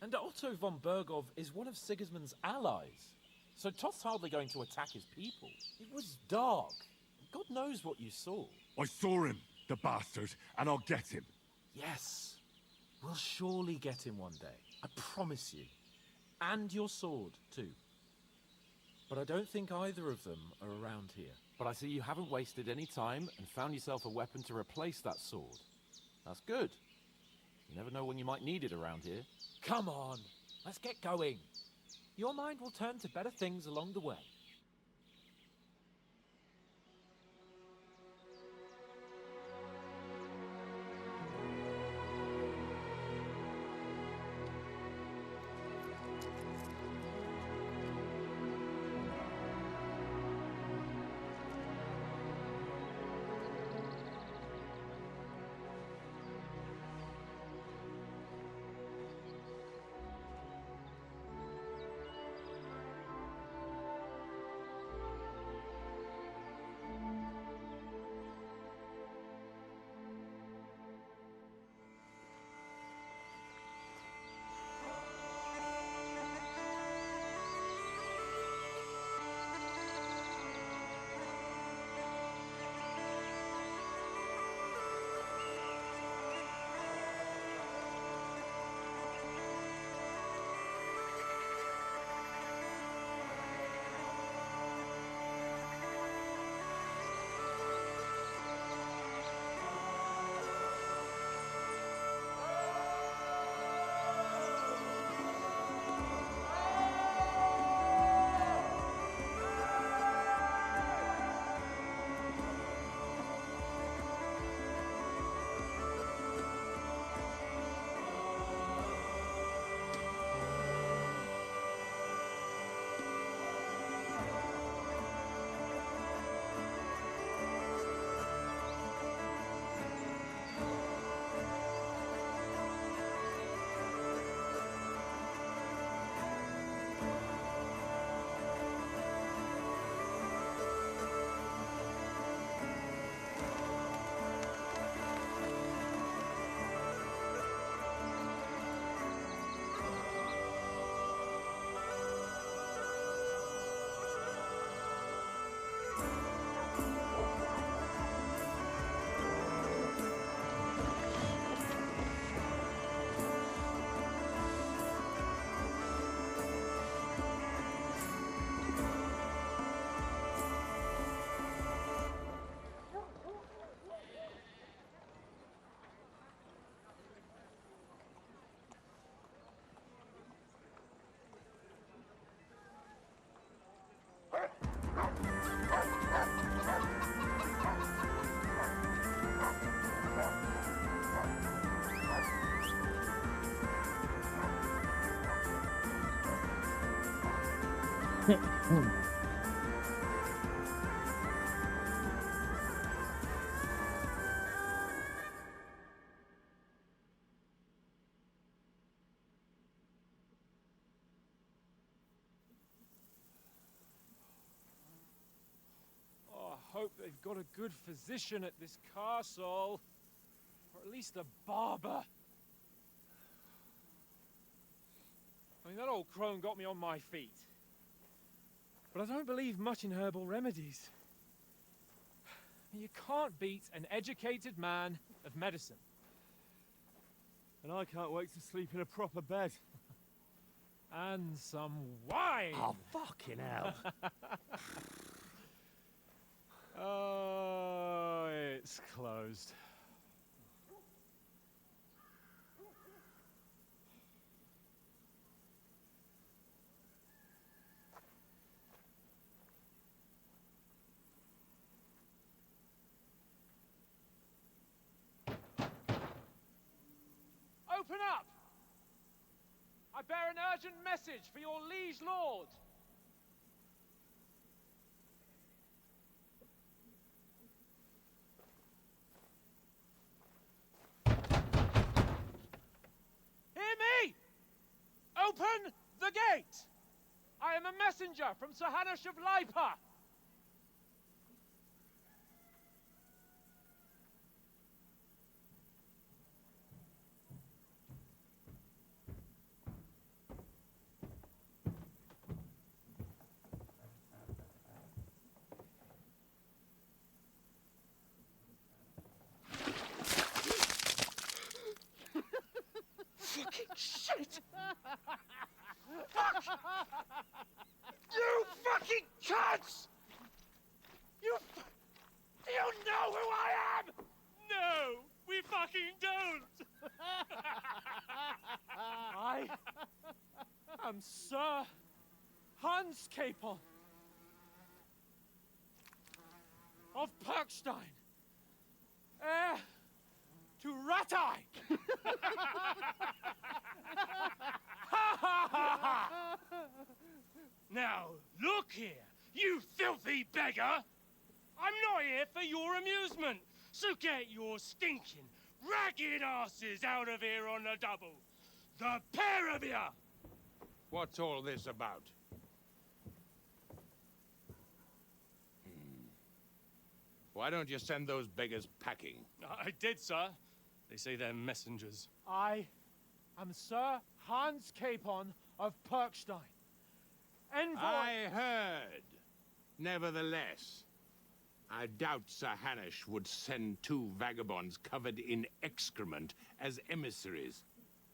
And Otto von Bergov is one of Sigismund's allies. So Toth's hardly going to attack his people. It was dark. God knows what you saw.
I saw him, the bastard, and I'll get him.
Yes. We'll surely get him one day. I promise you. And your sword, too. But I don't think either of them are around here. But I see you haven't wasted any time and found yourself a weapon to replace that sword. That's good. You never know when you might need it around here. Come on, let's get going. Your mind will turn to better things along the way. I hope they've got a good physician at this castle. Or at least a barber. I mean, that old crone got me on my feet. But I don't believe much in herbal remedies. You can't beat an educated man of medicine.
And I can't wait to sleep in a proper bed.
And some wine!
Oh, fucking hell.
Oh, it's closed. Open up! I bear an urgent message for your liege lord. Hear me! Open the gate! I am a messenger from Sir Hanush of Lipa.
Fucking shit! Fuck! You fucking cunts! Do you know who I am?
No, we fucking don't! I am Sir Hans Capon of Perkstein, heir to Ratai!
Now, look here, you filthy beggar! I'm not here for your amusement, so get your stinking, ragged asses out of here on the double. The pair of you!
What's all this about? Why don't you send those beggars packing?
I did, sir. They say they're messengers. I am Sir Hans Capon of Perkstein. Envoy...
I heard. Nevertheless, I doubt Sir Hanush would send two vagabonds covered in excrement as emissaries.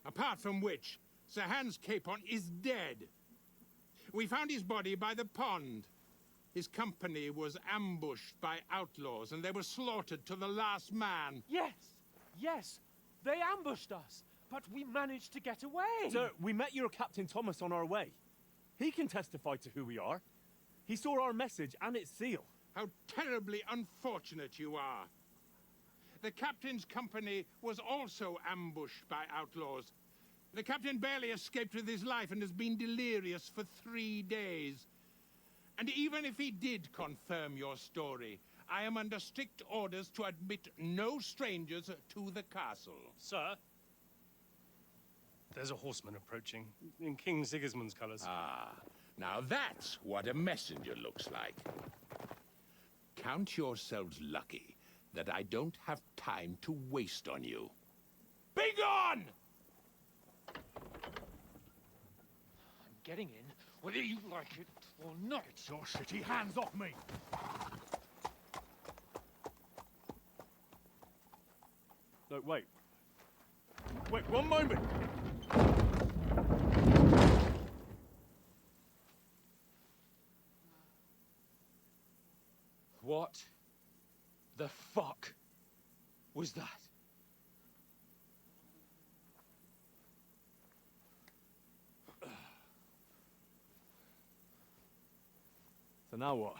Apart from which, Sir Hans Capon is dead. We found his body by the pond. His company was ambushed by outlaws, and they were slaughtered to the last man.
Yes, yes, they ambushed us, but we managed to get away.
Sir, we met your Captain Thomas on our way. He can testify to who we are. He saw our message and its seal.
How terribly unfortunate you are. The captain's company was also ambushed by outlaws. The captain barely escaped with his life and has been delirious for 3 days. And even if he did confirm your story, I am under strict orders to admit no strangers to the castle.
Sir, there's a horseman approaching in King Sigismund's colours.
Ah, now that's what a messenger looks like. Count yourselves lucky that I don't have time to waste on you. Be gone!
I'm getting in, whether you like it or not. Get your shitty hands off me!
No, wait. Wait, one moment!
What the fuck was that?
So now what?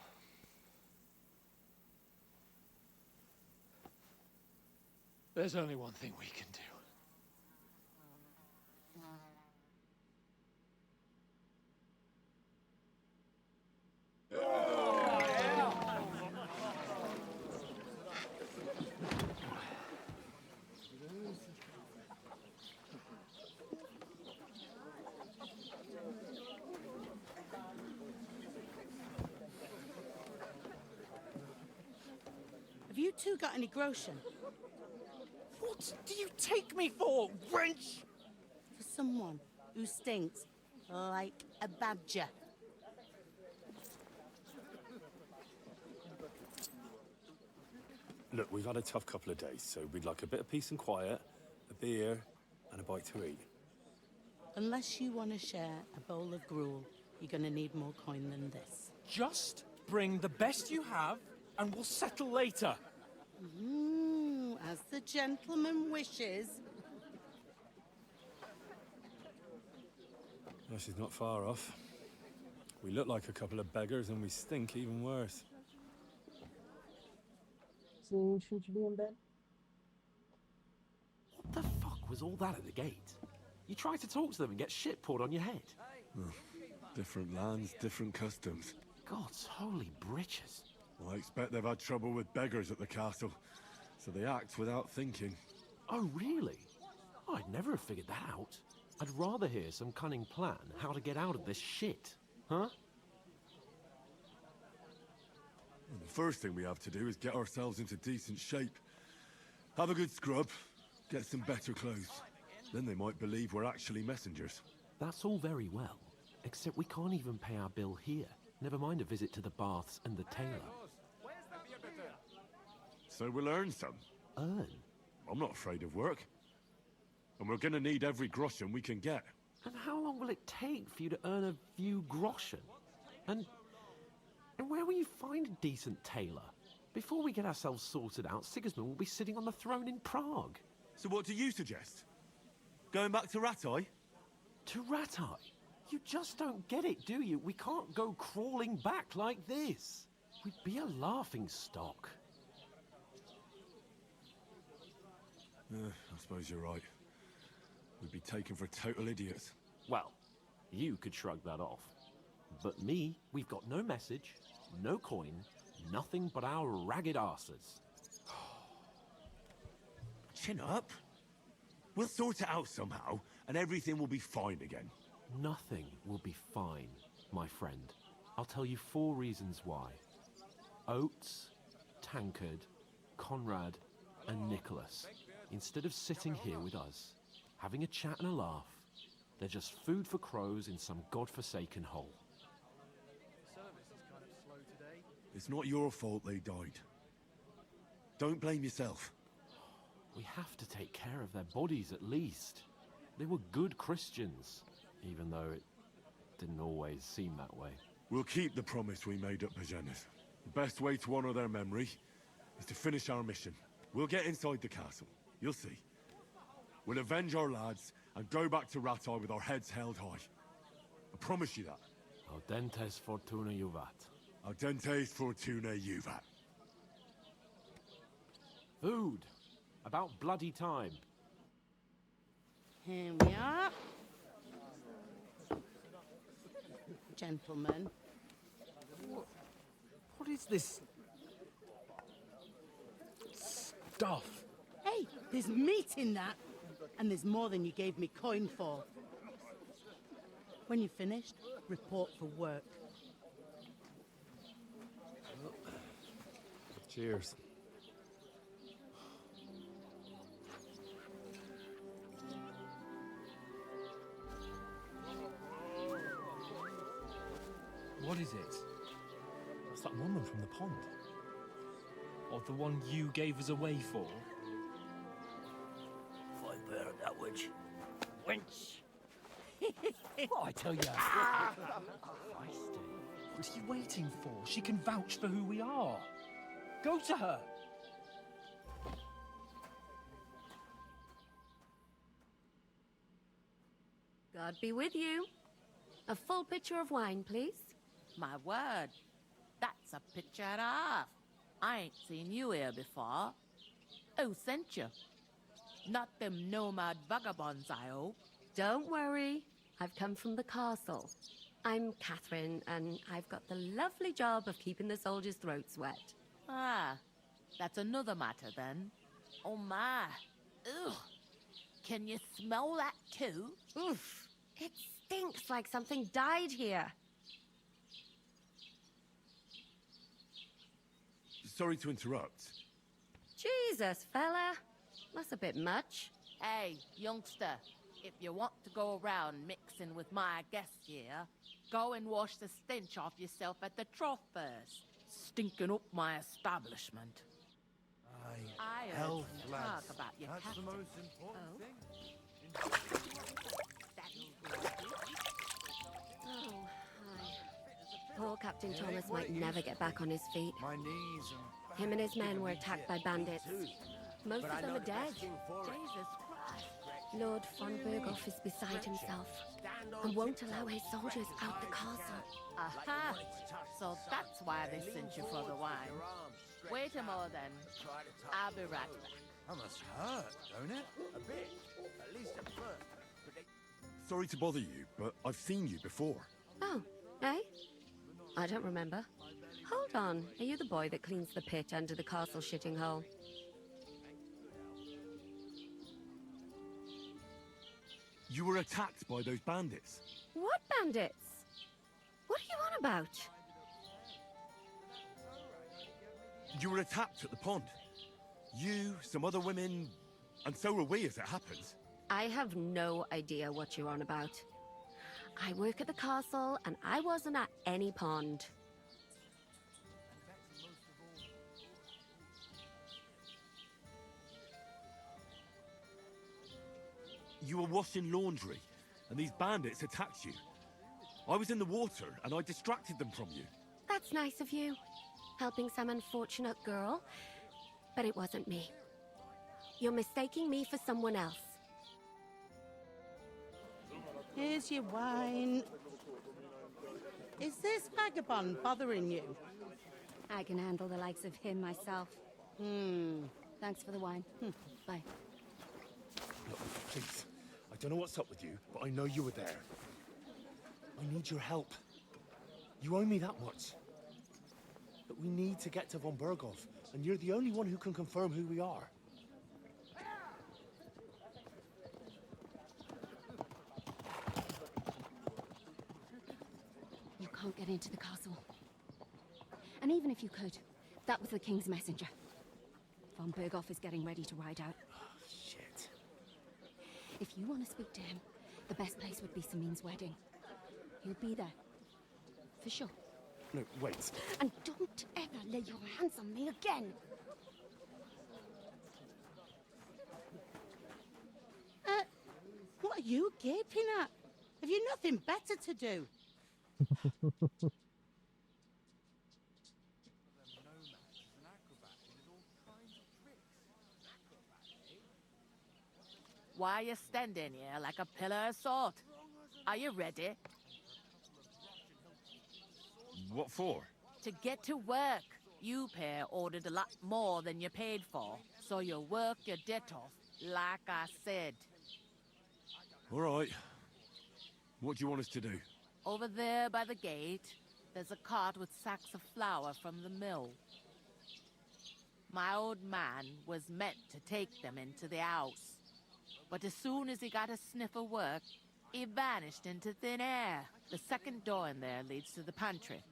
There's only one thing we can do.
Have you two got any groschen?
What do you take me for, wench?
For someone who stinks like a badger.
Look, we've had a tough couple of days, so we'd like a bit of peace and quiet, a beer, and a bite to eat.
Unless you want to share a bowl of gruel, you're going to need more coin than this.
Just bring the best you have, and we'll settle later.
As the gentleman wishes.
Well, she's not far off. We look like a couple of beggars, and we stink even worse.
So, should you be in bed?
What the fuck was all that at the gate?
You try to talk to them and get shit poured on your head.
Different lands, different customs.
God's holy britches.
Well, I expect they've had trouble with beggars at the castle, so they act without thinking.
Oh, really? I'd never have figured that out. I'd rather hear some cunning plan how to get out of this shit. Huh?
The first thing we have to do is get ourselves into decent shape. Have a good scrub, get some better clothes. Then they might believe we're actually messengers.
That's all very well, except we can't even pay our bill here. Never mind a visit to the baths and the tailor.
So we'll earn some.
Earn?
I'm not afraid of work. And we're gonna need every groschen we can get.
And how long will it take for you to earn a few groschen? And where will you find a decent tailor? Before we get ourselves sorted out, Sigismund will be sitting on the throne in Prague.
So what do you suggest? Going back to Ratai?
To Ratai? You just don't get it, do you? We can't go crawling back like this. We'd be a laughing stock.
I suppose you're right. We'd be taken for total idiots.
Well, you could shrug that off. But me, we've got no message, no coin, nothing but our ragged arses.
Chin up. We'll sort it out somehow, and everything will be fine again.
Nothing will be fine, my friend. I'll tell you 4 reasons why. Oates, Tankard, Conrad, and Nicholas, instead of sitting here with us, having a chat and a laugh, they're just food for crows in some godforsaken hole.
It's not your fault they died. Don't blame yourself.
We have to take care of their bodies at least. They were good Christians, even though it didn't always seem that way.
We'll keep the promise we made at Bajenas. The best way to honor their memory is to finish our mission. We'll get inside the castle. You'll see. We'll avenge our lads and go back to Ratai with our heads held high. I promise you that.
Audentes fortuna juvat.
Audentes fortuna juvat.
Food! About bloody time.
Here we are. Gentlemen.
What is this stuff?
Hey, there's meat in that. And there's more than you gave me coin for. When you're finished, report for work.
Cheers.
What is it? It's that woman from the pond. Or the one you gave us away for?
Five bear of that witch. Wench!
What I tell you? What are you waiting for? She can vouch for who we are. Go to her.
God be with you. A full pitcher of wine, please.
My word, that's a picture and a half. I ain't seen you here before. Who sent you? Not them nomad vagabonds, I hope.
Don't worry. I've come from the castle. I'm Catherine, and I've got the lovely job of keeping the soldiers' throats wet.
Ah, that's another matter then. Oh my. Ugh. Can you smell that too?
Oof. It stinks like something died here.
Sorry to interrupt.
Jesus, fella. That's a bit much.
Hey, youngster, if you want to go around mixing with my guests here, go and wash the stench off yourself at the trough first. Stinking up my establishment. I heard
health,
some
lads.
talk about your
That's the
captain.
most important thing.
Oh, hi. Poor Captain Thomas might never get back on his feet.
My knees
Him and his men were attacked by bandits. Most of them are dead.
Jesus Christ.
Lord von Berghoff is beside himself and won't allow his soldiers out the castle.
Aha! So that's why they sent you for the wine. Wait a moment then. I'll be right back.
That must hurt, don't it? A bit. At least at first. But they...
Sorry to bother you, but I've seen you before.
Oh, eh? I don't remember. Hold on, are you the boy that cleans the pit under the castle shitting hole?
You were attacked by those bandits.
What bandits? What are you on about?
You were attacked at the pond. You, some other women, and so were we, as it happens.
I have no idea what you're on about. I work at the castle, and I wasn't at any pond.
You were washing laundry, and these bandits attacked you. I was in the water, and I distracted them from you.
That's nice of you, helping some unfortunate girl. But it wasn't me. You're mistaking me for someone else.
Here's your wine. Is this vagabond bothering you?
I can handle the likes of him myself. Thanks for the wine. Bye.
Look, please. I don't know what's up with you, but I know you were there. I need your help. You owe me that much. But we need to get to von Berghoff, and you're the only one who can confirm who we are.
You can't get into the castle. And even if you could, that was the King's messenger. Von Berghoff is getting ready to ride out.
Shit.
If you want to speak to him, the best place would be Samin's wedding. He'll be there. For sure.
No, wait.
And don't ever lay your hands on me again!
What are you gaping at? Have you nothing better to do?
Why are you standing here like a pillar of salt? Are you ready?
What for?
To get to work. You pair ordered a lot more than you paid for, so you'll work your debt off, like I said.
All right. What do you want us to do?
Over there by the gate, there's a cart with sacks of flour from the mill. My old man was meant to take them into the house. But as soon as he got a sniff of work, he vanished into thin air. The second door in there leads to the pantry.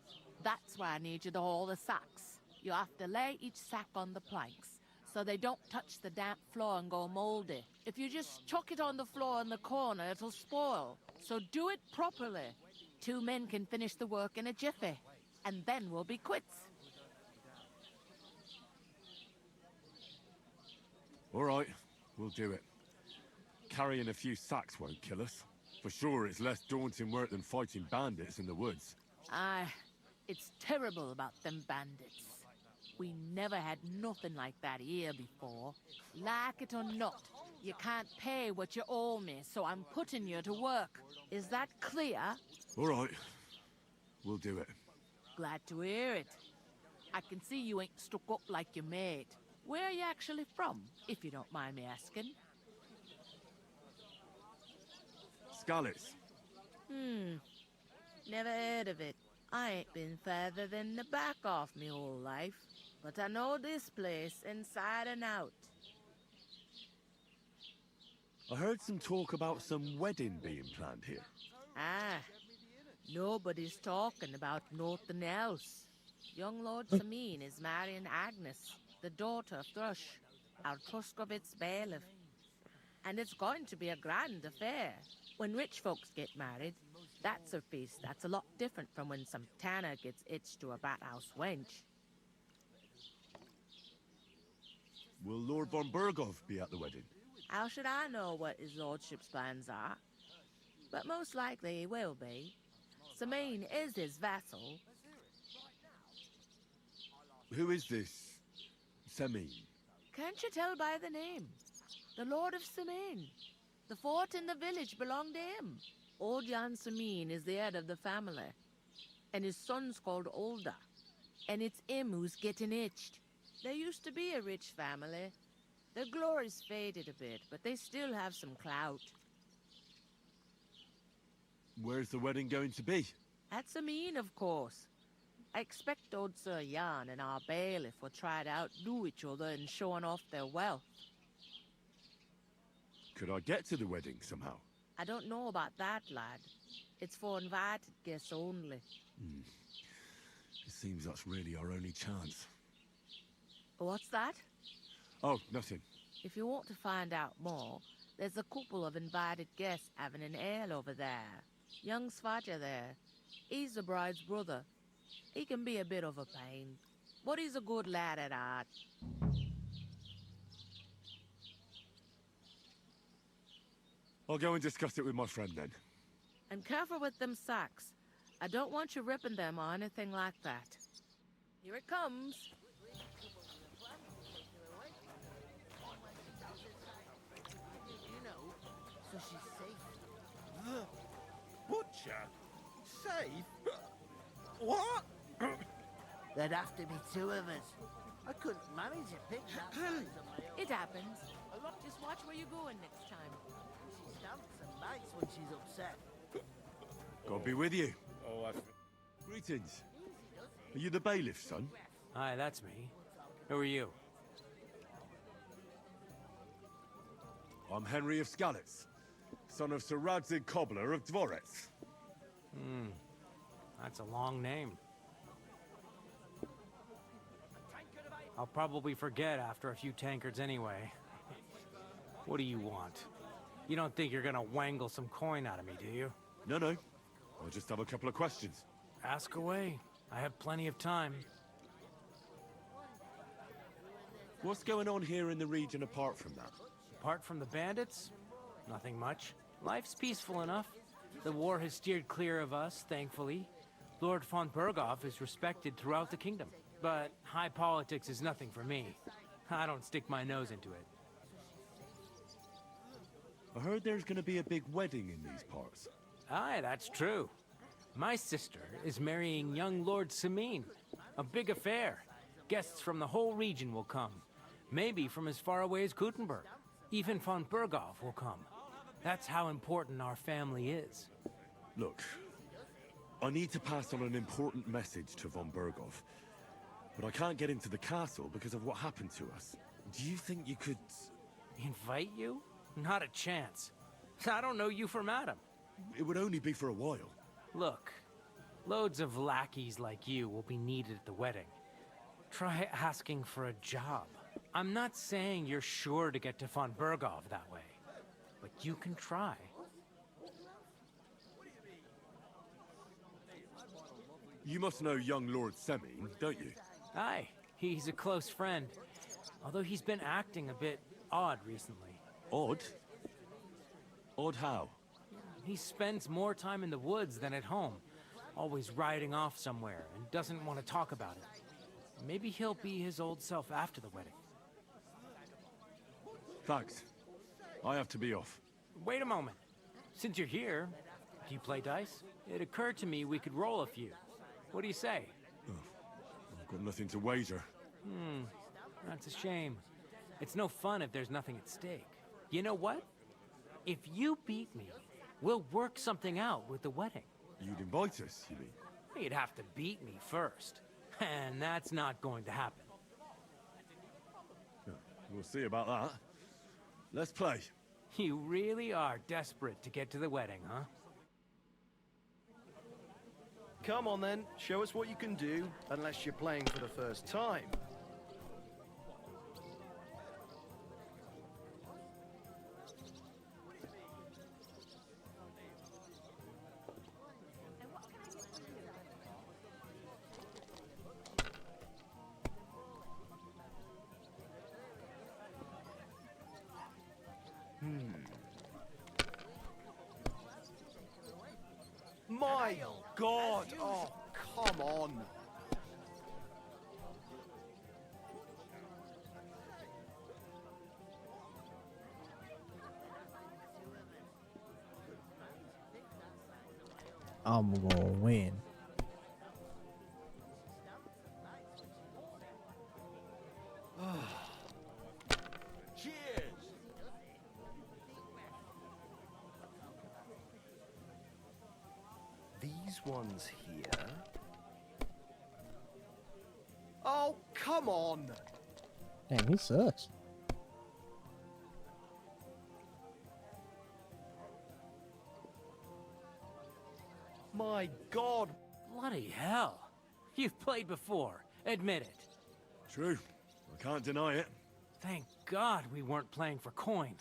That's why I need you to haul the sacks. You have to lay each sack on the planks, so they don't touch the damp floor and go moldy. If you just chuck it on the floor in the corner, it'll spoil. So do it properly. 2 men can finish the work in a jiffy, and then we'll be quits.
All right, we'll do it. Carrying a few sacks won't kill us. For sure, it's less daunting work than fighting bandits in the woods.
Aye, it's terrible about them bandits. We never had nothing like that here before. Like it or not, you can't pay what you owe me, so I'm putting you to work. Is that clear?
All right, we'll do it.
Glad to hear it. I can see you ain't stuck up like your mate. Where are you actually from, if you don't mind me asking?
Skalitz.
Never heard of it. I ain't been further than the back off me whole life. But I know this place inside and out.
I heard some talk about some wedding being planned here.
Ah, nobody's talking about nothing else. Young Lord Samin is marrying Agnes, the daughter of Thrush, our Truskovitz bailiff. And it's going to be a grand affair. When rich folks get married, that's a feast that's a lot different from when some tanner gets hitched to a bat-house wench.
Will Lord von Berghoff be at the wedding?
How should I know what his lordship's plans are? But most likely he will be. Samin is his vassal.
Who is this Semin?
Can't you tell by the name? The Lord of Samin. The fort and the village belong to him. Old Jan Samin is the head of the family. And his son's called Olda. And it's him who's getting itched. There used to be a rich family. Their glory's faded a bit, but they still have some clout.
Where's the wedding going to be?
At Sameen, of course. I expect old Sir Jan and our bailiff will try to outdo each other in showing off their wealth.
Could I get to the wedding somehow?
I don't know about that, lad. It's for invited guests only.
It seems that's really our only chance.
What's that?
Oh, nothing.
If you want to find out more, there's a couple of invited guests having an ale over there. Young Svaja there. He's the bride's brother. He can be a bit of a pain, but he's a good lad at heart.
I'll go and discuss it with my friend then.
And careful with them sacks. I don't want you ripping them or anything like that. Here it comes. You know, so she's safe.
The butcher? Safe? What?
There'd have to be two of us. I couldn't manage a pig that size on my own.
It happens. Just watch where you're going next time.
She stamps and bites when she's upset.
God be with you.
Oh,
Greetings. Are you the bailiff, son?
Hi, that's me. Who are you?
I'm Henry of Skalitz, son of Sir Radzig Cobbler of Dvorets.
That's a long name. I'll probably forget after a few tankards anyway. What do you want? You don't think you're gonna wangle some coin out of me, do you?
No. I just have a couple of questions.
Ask away. I have plenty of time.
What's going on here in the region apart from that?
Apart from the bandits? Nothing much. Life's peaceful enough. The war has steered clear of us, thankfully. Lord von Berghoff is respected throughout the kingdom. But high politics is nothing for me. I don't stick my nose into it.
I heard there's gonna be a big wedding in these parts.
Aye, that's true. My sister is marrying young Lord Sameen. A big affair. Guests from the whole region will come. Maybe from as far away as Gutenberg. Even von Berghoff will come. That's how important our family is.
Look, I need to pass on an important message to von Berghoff. But I can't get into the castle because of what happened to us. Do you think you could...
Invite you? Not a chance. I don't know you from Adam.
It would only be for a while.
Look, loads of lackeys like you will be needed at the wedding. Try asking for a job. I'm not saying you're sure to get to von Berghoff that way, but you can try.
You must know young Lord Semine, don't you?
Aye, he's a close friend. Although he's been acting a bit odd recently.
Odd? Odd how?
He spends more time in the woods than at home. Always riding off somewhere and doesn't want to talk about it. Maybe he'll be his old self after the wedding.
Thanks. I have to be off.
Wait a moment. Since you're here, do you play dice? It occurred to me we could roll a few. What do you say?
I've got nothing to wager.
That's a shame. It's no fun if there's nothing at stake. You know what? If you beat me, we'll work something out with the wedding.
You'd invite us, you mean?
You'd have to beat me first. And that's not going to happen.
We'll see about that. Let's play.
You really are desperate to get to the wedding, huh?
Come on then, show us what you can do, unless you're playing for the first time. My God! Oh, come on!
I'm gonna win.
Cheers!
these ones here. Oh, come on!
Damn, he sucks.
My God!
Bloody hell. You've played before. Admit it.
True. I can't deny it.
Thank God we weren't playing for coin.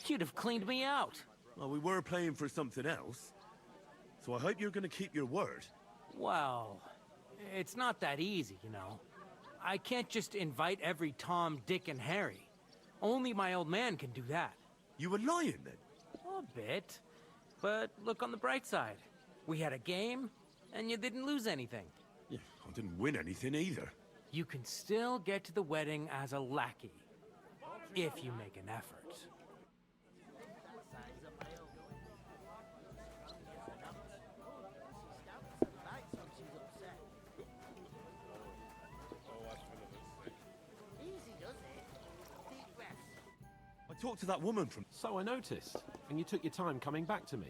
You'd have cleaned me out.
Well, we were playing for something else. So I hope you're going to keep your word.
Well, it's not that easy, you know. I can't just invite every Tom, Dick, and Harry. Only my old man can do that.
You were lying, then?
A bit. But look on the bright side. We had a game, and you didn't lose anything.
Yeah, I didn't win anything either.
You can still get to the wedding as a lackey, if you make an effort.
I talked to that woman from...
So I noticed, and you took your time coming back to me.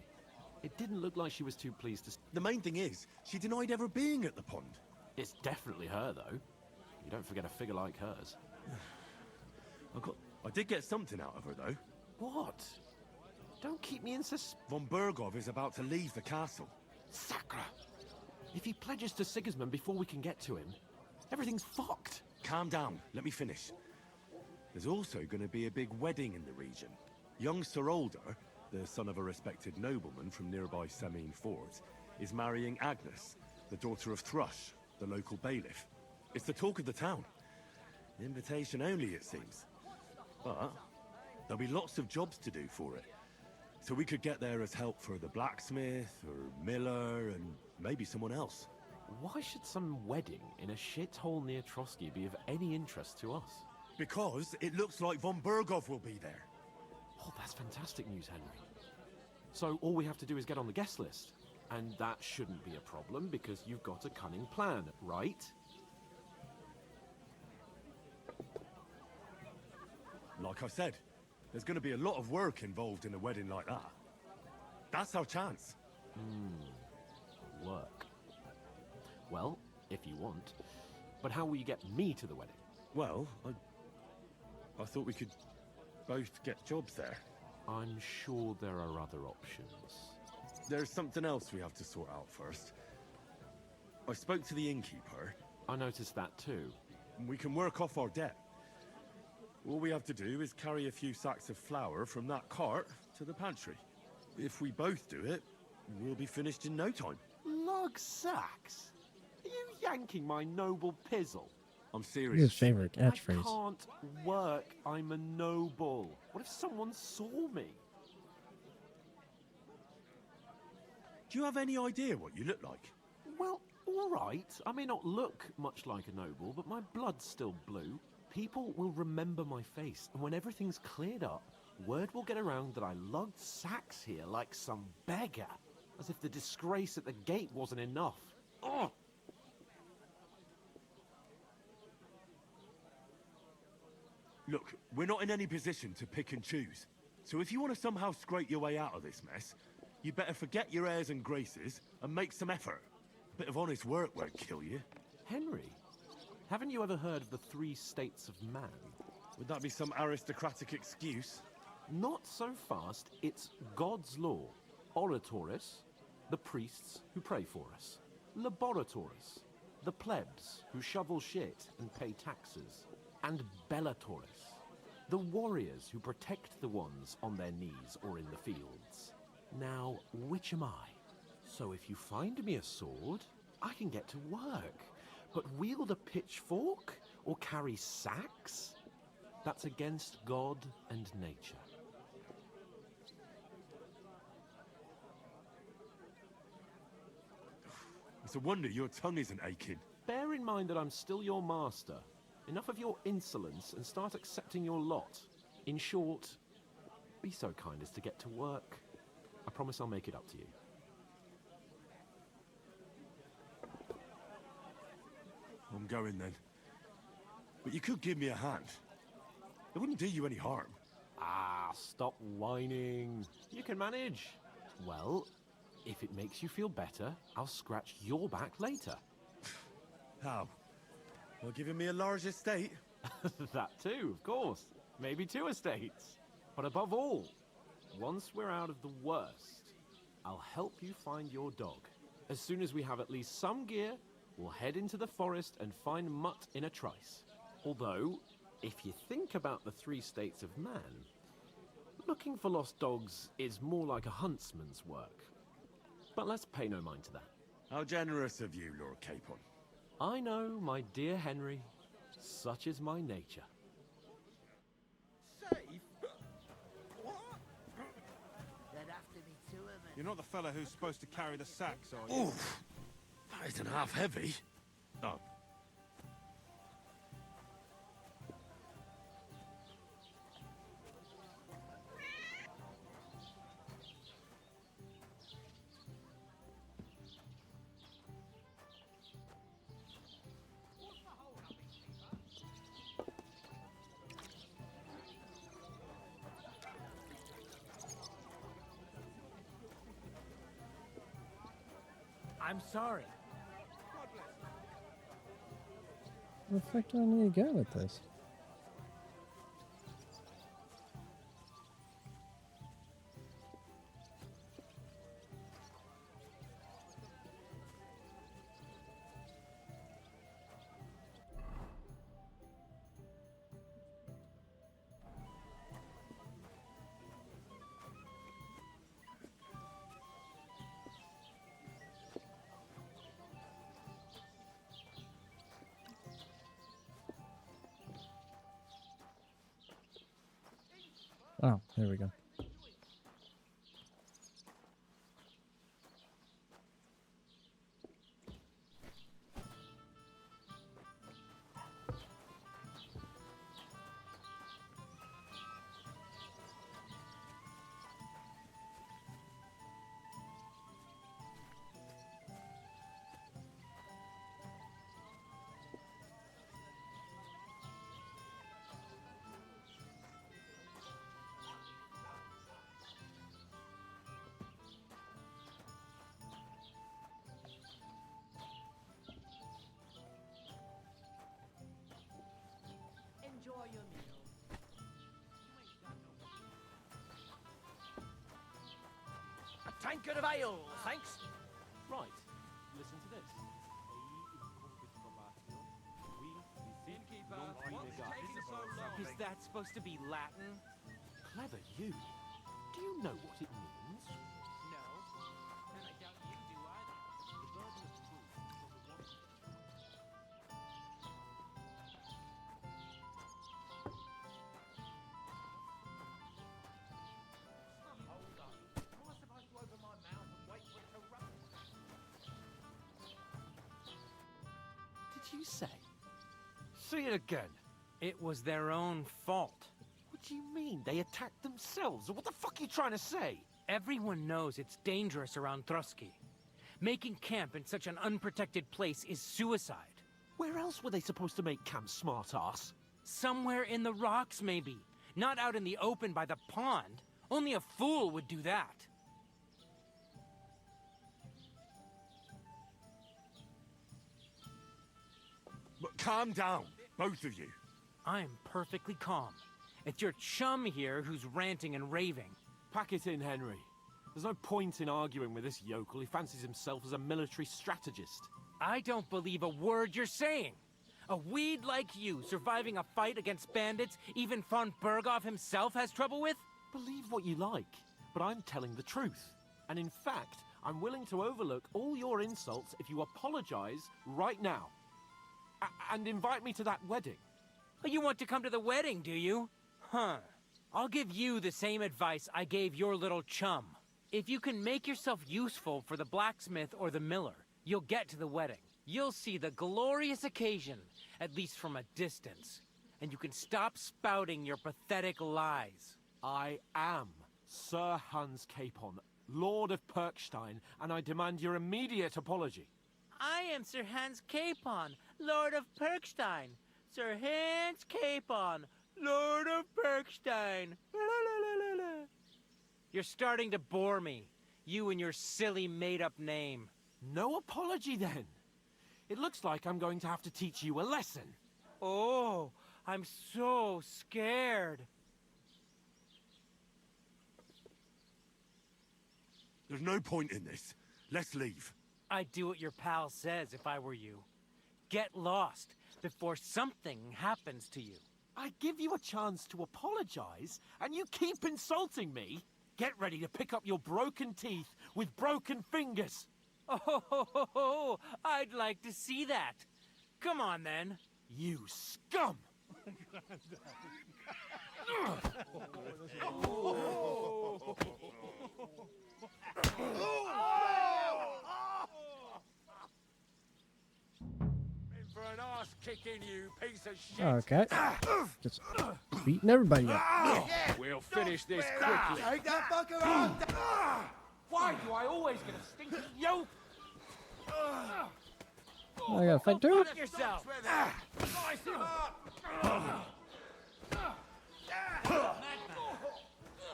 It didn't look like she was too pleased to...
The main thing is, she denied ever being at the pond.
It's definitely her, though. You don't forget a figure like hers.
I did get something out of her, though.
What? Don't keep me in
Von Bergov is about to leave the castle.
Sacre! If he pledges to Sigismund before we can get to him, everything's fucked.
Calm down. Let me finish. There's also going to be a big wedding in the region. Young Sir Alder, the son of a respected nobleman from nearby Semine Fort, is marrying Agnes, the daughter of Thrush, the local bailiff. It's the talk of the town. Invitation only, it seems. But there'll be lots of jobs to do for it. So we could get there as help for the blacksmith, or miller, and maybe someone else.
Why should some wedding in a shithole near Trotsky be of any interest to us?
Because it looks like Von Bergov will be there.
Oh, that's fantastic news, Henry. So all we have to do is get on the guest list. And that shouldn't be a problem because you've got a cunning plan, right?
Like I said, there's going to be a lot of work involved in a wedding like that. That's our chance.
Work. Well, if you want. But how will you get me to the wedding?
Well, I thought we could both get jobs there.
I'm sure there are other options.
There's something else we have to sort out first. I spoke to the innkeeper.
I noticed that too.
We can work off our debt. All we have to do is carry a few sacks of flour from that cart to the pantry. If we both do it, we'll be finished in no time.
Lug sacks? Are you yanking my noble pizzle?
I'm serious.
His favorite catchphrase.
I can't work. I'm a noble. What if someone saw me?
Do you have any idea what you look like?
Well, all right. I may not look much like a noble, but my blood's still blue. People will remember my face, and when everything's cleared up, word will get around that I lugged sacks here like some beggar. As if the disgrace at the gate wasn't enough. Ugh!
Look, we're not in any position to pick and choose. So if you want to somehow scrape your way out of this mess, you better forget your airs and graces and make some effort. A bit of honest work won't kill you.
Henry, haven't you ever heard of the 3 states of man?
Would that be some aristocratic excuse?
Not so fast. It's God's law. Oratoris, the priests who pray for us. Laboratoris, the plebs who shovel shit and pay taxes. And Bellatoris, the warriors who protect the ones on their knees or in the fields. Now, which am I? So if you find me a sword, I can get to work. But wield a pitchfork or carry sacks? That's against God and nature.
It's a wonder your tongue isn't aching.
Bear in mind that I'm still your master. Enough of your insolence and start accepting your lot. In short, be so kind as to get to work. I promise I'll make it up to you.
I'm going then. But you could give me a hand. It wouldn't do you any harm.
Ah, stop whining. You can manage. Well, If it makes you feel better, I'll scratch your back later.
How? Well, giving me a large estate?
That too, of course. Maybe 2 estates. But above all, once we're out of the worst, I'll help you find your dog. As soon as we have at least some gear, we'll head into the forest and find Mutt in a trice. Although, if you think about the 3 states of man, looking for lost dogs is more like a huntsman's work. But let's pay no mind to that.
How generous of you, Lord Capon.
I know, my dear Henry. Such is my nature.
Safe? What? There'd have to be 2 of them.
You're not the fella who's supposed to carry the sacks, are you?
Oof! That isn't half heavy. Oh.
I'm sorry.
Where the fuck do I need to go with this? Oh, there we go.
Enjoy your meal. A tankard of ale, thanks.
Right, listen to this.
Is that supposed to be Latin?
Clever you. Do you know what it means?
No. And I doubt you do either. The burden of proof was a
Hold on. Am I supposed to open my mouth and wait for it to run?
Did you say? Say it again.
It was their own fault.
What do you mean? They attacked themselves? What the fuck are you trying to say?
Everyone knows it's dangerous around Trotsky. Making camp in such an unprotected place is suicide.
Where else were they supposed to make camp, smart-ass?
Somewhere in the rocks, maybe. Not out in the open by the pond. Only a fool would do that.
But calm down, both of you.
I'm perfectly calm. It's your chum here who's ranting and raving.
Pack it in, Henry. There's no point in arguing with this yokel. He fancies himself as a military strategist.
I don't believe a word you're saying. A weed like you surviving a fight against bandits even von Berghoff himself has trouble with?
Believe what you like, but I'm telling the truth. And in fact, I'm willing to overlook all your insults if you apologize right now. And invite me to that wedding.
Oh, you want to come to the wedding, do you? Huh. I'll give you the same advice I gave your little chum. If you can make yourself useful for the blacksmith or the miller, you'll get to the wedding. You'll see the glorious occasion, at least from a distance. And you can stop spouting your pathetic lies.
I am Sir Hans Capon, Lord of Perkstein, and I demand your immediate apology.
I am Sir Hans Capon, Lord of Perkstein. Sir Hans Capon, Lord of Perkstein. You're starting to bore me. You and your silly made-up name.
No apology, then. It looks like I'm going to have to teach you a lesson.
Oh, I'm so scared.
There's no point in this. Let's leave.
I'd do what your pal says if I were you. Get lost before something happens to you.
I give you a chance to apologize, and you keep insulting me? Get ready to pick up your broken teeth with broken fingers.
Oh, I'd like to see that. Come on, then.
You scum!
For an arse kicking, you piece of shit.
Okay. Just beating everybody up.
We'll finish this quickly.
Take that fucker out!
Why do I always get a stinky yoke?
I gotta fight too?
Fuck yourself.
Slice him up.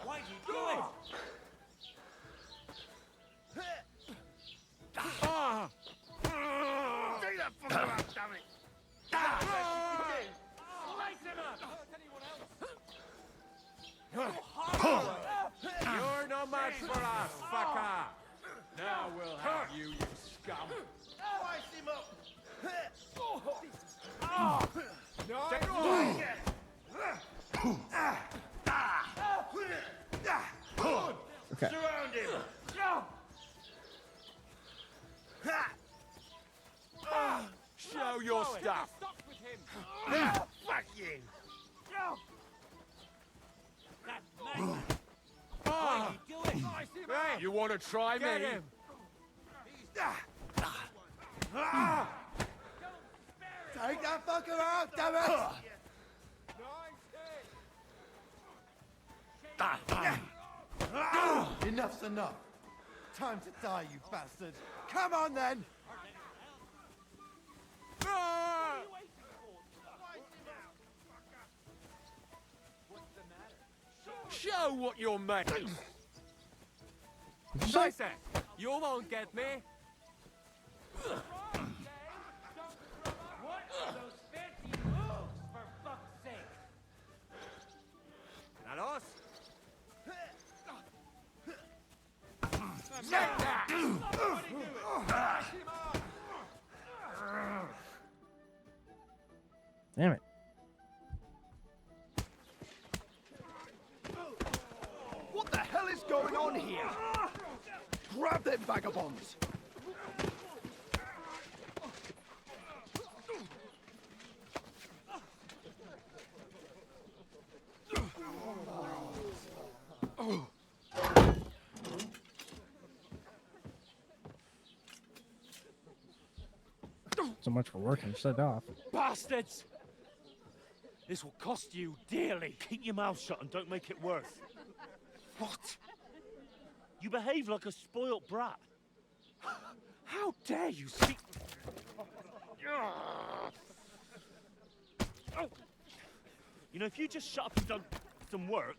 Why'd you do it?
Take that fucker out, damn it.
Slice him up.
You're no match for us, fucker. Now we'll have you, you scum.
Slice him up!
No,
Take
no.
Okay.
Surround him. Show your stuff. Fuck you.
Why'd you do it?
Hey, you want to try
Get
me?
him.
Take that fucker out, damn it! Enough's enough. Time to die, you bastard. Come on, then!
Show what you're made.
Nice. You won't get me. What are those fancy moves, for fuck's sake?
Nalos?
Damn it.
What the hell is going on here? Grab them vagabonds!
So much for working set off.
Bastards! This will cost you dearly. Keep your mouth shut and don't make it worse. What? You behave like a spoilt brat. How dare you speak... You know, if you just shut up and done some work,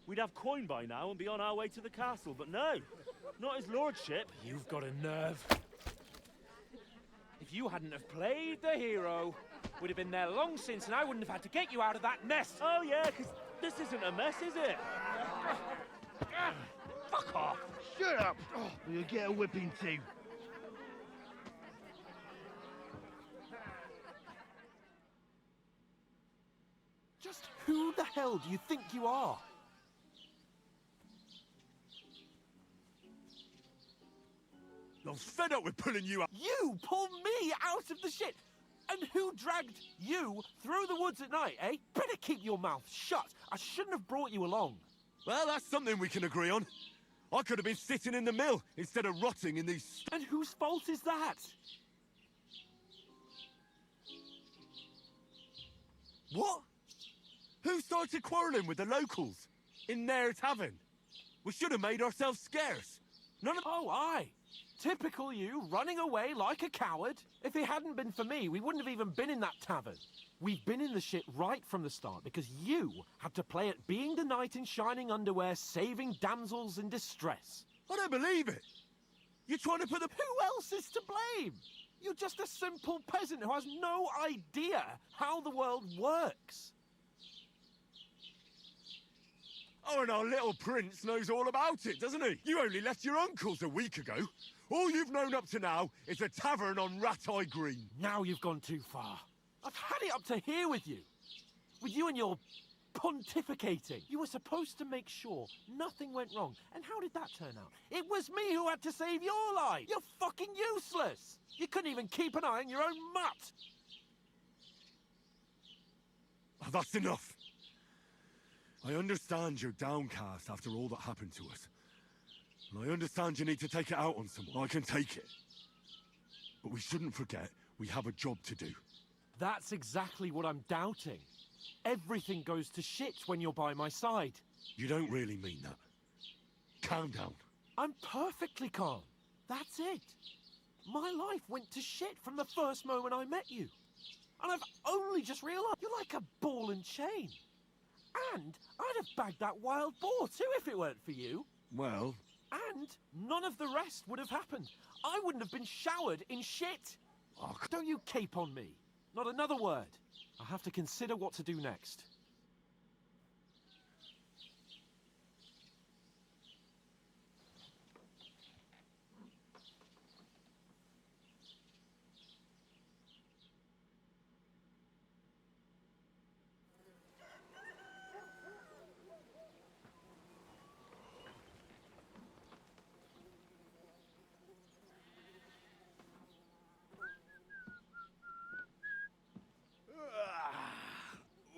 we'd have coin by now and be on our way to the castle. But no, not his lordship.
You've got a nerve.
If you hadn't have played the hero, we'd have been there long since, and I wouldn't have had to get you out of that mess. Oh yeah, because this isn't a mess, is it? Fuck off!
Shut up! Oh, you'll get a whipping too.
Just who the hell do you think you are?
I was fed up with pulling you up.
You pulled me out of the shit! And who dragged you through the woods at night, eh? Better keep your mouth shut. I shouldn't have brought you along.
Well, that's something we can agree on. I could have been sitting in the mill instead of rotting in these...
And whose fault is that?
What? Who started quarrelling with the locals in their tavern? We should have made ourselves scarce. None of...
Oh, aye. Typical you, running away like a coward. If it hadn't been for me, we wouldn't have even been in that tavern. We've been in the shit right from the start because you had to play at being the knight in shining underwear, saving damsels in distress.
I don't believe it. You're trying to put the...
Who else is to blame? You're just a simple peasant who has no idea how the world works.
Oh, and our little prince knows all about it, doesn't he? You only left your uncle's a week ago. All you've known up to now is a tavern on Rat-Eye Green.
Now you've gone too far. I've had it up to here with you. With you and your pontificating. You were supposed to make sure nothing went wrong. And how did that turn out? It was me who had to save your life. You're fucking useless. You couldn't even keep an eye on your own mutt.
Oh, that's enough. I understand you're downcast after all that happened to us. And I understand you need to take it out on someone. I can take it. But we shouldn't forget we have a job to do.
That's exactly what I'm doubting. Everything goes to shit when you're by my side.
You don't really mean that. Calm down.
I'm perfectly calm. That's it. My life went to shit from the first moment I met you. And I've only just realised you're like a ball and chain. And I'd have bagged that wild boar too if it weren't for you.
Well...
And none of the rest would have happened. I wouldn't have been showered in shit. Oh, don't you cape on me. Not another word. I have to consider what to do next.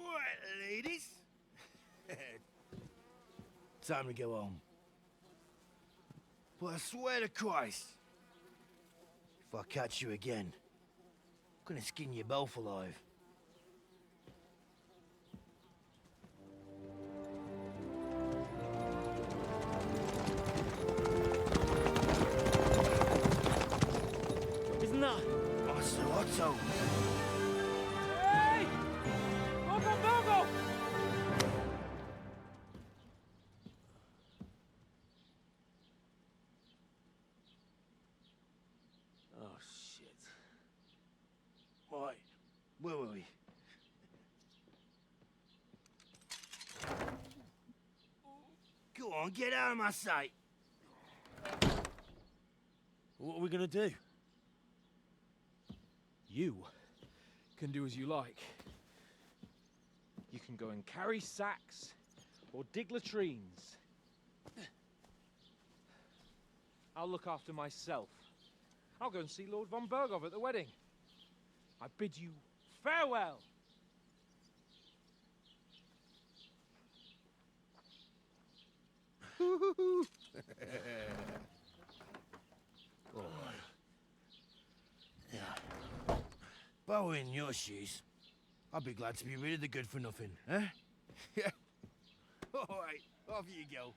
Right, ladies. Time to go home. But I swear to Christ, if I catch you again, I'm gonna skin you both alive.
Isn't that?
Otto.
Hey! Go!
Oh, shit. Right, where were we? Go on, get out of my sight. What are we gonna do?
You can do as you like. You can go and carry sacks or dig latrines. I'll look after myself. I'll go and see Lord von Berghoff at the wedding. I bid you farewell.
All right. Yeah. If I were in your shoes, I'd be glad to be rid of the good-for-nothing, eh? Yeah. All right, off you go.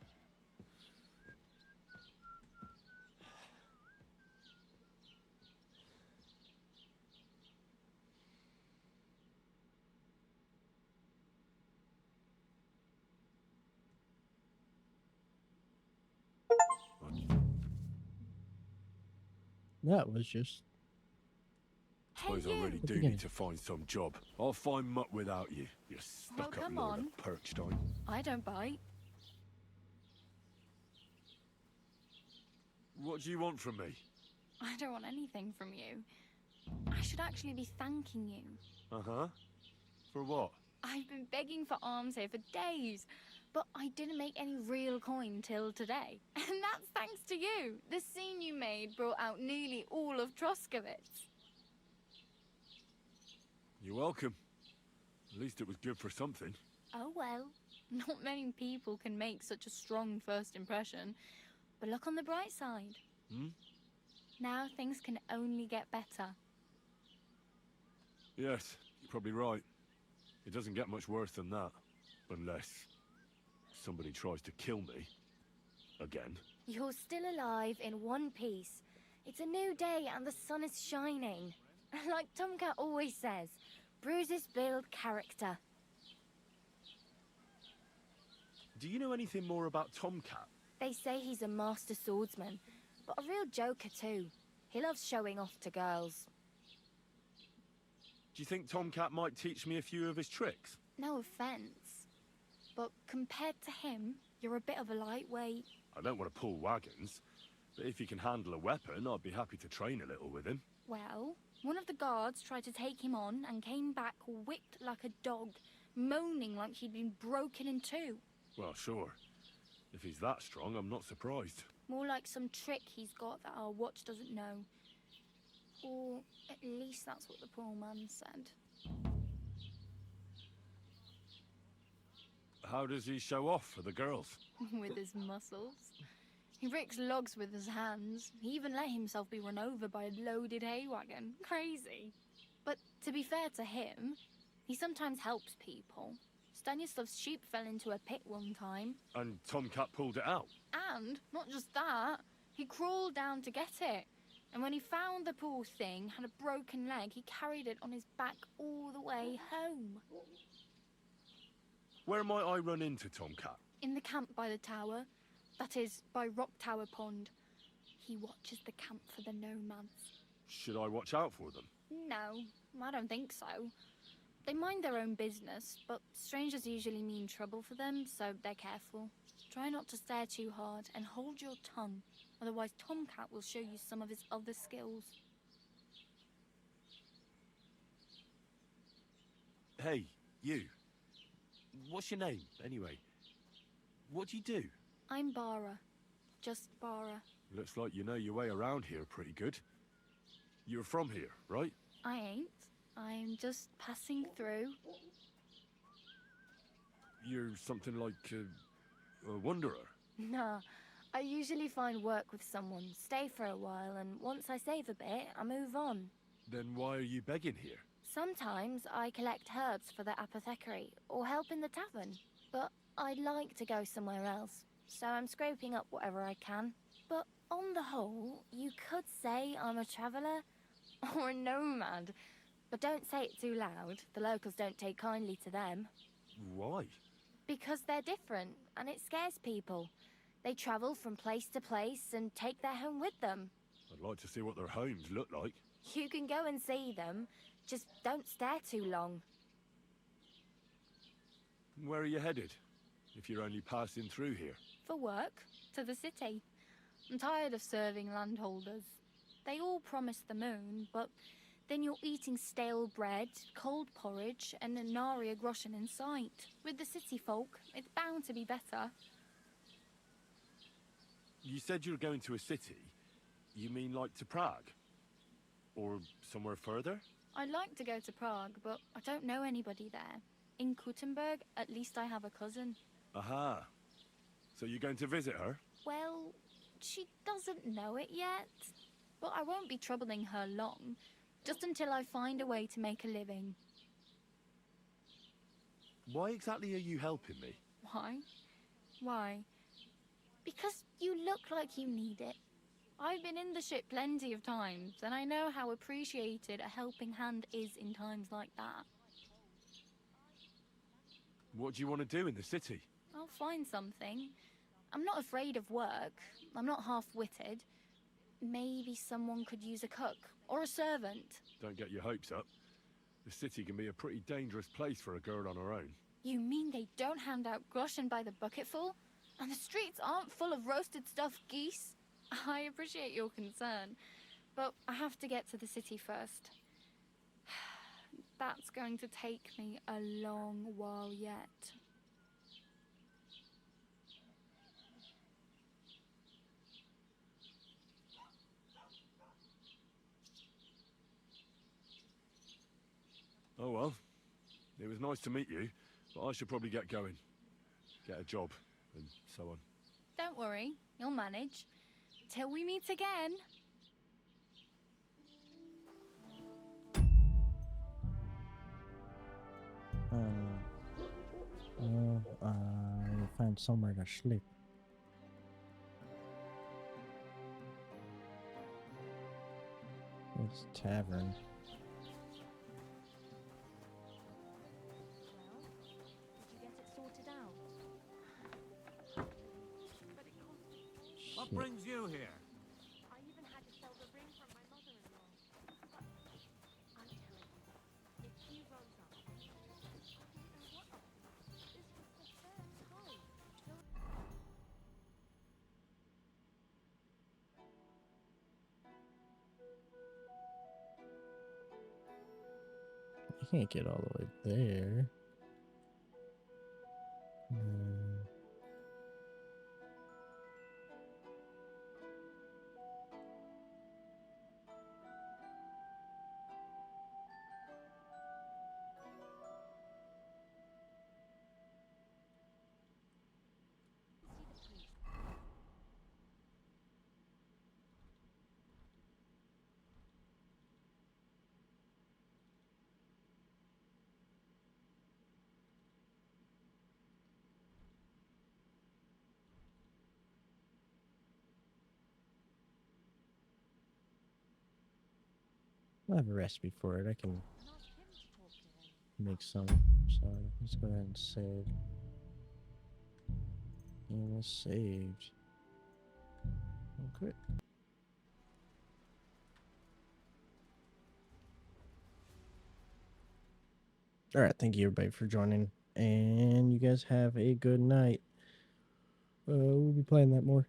That was just...
Suppose I really do need to find some job. I'll find mutt without you. You stuck-up
come
Lord
on.
of Perkstein.
I don't bite.
What do you want from me?
I don't want anything from you. I should actually be thanking you.
Uh-huh. For what?
I've been begging for alms here for days, but I didn't make any real coin till today. And that's thanks to you. The scene you made brought out nearly all of Troskowitz.
You're welcome. At least it was good for something.
Oh well. Not many people can make such a strong first impression. But look on the bright side.
Hmm?
Now things can only get better.
Yes, you're probably right. It doesn't get much worse than that. Unless somebody tries to kill me. Again.
You're still alive in one piece. It's a new day and the sun is shining. Like Tomcat always says, bruises build character.
Do you know anything more about Tomcat?
They say he's a master swordsman, but a real joker too. He loves showing off to girls.
Do you think Tomcat might teach me a few of his tricks?
No offense, but compared to him, you're a bit of a lightweight.
I don't want to pull wagons, but if he can handle a weapon, I'd be happy to train a little with him.
Well, one of the guards tried to take him on and came back whipped like a dog, moaning like he'd been broken in two.
Well, sure. If he's that strong, I'm not surprised.
More like some trick he's got that our watch doesn't know. Or at least that's what the poor man said.
How does he show off for the girls?
With his muscles. He ricks logs with his hands. He even let himself be run over by a loaded hay wagon. Crazy. But to be fair to him, he sometimes helps people. Stanislav's sheep fell into a pit one time.
And Tomcat pulled it out?
And, not just that, he crawled down to get it. And when he found the poor thing had a broken leg, he carried it on his back all the way home.
Where might I run into Tomcat?
In the camp by the tower. That is, by Rock Tower Pond. He watches the camp for the nomads.
Should I watch out for them?
No, I don't think so. They mind their own business, but strangers usually mean trouble for them, so they're careful. Try not to stare too hard and hold your tongue, otherwise Tomcat will show you some of his other skills.
Hey, you. What's your name, anyway? What do you do?
I'm Bara. Just Bara.
Looks like you know your way around here pretty good. You're from here, right?
I ain't. I'm just passing through.
You're something like a wanderer?
Nah, I usually find work with someone, stay for a while, and once I save a bit, I move on.
Then why are you begging here?
Sometimes I collect herbs for the apothecary, or help in the tavern. But I'd like to go somewhere else, so I'm scraping up whatever I can. But on the whole, you could say I'm a traveller, or a nomad. But don't say it too loud, the locals don't take kindly to them.
Why?
Because they're different, and it scares people. They travel from place to place and take their home with them.
I'd like to see what their homes look like.
You can go and see them, just don't stare too long.
Where are you headed, if you're only passing through here?
For work, to the city. I'm tired of serving landholders. They all promise the moon, but then you're eating stale bread, cold porridge, and a nary a groschen in sight. With the city folk, it's bound to be better.
You said you were going to a city. You mean like to Prague? Or somewhere further?
I'd like to go to Prague, but I don't know anybody there. In Kuttenberg, at least I have a cousin.
Aha. So you're going to visit her?
Well, she doesn't know it yet. But I won't be troubling her long, just until I find a way to make a living.
Why exactly are you helping me?
Why? Why? Because you look like you need it. I've been in the ship plenty of times, and I know how appreciated a helping hand is in times like that.
What do you want to do in the city?
I'll find something. I'm not afraid of work. I'm not half-witted. Maybe someone could use a cook, or a servant.
Don't get your hopes up. The city can be a pretty dangerous place for a girl on her own.
You mean they don't hand out groschen by the bucketful? And the streets aren't full of roasted stuffed geese? I appreciate your concern, but I have to get to the city first. That's going to take me a long while yet.
Oh well. It was nice to meet you, but I should probably get going. Get a job, and so on.
Don't worry, you'll manage. Till we meet again.
I find somewhere to sleep. It's tavern.
Did you get it sorted out? But it costs
can't get all the way there. I have a recipe for it. I can make some. So let's go ahead and save. And it's saved. Okay. All right. Thank you, everybody, for joining. And you guys have a good night. We'll be playing that more.